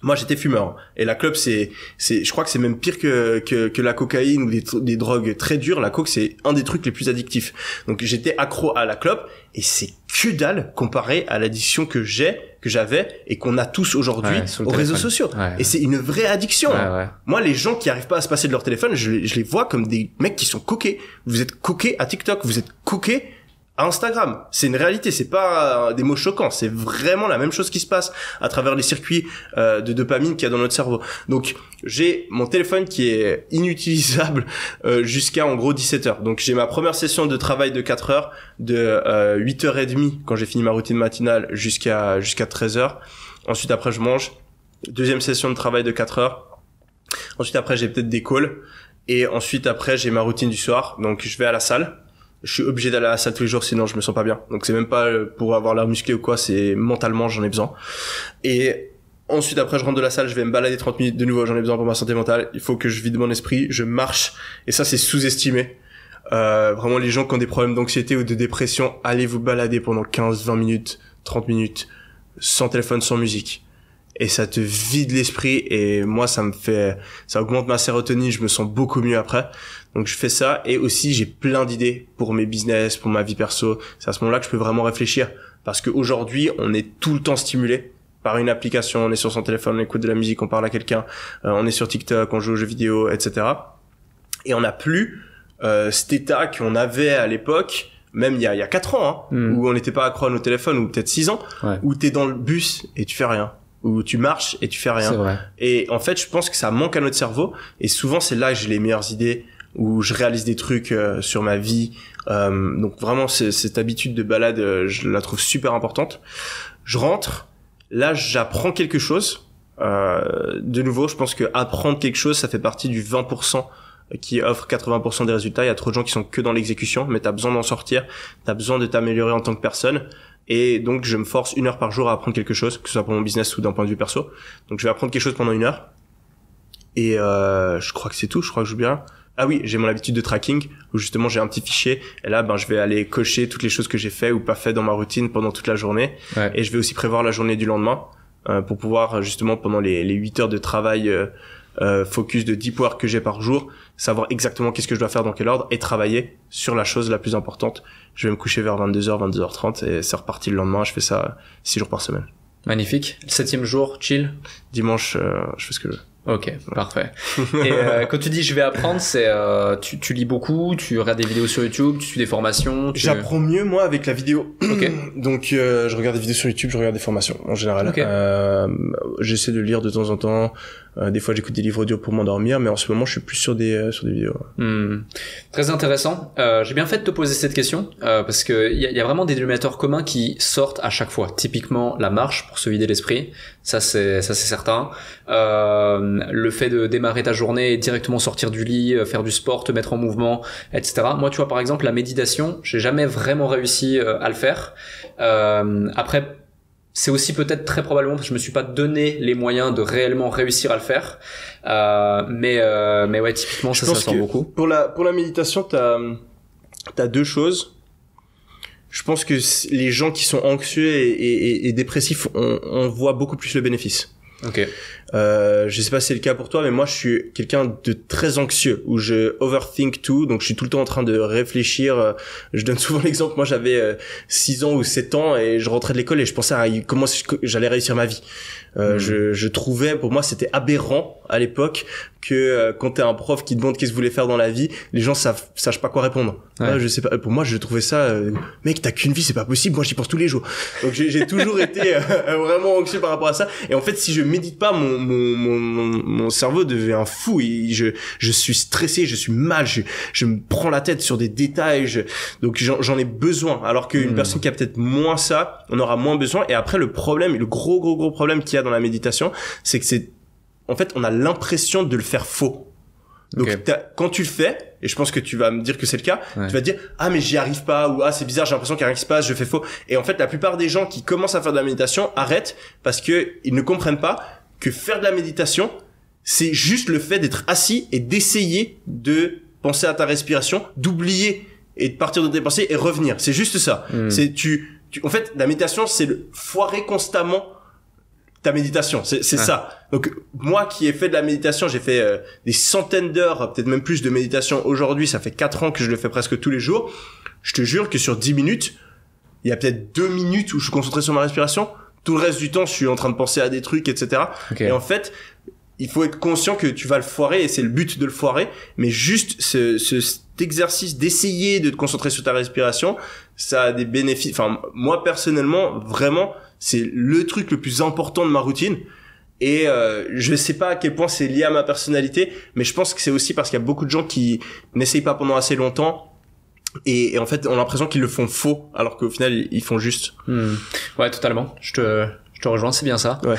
moi, j'étais fumeur. Et la clope, je crois que c'est même pire que la cocaïne ou des drogues très dures. La coke, c'est un des trucs les plus addictifs. Donc, j'étais accro à la clope. Et c'est que dalle comparé à l'addiction que j'avais et qu'on a tous aujourd'hui aux réseaux sociaux. Et c'est une vraie addiction. Moi, les gens qui arrivent pas à se passer de leur téléphone, je les vois comme des mecs qui sont coqués. Vous êtes coqués à TikTok, vous êtes coqués à Instagram. C'est une réalité, c'est pas des mots choquants, c'est vraiment la même chose qui se passe à travers les circuits de dopamine qu'il y a dans notre cerveau. Donc j'ai mon téléphone qui est inutilisable jusqu'à en gros 17h. Donc j'ai ma première session de travail de 4 heures de 8h30 quand j'ai fini ma routine matinale jusqu'à 13h. Ensuite après je mange. Deuxième session de travail de 4 heures. Ensuite après j'ai peut-être des calls et ensuite après j'ai ma routine du soir. Donc je vais à la salle. Je suis obligé d'aller à la salle tous les jours, sinon je me sens pas bien. Donc c'est même pas pour avoir l'air musclé ou quoi, c'est mentalement j'en ai besoin. Et ensuite après je rentre de la salle, je vais me balader 30 minutes de nouveau, j'en ai besoin pour ma santé mentale. Il faut que je vide mon esprit, je marche. Et ça c'est sous-estimé. Vraiment les gens qui ont des problèmes d'anxiété ou de dépression, allez vous balader pendant 15, 20 minutes, 30 minutes, sans téléphone, sans musique. Et ça te vide l'esprit et moi ça augmente ma sérotonine, je me sens beaucoup mieux après. Donc je fais ça et aussi j'ai plein d'idées pour mes business, pour ma vie perso. C'est à ce moment-là que je peux vraiment réfléchir parce qu'aujourd'hui on est tout le temps stimulé par une application, on est sur son téléphone, on écoute de la musique, on parle à quelqu'un, on est sur TikTok, on joue aux jeux vidéo, etc. Et on n'a plus cet état qu'on avait à l'époque, même il y a 4 ans, où on n'était pas accro à nos téléphones, ou peut-être 6 ans, où t'es dans le bus et tu fais rien. Où tu marches et tu fais rien. C'est vrai. Et en fait, je pense que ça manque à notre cerveau. Et souvent, c'est là que j'ai les meilleures idées, où je réalise des trucs sur ma vie. Donc vraiment, cette habitude de balade, je la trouve super importante. Je rentre, là, j'apprends quelque chose. De nouveau, je pense que apprendre quelque chose, ça fait partie du 20% qui offre 80% des résultats. Il y a trop de gens qui sont que dans l'exécution, mais t'as besoin d'en sortir. T'as besoin de t'améliorer en tant que personne. Et donc, je me force 1 heure par jour à apprendre quelque chose, que ce soit pour mon business ou d'un point de vue perso. Donc, je vais apprendre quelque chose pendant 1 heure. Et je crois que c'est tout. Je crois que je joue bien. Ah oui, j'ai mon habitude de tracking où justement j'ai un petit fichier et là je vais aller cocher toutes les choses que j'ai fait ou pas fait dans ma routine pendant toute la journée et je vais aussi prévoir la journée du lendemain pour pouvoir justement pendant les 8 heures de travail focus de deep work que j'ai par jour, savoir exactement qu'est-ce que je dois faire dans quel ordre et travailler sur la chose la plus importante. Je vais me coucher vers 22h, 22h30 et c'est reparti le lendemain. Je fais ça 6 jours par semaine. Magnifique. 7e jour, chill. Dimanche, je fais ce que je veux. Ok, parfait. Et quand tu dis je vais apprendre, c'est tu lis beaucoup, tu regardes des vidéos sur YouTube, tu suis des formations. J'apprends mieux moi avec la vidéo. Ok. Donc je regarde des vidéos sur YouTube, je regarde des formations en général. Okay. J'essaie de lire de temps en temps. Des fois j'écoute des livres audio pour m'endormir, mais en ce moment je suis plus sur des vidéos. Très intéressant. J'ai bien fait de te poser cette question parce que il y a vraiment des dénominateurs communs qui sortent à chaque fois. Typiquement la marche pour se vider l'esprit, ça c'est certain. Le fait de démarrer ta journée et directement sortir du lit, faire du sport, te mettre en mouvement, etc. Moi, tu vois, par exemple, la méditation, j'ai jamais vraiment réussi à le faire. Après, c'est aussi peut-être très probablement parce que je me suis pas donné les moyens de réellement réussir à le faire. Mais ouais, typiquement, ça sort beaucoup. Pour la méditation, t'as deux choses. Je pense que les gens qui sont anxieux et dépressifs, on voit beaucoup plus le bénéfice. Ok. Je sais pas si c'est le cas pour toi, mais moi je suis quelqu'un de très anxieux où je overthink tout, donc je suis tout le temps en train de réfléchir. Je donne souvent l'exemple, moi j'avais 6 ans ou 7 ans et je rentrais de l'école et je pensais à comment j'allais réussir ma vie. Je trouvais, pour moi c'était aberrant à l'époque que quand t'es un prof qui demande qu'est-ce que vous voulez faire dans la vie, les gens sachent pas quoi répondre. Ouais. Je sais pas, pour moi je trouvais ça mec, t'as qu'une vie, c'est pas possible, moi j'y pense tous les jours. Donc j'ai toujours été vraiment anxieux par rapport à ça, et en fait si je médite pas, mon cerveau devient fou et je suis stressé, je suis mal, je me prends la tête sur des détails, donc j'en ai besoin, alors qu'une personne qui a peut-être moins ça, on aura moins besoin. Et après le problème, le gros problème qu'il y a dans la méditation, c'est que en fait on a l'impression de le faire faux. Donc quand tu le fais, et je pense que tu vas me dire que c'est le cas, tu vas te dire ah mais j'y arrive pas, ou ah c'est bizarre, j'ai l'impression qu'il y a rien qui se passe, je fais faux. Et en fait la plupart des gens qui commencent à faire de la méditation arrêtent parce que ils ne comprennent pas que faire de la méditation, c'est juste le fait d'être assis et d'essayer de penser à ta respiration, d'oublier et de partir de tes pensées et revenir. C'est juste ça. C'est en fait la méditation, c'est le foirer constamment ta méditation, c'est ça. Donc moi qui ai fait de la méditation, j'ai fait des centaines d'heures, peut-être même plus de méditation aujourd'hui, ça fait 4 ans que je le fais presque tous les jours. Je te jure que sur 10 minutes, il y a peut-être 2 minutes où je suis concentré sur ma respiration. Tout le reste du temps, je suis en train de penser à des trucs, etc. Et en fait, il faut être conscient que tu vas le foirer, et c'est le but de le foirer. Mais juste cet exercice d'essayer de te concentrer sur ta respiration, ça a des bénéfices. Enfin, moi personnellement, vraiment, c'est le truc le plus important de ma routine. Et je sais pas à quel point c'est lié à ma personnalité, mais je pense que c'est aussi parce qu'il y a beaucoup de gens qui n'essayent pas pendant assez longtemps. Et en fait, on a l'impression qu'ils le font faux, alors qu'au final, ils font juste. Ouais, totalement. Je te rejoins, c'est bien ça. Ouais.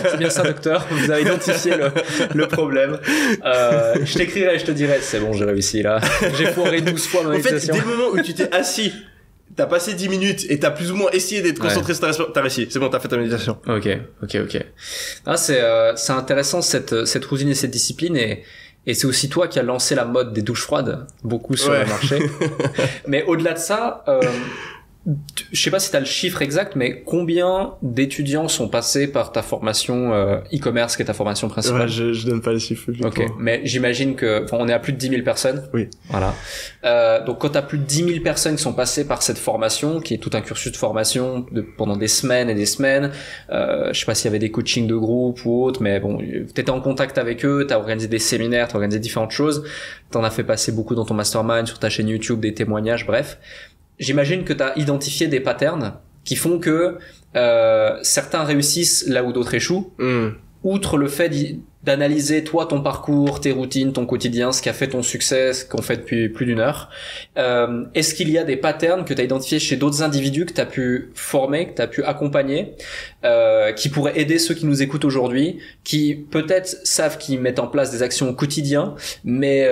C'est bien ça, docteur. Vous avez identifié le problème. Je t'écrirai, je te dirai, c'est bon, j'ai réussi là. J'ai foiré 12 fois ma méditation. En fait, dès le moment où tu t'es assis, t'as passé 10 minutes et t'as plus ou moins essayé d'être concentré sur ta respiration, t'as réussi. C'est bon, t'as fait ta méditation. Ok. Ah, c'est intéressant cette routine et cette discipline, et c'est aussi toi qui as lancé la mode des douches froides, beaucoup sur le marché. Mais au-delà de ça, je sais pas si t'as le chiffre exact, mais combien d'étudiants sont passés par ta formation e-commerce, qui est ta formation principale? Ouais, je donne pas les chiffres. Ok, mais j'imagine que, on est à plus de 10 000 personnes. Oui. Voilà. Donc quand t'as plus de 10 000 personnes qui sont passées par cette formation, qui est tout un cursus de formation pendant des semaines et des semaines, je sais pas s'il y avait des coachings de groupe ou autre, mais bon, t'étais en contact avec eux, t'as organisé des séminaires, t'as organisé différentes choses, t'en as fait passer beaucoup dans ton mastermind, sur ta chaîne YouTube, des témoignages, bref. J'imagine que tu as identifié des patterns qui font que certains réussissent là où d'autres échouent. Outre le fait d'analyser toi ton parcours, tes routines, ton quotidien, ce qui a fait ton succès, ce qu'on fait depuis plus d'1 heure, est-ce qu'il y a des patterns que tu as identifiés chez d'autres individus que tu as pu former, que tu as pu accompagner, qui pourraient aider ceux qui nous écoutent aujourd'hui, qui peut-être savent qu'ils mettent en place des actions au quotidien, mais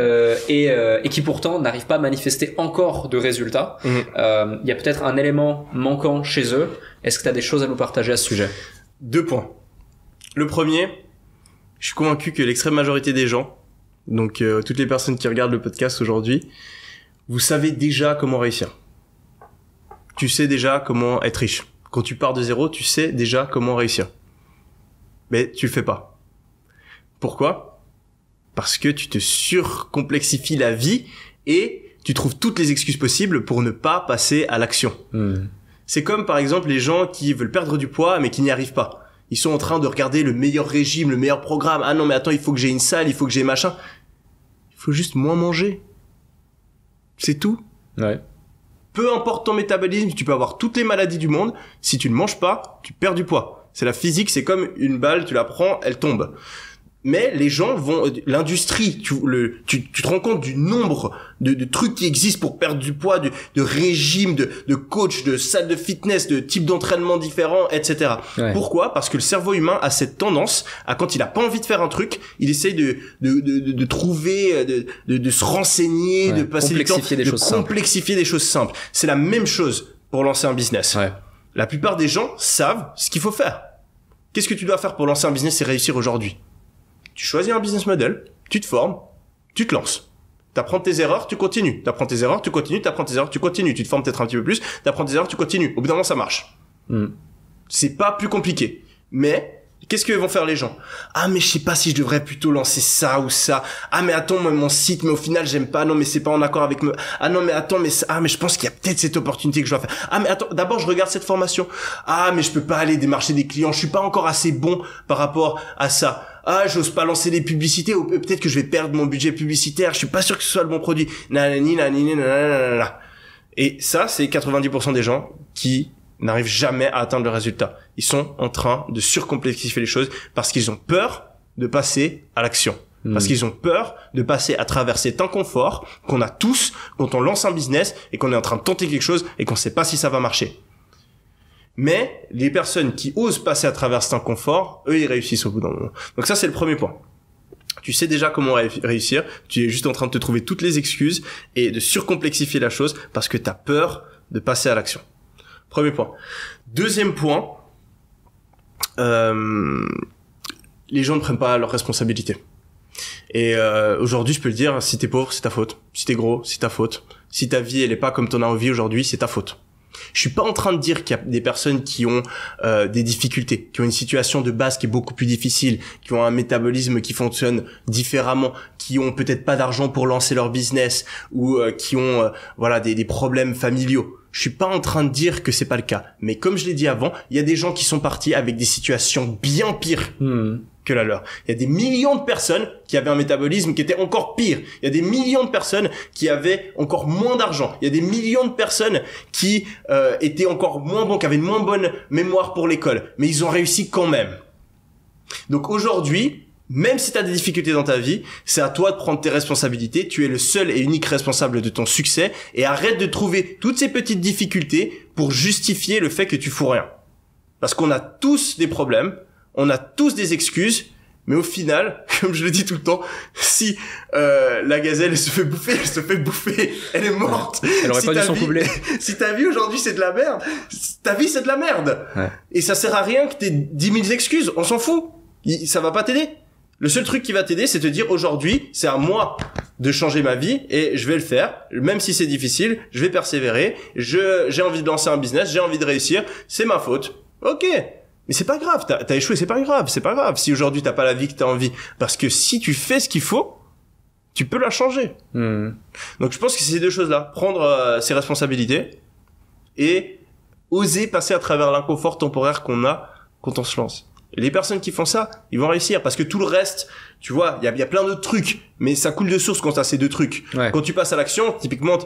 et qui pourtant n'arrivent pas à manifester encore de résultats. Il y a peut-être un élément manquant chez eux. Est-ce que tu as des choses à nous partager à ce sujet? 2 points. Le premier, je suis convaincu que l'extrême majorité des gens Donc toutes les personnes qui regardent le podcast aujourd'hui, vous savez déjà comment réussir. Tu sais déjà comment être riche. Quand tu pars de zéro, tu sais déjà comment réussir. Mais tu le fais pas. Pourquoi ? Parce que tu te surcomplexifies la vie et tu trouves toutes les excuses possibles pour ne pas passer à l'action. C'est comme par exemple les gens qui veulent perdre du poids mais qui n'y arrivent pas. Ils sont en train de regarder le meilleur régime, le meilleur programme. Ah non mais attends, il faut que j'ai une salle, il faut que j'ai machin. Il faut juste moins manger. C'est tout. Ouais. Peu importe ton métabolisme, tu peux avoir toutes les maladies du monde. Si tu ne manges pas, tu perds du poids. C'est la physique, c'est comme une balle, tu la prends, elle tombe. Mais les gens l'industrie, tu te rends compte du nombre de trucs qui existent pour perdre du poids, de régimes, de coach, de salles de fitness, de types d'entraînement différents, etc. Ouais. Pourquoi ? Parce que le cerveau humain a cette tendance à, quand il a pas envie de faire un truc, il essaye de trouver, de se renseigner, de passer du temps, de complexifier des choses simples. C'est la même chose pour lancer un business. Ouais. La plupart des gens savent ce qu'il faut faire. Qu'est-ce que tu dois faire pour lancer un business et réussir aujourd'hui ? Tu choisis un business model, tu te formes, tu te lances. T'apprends tes erreurs, tu continues. T'apprends tes erreurs, tu continues. T'apprends tes erreurs, tu continues. Tu te formes peut-être un petit peu plus. T'apprends tes erreurs, tu continues. Au bout d'un moment, ça marche. C'est pas plus compliqué. Mais qu'est-ce que vont faire les gens ? Ah mais je sais pas si je devrais plutôt lancer ça ou ça. Ah mais attends, mon site, mais au final j'aime pas. Non mais c'est pas en accord avec me. Ah non mais attends, mais je pense qu'il y a peut-être cette opportunité que je dois faire. Ah mais attends, d'abord je regarde cette formation. Ah mais je peux pas aller démarcher des clients. Je suis pas encore assez bon par rapport à ça. Ah, j'ose pas lancer des publicités, ou peut-être que je vais perdre mon budget publicitaire, je suis pas sûr que ce soit le bon produit. Et ça, c'est 90% des gens qui n'arrivent jamais à atteindre le résultat. Ils sont en train de surcomplexifier les choses parce qu'ils ont peur de passer à l'action. Parce qu'ils ont peur de passer à travers cet inconfort qu'on a tous quand on lance un business et qu'on est en train de tenter quelque chose et qu'on sait pas si ça va marcher. Mais les personnes qui osent passer à travers cet inconfort, eux, ils réussissent au bout d'un moment. Donc ça, c'est le premier point. Tu sais déjà comment réussir. Tu es juste en train de te trouver toutes les excuses et de surcomplexifier la chose parce que tu as peur de passer à l'action. Premier point. Deuxième point, les gens ne prennent pas leurs responsabilités. Et aujourd'hui, je peux le dire, si t'es pauvre, c'est ta faute. Si t'es gros, c'est ta faute. Si ta vie, elle est pas comme t'en as envie aujourd'hui, c'est ta faute. Je suis pas en train de dire qu'il y a des personnes qui ont des difficultés, qui ont une situation de base qui est beaucoup plus difficile, qui ont un métabolisme qui fonctionne différemment, qui ont peut-être pas d'argent pour lancer leur business ou qui ont des problèmes familiaux. Je suis pas en train de dire que c'est pas le cas, mais comme je l'ai dit avant, il y a des gens qui sont partis avec des situations bien pires que la leur. Il y a des millions de personnes qui avaient un métabolisme qui était encore pire. Il y a des millions de personnes qui avaient encore moins d'argent. Il y a des millions de personnes qui étaient encore moins bons, qui avaient une moins bonne mémoire pour l'école, mais ils ont réussi quand même. Donc aujourd'hui, même si tu as des difficultés dans ta vie, c'est à toi de prendre tes responsabilités. Tu es le seul et unique responsable de ton succès et arrête de trouver toutes ces petites difficultés pour justifier le fait que tu fous rien. Parce qu'on a tous des problèmes, on a tous des excuses, mais au final, comme je le dis tout le temps, si la gazelle se fait bouffer, elle est morte. Elle aurait pas dû s'en coubler. Si ta vie aujourd'hui c'est de la merde, ta vie c'est de la merde. Ouais. Et ça sert à rien que t'aies 10 000 excuses, on s'en fout. Ça va pas t'aider. Le seul truc qui va t'aider, c'est de te dire aujourd'hui, c'est à moi de changer ma vie et je vais le faire. Même si c'est difficile, je vais persévérer. J'ai envie de lancer un business, j'ai envie de réussir. C'est ma faute. Ok. Mais c'est pas grave. T'as échoué, c'est pas grave. C'est pas grave si aujourd'hui t'as pas la vie que t'as envie. Parce que si tu fais ce qu'il faut, tu peux la changer. Donc je pense que c'est ces deux choses-là. Prendre ses responsabilités et oser passer à travers l'inconfort temporaire qu'on a quand on se lance. Les personnes qui font ça, ils vont réussir parce que tout le reste, tu vois, il y a plein d'autres trucs, mais ça coule de source quand t'as ces deux trucs. Ouais. Quand tu passes à l'action, typiquement,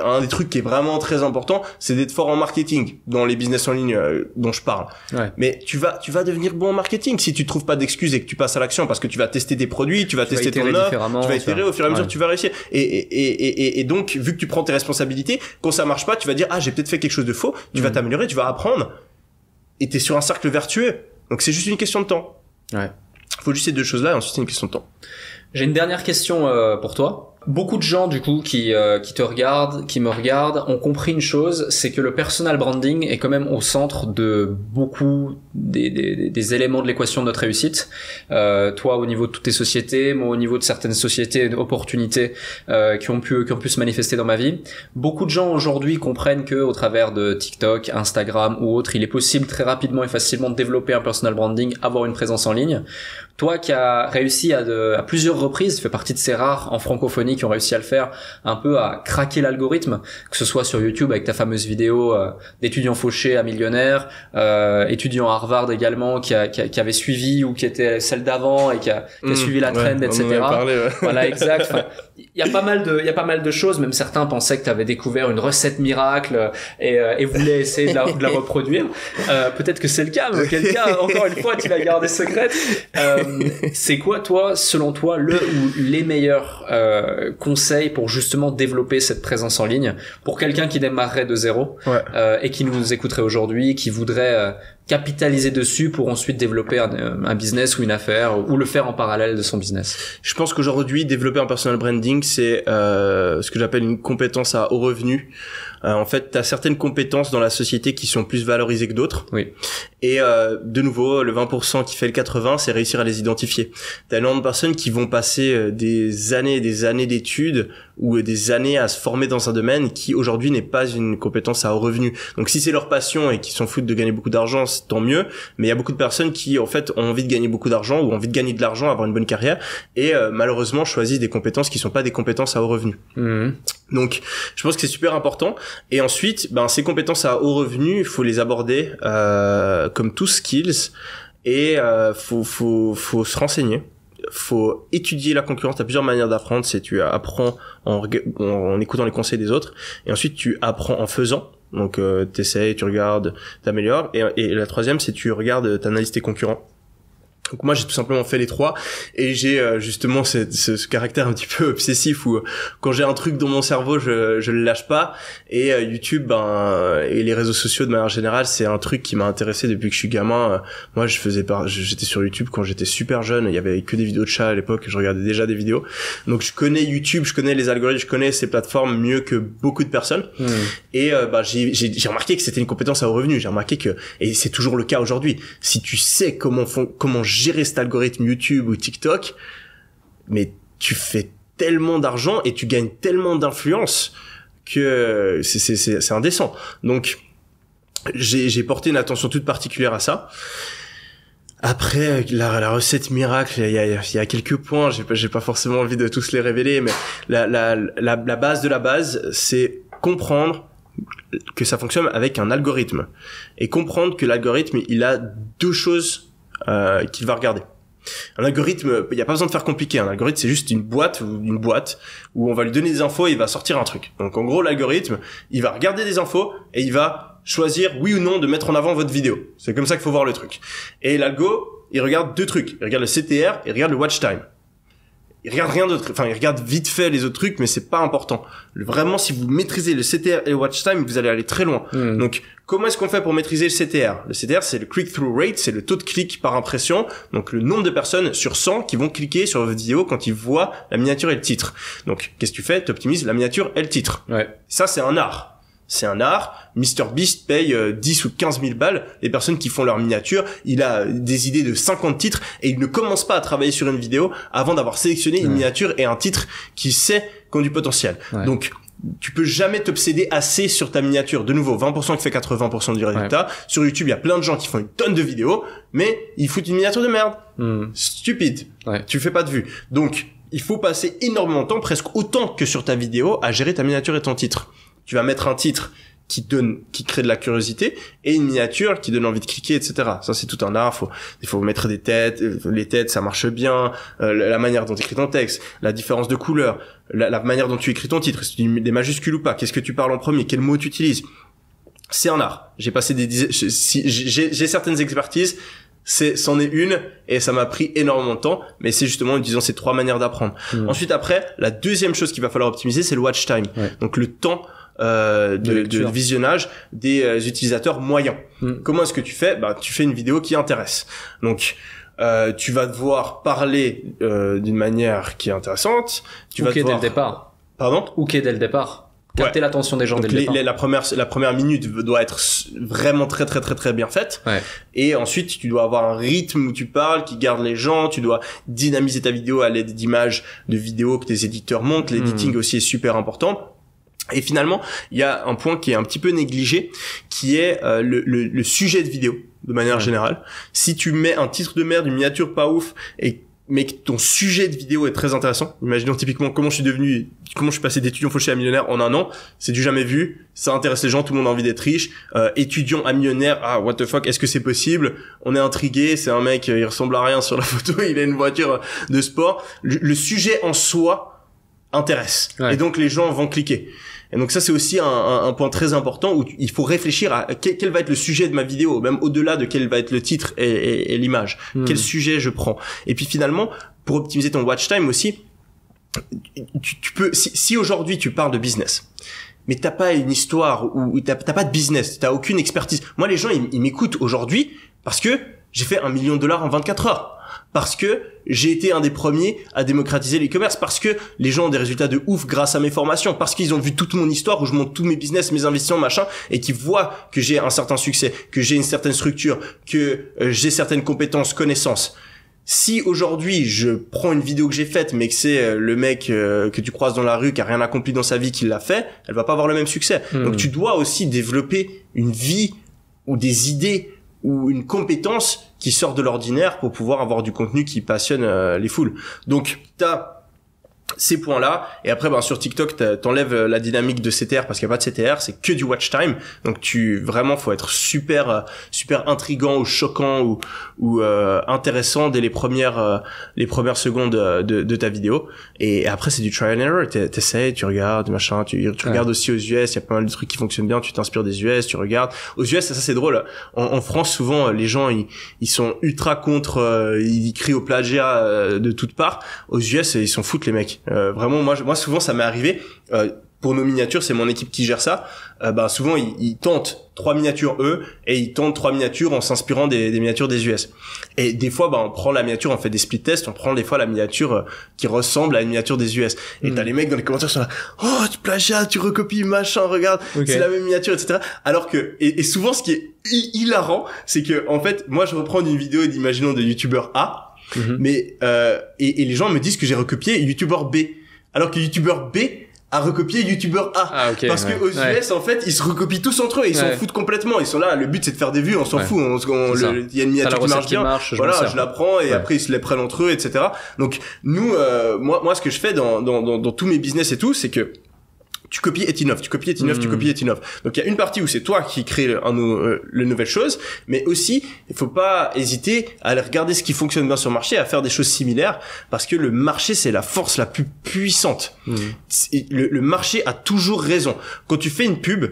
un des trucs qui est vraiment très important, c'est d'être fort en marketing dans les business en ligne dont je parle. Ouais. Mais tu vas devenir bon en marketing si tu trouves pas d'excuses et que tu passes à l'action parce que tu vas tester des produits, tu vas tester ton offre, tu vas itérer au fur et à mesure, tu vas réussir. Et donc, vu que tu prends tes responsabilités, quand ça marche pas, tu vas dire j'ai peut-être fait quelque chose de faux, tu vas t'améliorer, tu vas apprendre et t'es sur un cercle vertueux. Donc c'est juste une question de temps. Ouais. Faut juste ces deux choses-là et ensuite c'est une question de temps. J'ai une dernière question pour toi. beaucoup de gens du coup qui te regardent, qui me regardent, ont compris une chose, c'est que le personal branding est quand même au centre de beaucoup des éléments de l'équation de notre réussite. Toi au niveau de toutes tes sociétés, moi au niveau de certaines sociétés, d'opportunités qui ont pu se manifester dans ma vie. Beaucoup de gens aujourd'hui comprennent que au travers de TikTok, Instagram ou autre, il est possible très rapidement et facilement de développer un personal branding, avoir une présence en ligne. Toi qui as réussi à plusieurs reprises, tu fais partie de ces rares en francophonie qui ont réussi à le faire, un peu à craquer l'algorithme, que ce soit sur YouTube avec ta fameuse vidéo d'étudiant fauché à millionnaire, étudiant à Harvard également qui avait suivi ou qui était celle d'avant et qui a suivi la trend, etc. On en a parlé, ouais. Voilà, exact. Enfin, il y a pas mal de choses. Même certains pensaient que tu avais découvert une recette miracle et voulaient essayer de la reproduire. Peut-être que c'est le cas, mais auquel cas, encore une fois, tu l'as gardée secrète. C'est quoi, toi, selon toi, le ou les meilleurs conseils pour justement développer cette présence en ligne pour quelqu'un qui démarrerait de zéro et qui nous écouterait aujourd'hui, qui voudrait capitaliser dessus pour ensuite développer un business ou une affaire ou le faire en parallèle de son business? Je pense qu'aujourd'hui, développer un personal branding, c'est ce que j'appelle une compétence à haut revenu. En fait, tu as certaines compétences dans la société qui sont plus valorisées que d'autres. Oui. Et de nouveau, le 20% qui fait le 80%, c'est réussir à les identifier. Tu as énormément de personnes qui vont passer des années et des années d'études ou des années à se former dans un domaine qui aujourd'hui n'est pas une compétence à haut revenu. Donc si c'est leur passion et qu'ils s'en foutent de gagner beaucoup d'argent, c'est tant mieux. Mais il y a beaucoup de personnes qui en fait ont envie de gagner beaucoup d'argent ou ont envie de gagner de l'argent, avoir une bonne carrière et malheureusement choisissent des compétences qui sont pas des compétences à haut revenu. Mmh. Donc je pense que c'est super important. Et ensuite, ces compétences à haut revenu, il faut les aborder comme tous skills et faut se renseigner. Faut étudier la concurrence. T'as plusieurs manières d'apprendre. C'est tu apprends en écoutant les conseils des autres et ensuite tu apprends en faisant. Donc t'essayes, tu regardes, t'améliores et la troisième c'est tu regardes, t'analyses tes concurrents. Donc moi j'ai tout simplement fait les trois et j'ai justement ce caractère un petit peu obsessif où quand j'ai un truc dans mon cerveau je le lâche pas et YouTube et les réseaux sociaux de manière générale c'est un truc qui m'a intéressé depuis que je suis gamin. Moi j'étais sur YouTube quand j'étais super jeune, il y avait que des vidéos de chats à l'époque, je regardais déjà des vidéos. Donc je connais YouTube, je connais les algorithmes, je connais ces plateformes mieux que beaucoup de personnes. Et j'ai remarqué que c'était une compétence à haut revenu, j'ai remarqué que et c'est toujours le cas aujourd'hui. Si tu sais comment gérer cet algorithme YouTube ou TikTok, mais tu fais tellement d'argent et tu gagnes tellement d'influence que c'est indécent. Donc j'ai porté une attention toute particulière à ça. Après la recette miracle, il y a quelques points, j'ai pas forcément envie de tous les révéler, mais la base de la base, c'est comprendre que ça fonctionne avec un algorithme et comprendre que l'algorithme il a deux choses qu'il va regarder. Un algorithme, il n'y a pas besoin de faire compliqué. Un algorithme, c'est juste une boîte où on va lui donner des infos et il va sortir un truc. Donc en gros, l'algorithme, il va regarder des infos et il va choisir oui ou non de mettre en avant votre vidéo. C'est comme ça qu'il faut voir le truc. Et l'algo, il regarde deux trucs. Il regarde le CTR et il regarde le watch time. Il regarde rien d'autre. Enfin, il regarde vite fait les autres trucs, mais c'est pas important. Vraiment, si vous maîtrisez le CTR et le watch time, vous allez aller très loin. Donc, comment est-ce qu'on fait pour maîtriser le CTR? Le CTR, c'est le click-through rate, c'est le taux de clic par impression. Donc, le nombre de personnes sur 100 qui vont cliquer sur votre vidéo quand ils voient la miniature et le titre. Donc, qu'est-ce que tu fais? Tu optimises la miniature et le titre. Ouais. Ça, c'est un art. C'est un art. MrBeast paye 10 ou 15 000 balles les personnes qui font leur miniature. Il a des idées de 50 titres et il ne commence pas à travailler sur une vidéo avant d'avoir sélectionné une miniature et un titre qui sait qu'on a du potentiel. Ouais. Donc, tu peux jamais t'obséder assez sur ta miniature. De nouveau, 20% qui fait 80% du résultat. Ouais. Sur YouTube, il y a plein de gens qui font une tonne de vidéos, mais ils foutent une miniature de merde. Stupide. Ouais. Tu fais pas de vues. Donc, il faut passer énormément de temps, presque autant que sur ta vidéo, à gérer ta miniature et ton titre. Tu vas mettre un titre qui crée de la curiosité et une miniature qui donne envie de cliquer, etc. Ça, c'est tout un art. Il faut mettre des têtes. Les têtes, ça marche bien. La manière dont tu écris ton texte, la différence de couleur, la manière dont tu écris ton titre. Est-ce que tu mets des majuscules ou pas? Qu'est-ce que tu parles en premier? Quel mot tu utilises? C'est un art. J'ai passé j'ai certaines expertises. C'en est une et ça m'a pris énormément de temps, mais c'est justement en utilisant ces trois manières d'apprendre. Ensuite, après, la deuxième chose qu'il va falloir optimiser, c'est le watch time. Ouais. Donc, le temps de visionnage des utilisateurs moyens. Comment est-ce que tu fais? Tu fais une vidéo qui intéresse. Donc tu vas devoir parler d'une manière qui est intéressante. Tu vas devoir... dès le départ. Pardon ? Hooker dès le départ. Capter l'attention des gens donc dès le départ. La première minute doit être vraiment très très très très bien faite. Ouais. Et ensuite, tu dois avoir un rythme où tu parles, qui garde les gens. Tu dois dynamiser ta vidéo à l'aide d'images de vidéos que tes éditeurs montent. L'editing aussi est super important. Et finalement, il y a un point qui est un petit peu négligé, qui est le sujet de vidéo, de manière générale. Si tu mets un titre de merde, une miniature pas ouf, mais que ton sujet de vidéo est très intéressant. Imaginons typiquement comment je suis passé d'étudiant fauché à millionnaire en un an. C'est du jamais vu. Ça intéresse les gens. Tout le monde a envie d'être riche. Étudiant à millionnaire. Ah, what the fuck. Est-ce que c'est possible? On est intrigué. C'est un mec, il ressemble à rien sur la photo. Il a une voiture de sport. Le sujet en soi intéresse. Ouais. Et donc, les gens vont cliquer. Et donc ça, c'est aussi un point très important où il faut réfléchir à quel va être le sujet de ma vidéo, même au-delà de quel va être le titre et l'image. Quel sujet je prends. Et puis finalement, pour optimiser ton watch time aussi, tu peux, si aujourd'hui tu parles de business, mais t'as pas une histoire ou t'as pas de business, t'as aucune expertise. Moi, les gens, ils m'écoutent aujourd'hui parce que j'ai fait $1 million en 24 heures. Parce que j'ai été un des premiers à démocratiser l'e-commerce, parce que les gens ont des résultats de ouf grâce à mes formations, parce qu'ils ont vu toute mon histoire où je montre tous mes business, mes investissements, machin, et qui voient que j'ai un certain succès, que j'ai une certaine structure, que j'ai certaines compétences, connaissances. Si aujourd'hui je prends une vidéo que j'ai faite, mais que c'est le mec que tu croises dans la rue qui a rien accompli dans sa vie qui l'a fait, elle va pas avoir le même succès. Donc tu dois aussi développer une vie ou des idées ou une compétence qui sort de l'ordinaire pour pouvoir avoir du contenu qui passionne les foules. Donc, t'as ces points-là, et après, sur TikTok, t'enlèves la dynamique de CTR parce qu'il n'y a pas de CTR, c'est que du watch time. Donc, vraiment, faut être super intriguant ou choquant ou intéressant dès les premières secondes de ta vidéo. Et après, c'est du trial and error. T'essayes, tu regardes, machin, tu regardes aussi aux US, il y a pas mal de trucs qui fonctionnent bien, tu t'inspires des US, tu regardes. Aux US, ça c'est drôle. En France, souvent, les gens, ils sont ultra contre, ils crient au plagiat de toutes parts. Aux US, ils s'en foutent, les mecs. Vraiment, moi, souvent, ça m'est arrivé, pour nos miniatures, c'est mon équipe qui gère ça. Souvent, ils tentent 3 miniatures eux, et ils tentent 3 miniatures en s'inspirant des miniatures des US. Et des fois, on prend la miniature, on fait des split tests, on prend des fois la miniature qui ressemble à une miniature des US. Et t'as les mecs dans les commentaires qui sont là, oh, tu plagiat, tu recopies, machin, regarde, c'est la même miniature, etc. Alors que, et souvent, ce qui est hilarant, c'est que, en fait, moi, je reprends une vidéo d'imaginons de youtubeur A, mais, et les gens me disent que j'ai recopié youtubeur B. Alors que youtubeur B a recopié youtubeur A. Ah, okay, parce que aux US, en fait, ils se recopient tous entre eux, ils s'en foutent complètement. Ils sont là, le but c'est de faire des vues, on s'en fout. Il y a une miniature qui marche bien. Voilà, je la prends et après ils se les prennent entre eux, etc. Donc, nous, moi, ce que je fais dans tous mes business et tout, c'est que tu copies et t'innoves, tu copies et t'innoves, tu copies et t'innoves. Donc il y a une partie où c'est toi qui crée le nouvelle chose, mais aussi il faut pas hésiter à aller regarder ce qui fonctionne bien sur le marché, à faire des choses similaires, parce que le marché c'est la force la plus puissante. Le marché a toujours raison. Quand tu fais une pub,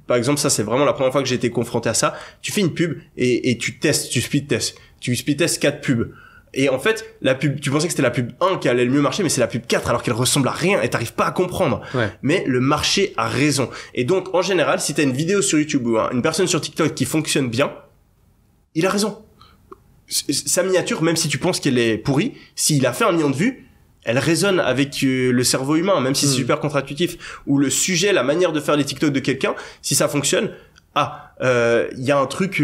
par exemple, ça c'est vraiment la première fois que j'ai été confronté à ça, tu fais une pub et tu testes, tu speed testes 4 pubs. Et en fait, la pub, tu pensais que c'était la pub 1 qui allait le mieux marcher, mais c'est la pub 4 alors qu'elle ressemble à rien et t'arrives pas à comprendre. Mais le marché a raison. Et donc, en général, si t'as une vidéo sur YouTube ou une personne sur TikTok qui fonctionne bien, il a raison. Sa miniature, même si tu penses qu'elle est pourrie, s'il a fait 1 million de vues, elle résonne avec le cerveau humain, même si c'est super contre-intuitif. Ou le sujet, la manière de faire les TikTok de quelqu'un, si ça fonctionne, y a un truc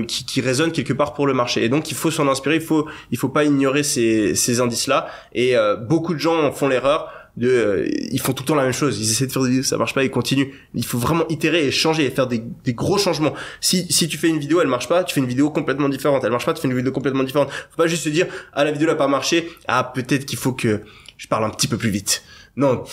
qui résonne quelque part pour le marché, et donc il faut s'en inspirer, il faut pas ignorer ces indices là, et beaucoup de gens font l'erreur ils font tout le temps la même chose, ils essaient de faire des vidéos, ça marche pas, ils continuent. Il faut vraiment itérer et changer et faire des gros changements. Si tu fais une vidéo, elle marche pas, tu fais une vidéo complètement différente. Elle marche pas, tu fais une vidéo complètement différente. Faut pas juste se dire la vidéo n'a pas marché, peut-être qu'il faut que je parle un petit peu plus vite. Non,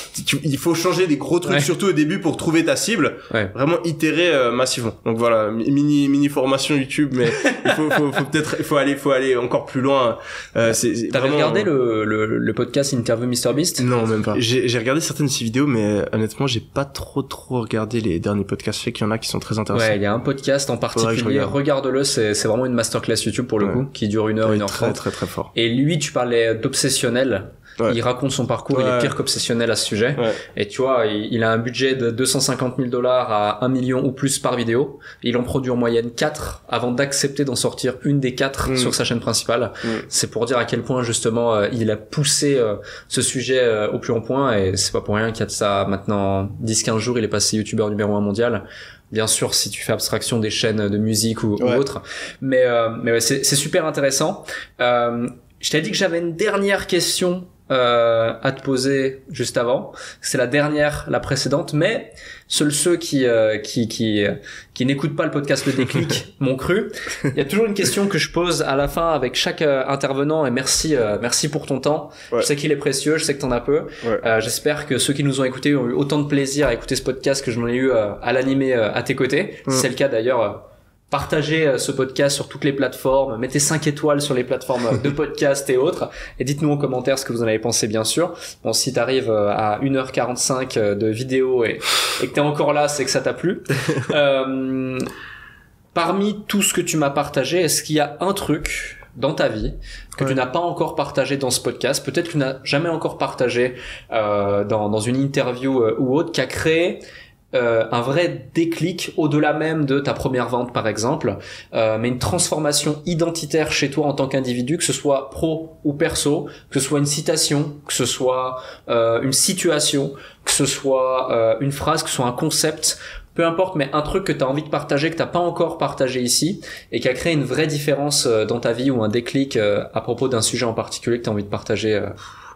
il faut changer des gros trucs, surtout au début, pour trouver ta cible. Vraiment itérer massivement. Donc voilà, mini formation YouTube, mais il faut aller encore plus loin. T'avais vraiment regardé le podcast Interview MrBeast? Non, même pas. J'ai regardé certaines de ses vidéos, mais honnêtement, j'ai pas trop regardé les derniers podcasts. Je sais qu'il y en a qui sont très intéressants. Ouais, il y a un podcast en particulier, regarde-le, c'est vraiment une masterclass YouTube pour le coup, qui dure 1 heure, 1h30. Très fort. Et lui, tu parlais d'obsessionnel. Il raconte son parcours, il est pire qu'obsessionnel à ce sujet. Et tu vois, il a un budget de $250 000 à 1 million ou plus par vidéo. Il en produit en moyenne 4 avant d'accepter d'en sortir une des 4 sur sa chaîne principale. C'est pour dire à quel point justement il a poussé ce sujet au plus haut point, et c'est pas pour rien qu'il y a de ça maintenant 10-15 jours, il est passé youtubeur numéro 1 mondial. Bien sûr, si tu fais abstraction des chaînes de musique ou autres. Mais ouais, c'est super intéressant. Je t'ai dit que j'avais une dernière question à te poser juste avant. C'est la dernière, la précédente, mais seuls ceux qui n'écoutent pas le podcast Le Déclic m'ont cru. Il y a toujours une question que je pose à la fin avec chaque intervenant, et merci pour ton temps. Je sais qu'il est précieux, je sais que t'en as peu. J'espère que ceux qui nous ont écoutés ont eu autant de plaisir à écouter ce podcast que j'en ai eu à l'animer à tes côtés. Si c'est le cas d'ailleurs, partagez ce podcast sur toutes les plateformes, mettez 5 étoiles sur les plateformes de podcast et autres, et dites-nous en commentaire ce que vous en avez pensé, bien sûr. Bon, si t'arrives à 1h45 de vidéo et que t'es encore là, c'est que ça t'a plu. Parmi tout ce que tu m'as partagé, est-ce qu'il y a un truc dans ta vie que tu n'as pas encore partagé dans ce podcast, peut-être que tu n'as jamais encore partagé dans une interview ou autre, qui a créé un vrai déclic au-delà même de ta première vente par exemple, mais une transformation identitaire chez toi en tant qu'individu, que ce soit pro ou perso, que ce soit une citation, que ce soit une situation, que ce soit une phrase, que ce soit un concept, peu importe, mais un truc que tu as envie de partager, que t'as pas encore partagé ici, et qui a créé une vraie différence dans ta vie, ou un déclic à propos d'un sujet en particulier que tu as envie de partager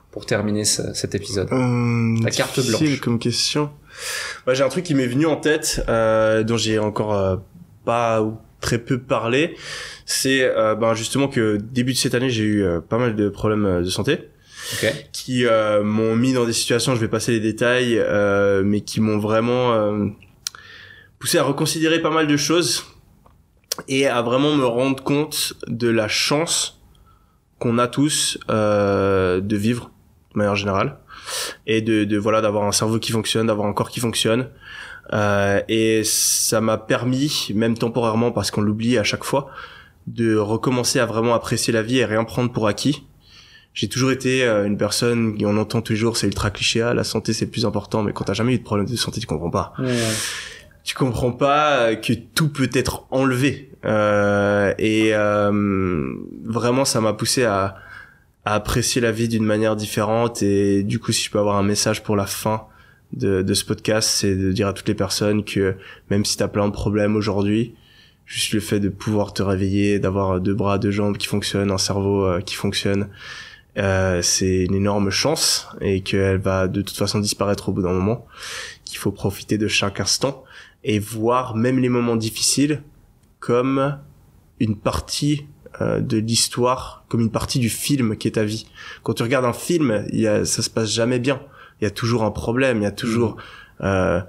pour terminer cet épisode. La carte blanche. Comme question. J'ai un truc qui m'est venu en tête, dont j'ai encore pas ou très peu parlé. C'est justement que début de cette année, j'ai eu pas mal de problèmes de santé. Qui m'ont mis dans des situations, je vais passer les détails, mais qui m'ont vraiment poussé à reconsidérer pas mal de choses et à vraiment me rendre compte de la chance qu'on a tous de vivre de manière générale, et d'avoir un cerveau qui fonctionne, d'avoir un corps qui fonctionne, et ça m'a permis, même temporairement parce qu'on l'oublie à chaque fois, de recommencer à vraiment apprécier la vie et rien prendre pour acquis. J'ai toujours été une personne, on entend tous les jours, c'est ultra cliché, la santé c'est le plus important, mais quand t'as jamais eu de problème de santé, tu comprends pas. Tu comprends pas que tout peut être enlevé, vraiment ça m'a poussé à apprécier la vie d'une manière différente. Et du coup, si je peux avoir un message pour la fin de ce podcast, c'est de dire à toutes les personnes que même si t'as plein de problèmes aujourd'hui, juste le fait de pouvoir te réveiller, d'avoir 2 bras, 2 jambes qui fonctionnent, un cerveau qui fonctionne, c'est une énorme chance, et qu'elle va de toute façon disparaître au bout d'un moment, qu'il faut profiter de chaque instant et voir même les moments difficiles comme une partie de l'histoire, comme une partie du film qui est ta vie. Quand tu regardes un film, ça se passe jamais bien. Il y a toujours un problème, il y a toujours un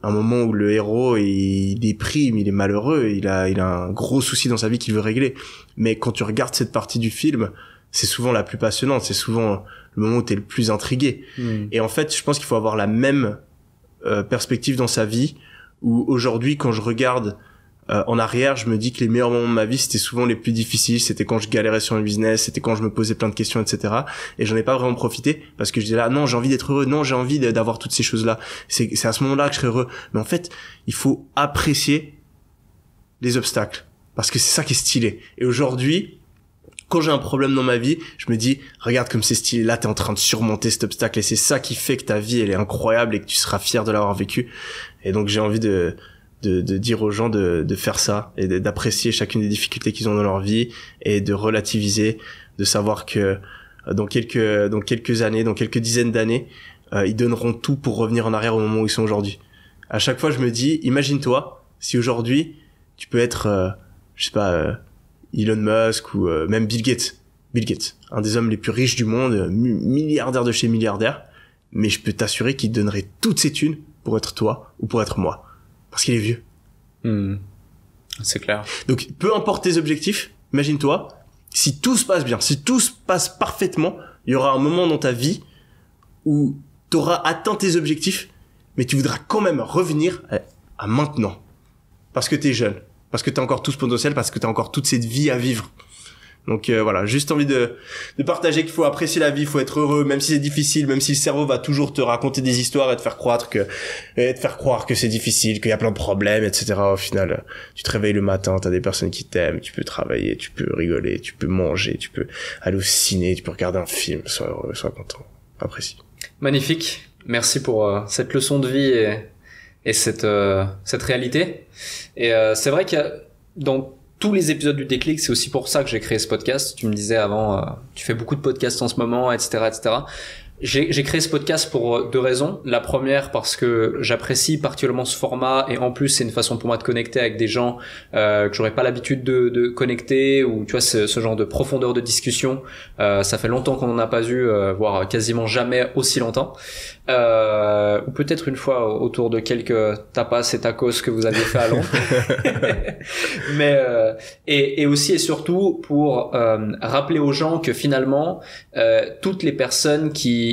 moment où le héros il déprime, il est malheureux, il a un gros souci dans sa vie qu'il veut régler. Mais quand tu regardes cette partie du film, c'est souvent la plus passionnante, c'est souvent le moment où t'es le plus intrigué. Et en fait, je pense qu'il faut avoir la même perspective dans sa vie, où aujourd'hui, quand je regarde en arrière, je me dis que les meilleurs moments de ma vie, c'était souvent les plus difficiles. C'était quand je galérais sur le business, c'était quand je me posais plein de questions, etc. Et j'en ai pas vraiment profité, parce que je disais là, non, j'ai envie d'être heureux, non, j'ai envie d'avoir toutes ces choses-là. C'est à ce moment-là que je serai heureux. Mais en fait, il faut apprécier les obstacles, parce que c'est ça qui est stylé. Et aujourd'hui, quand j'ai un problème dans ma vie, je me dis, regarde comme c'est stylé, là t'es en train de surmonter cet obstacle, et c'est ça qui fait que ta vie elle est incroyable et que tu seras fier de l'avoir vécu. Et donc j'ai envie de dire aux gens de faire ça, et d'apprécier chacune des difficultés qu'ils ont dans leur vie, et de relativiser, de savoir que dans quelques années, dans quelques dizaines d'années, ils donneront tout pour revenir en arrière au moment où ils sont aujourd'hui. À chaque fois je me dis, imagine-toi si aujourd'hui tu peux être Elon Musk ou même Bill Gates, un des hommes les plus riches du monde, milliardaire de chez milliardaire, mais je peux t'assurer qu'il donnerait toutes ses thunes pour être toi ou pour être moi, parce qu'il est vieux. C'est clair. Donc peu importe tes objectifs, imagine-toi, si tout se passe bien, si tout se passe parfaitement, il y aura un moment dans ta vie où t'auras atteint tes objectifs, mais tu voudras quand même revenir à maintenant, parce que t'es jeune, parce que t'as encore tout ce potentiel, parce que t'as encore toute cette vie à vivre. Donc voilà, juste envie de partager qu'il faut apprécier la vie, il faut être heureux, même si c'est difficile, même si le cerveau va toujours te raconter des histoires et te faire croire que c'est difficile, qu'il y a plein de problèmes, etc. Au final, tu te réveilles le matin, t'as des personnes qui t'aiment, tu peux travailler, tu peux rigoler, tu peux manger, tu peux aller au ciné, tu peux regarder un film, sois heureux, sois content, apprécie. Magnifique. Merci pour cette leçon de vie et cette réalité. Et c'est vrai qu'il y a dans tous les épisodes du Déclic, c'est aussi pour ça que j'ai créé ce podcast. Tu me disais avant, tu fais beaucoup de podcasts en ce moment, etc., etc. J'ai créé ce podcast pour 2 raisons. La première, parce que j'apprécie particulièrement ce format, et en plus c'est une façon pour moi de connecter avec des gens que j'aurais pas l'habitude de connecter, ou tu vois ce genre de profondeur de discussion. Ça fait longtemps qu'on en a pas eu, voire quasiment jamais aussi longtemps. Ou peut-être une fois autour de quelques tapas et tacos que vous aviez fait à Londres. Mais et aussi et surtout pour rappeler aux gens que finalement toutes les personnes qui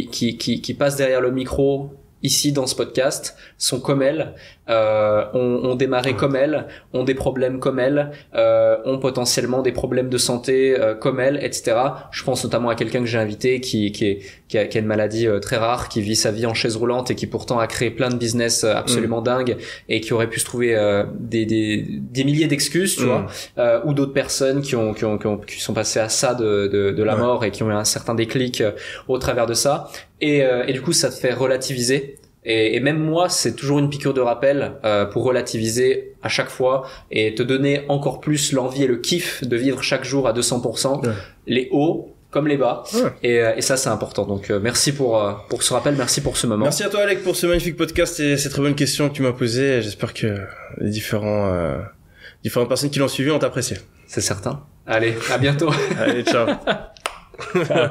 passent derrière le micro ici dans ce podcast sont comme elle, ont démarré comme elle, ont des problèmes comme elle, ont potentiellement des problèmes de santé comme elle, etc. Je pense notamment à quelqu'un que j'ai invité qui a une maladie très rare, qui vit sa vie en chaise roulante et qui pourtant a créé plein de business absolument dingues et qui aurait pu se trouver des milliers d'excuses, tu vois, ou d'autres personnes qui sont passées à ça de la mort et qui ont eu un certain déclic au travers de ça. Et du coup, ça te fait relativiser. Et même moi, c'est toujours une piqûre de rappel pour relativiser à chaque fois et te donner encore plus l'envie et le kiff de vivre chaque jour à 200%, les hauts comme les bas. Et ça, c'est important. Donc merci pour ce rappel, merci pour ce moment. Merci à toi, Alec, pour ce magnifique podcast et ces très bonnes questions que tu m'as posées. J'espère que les différentes personnes qui l'ont suivi ont apprécié. C'est certain. Allez, à bientôt. Allez, ciao. Ciao.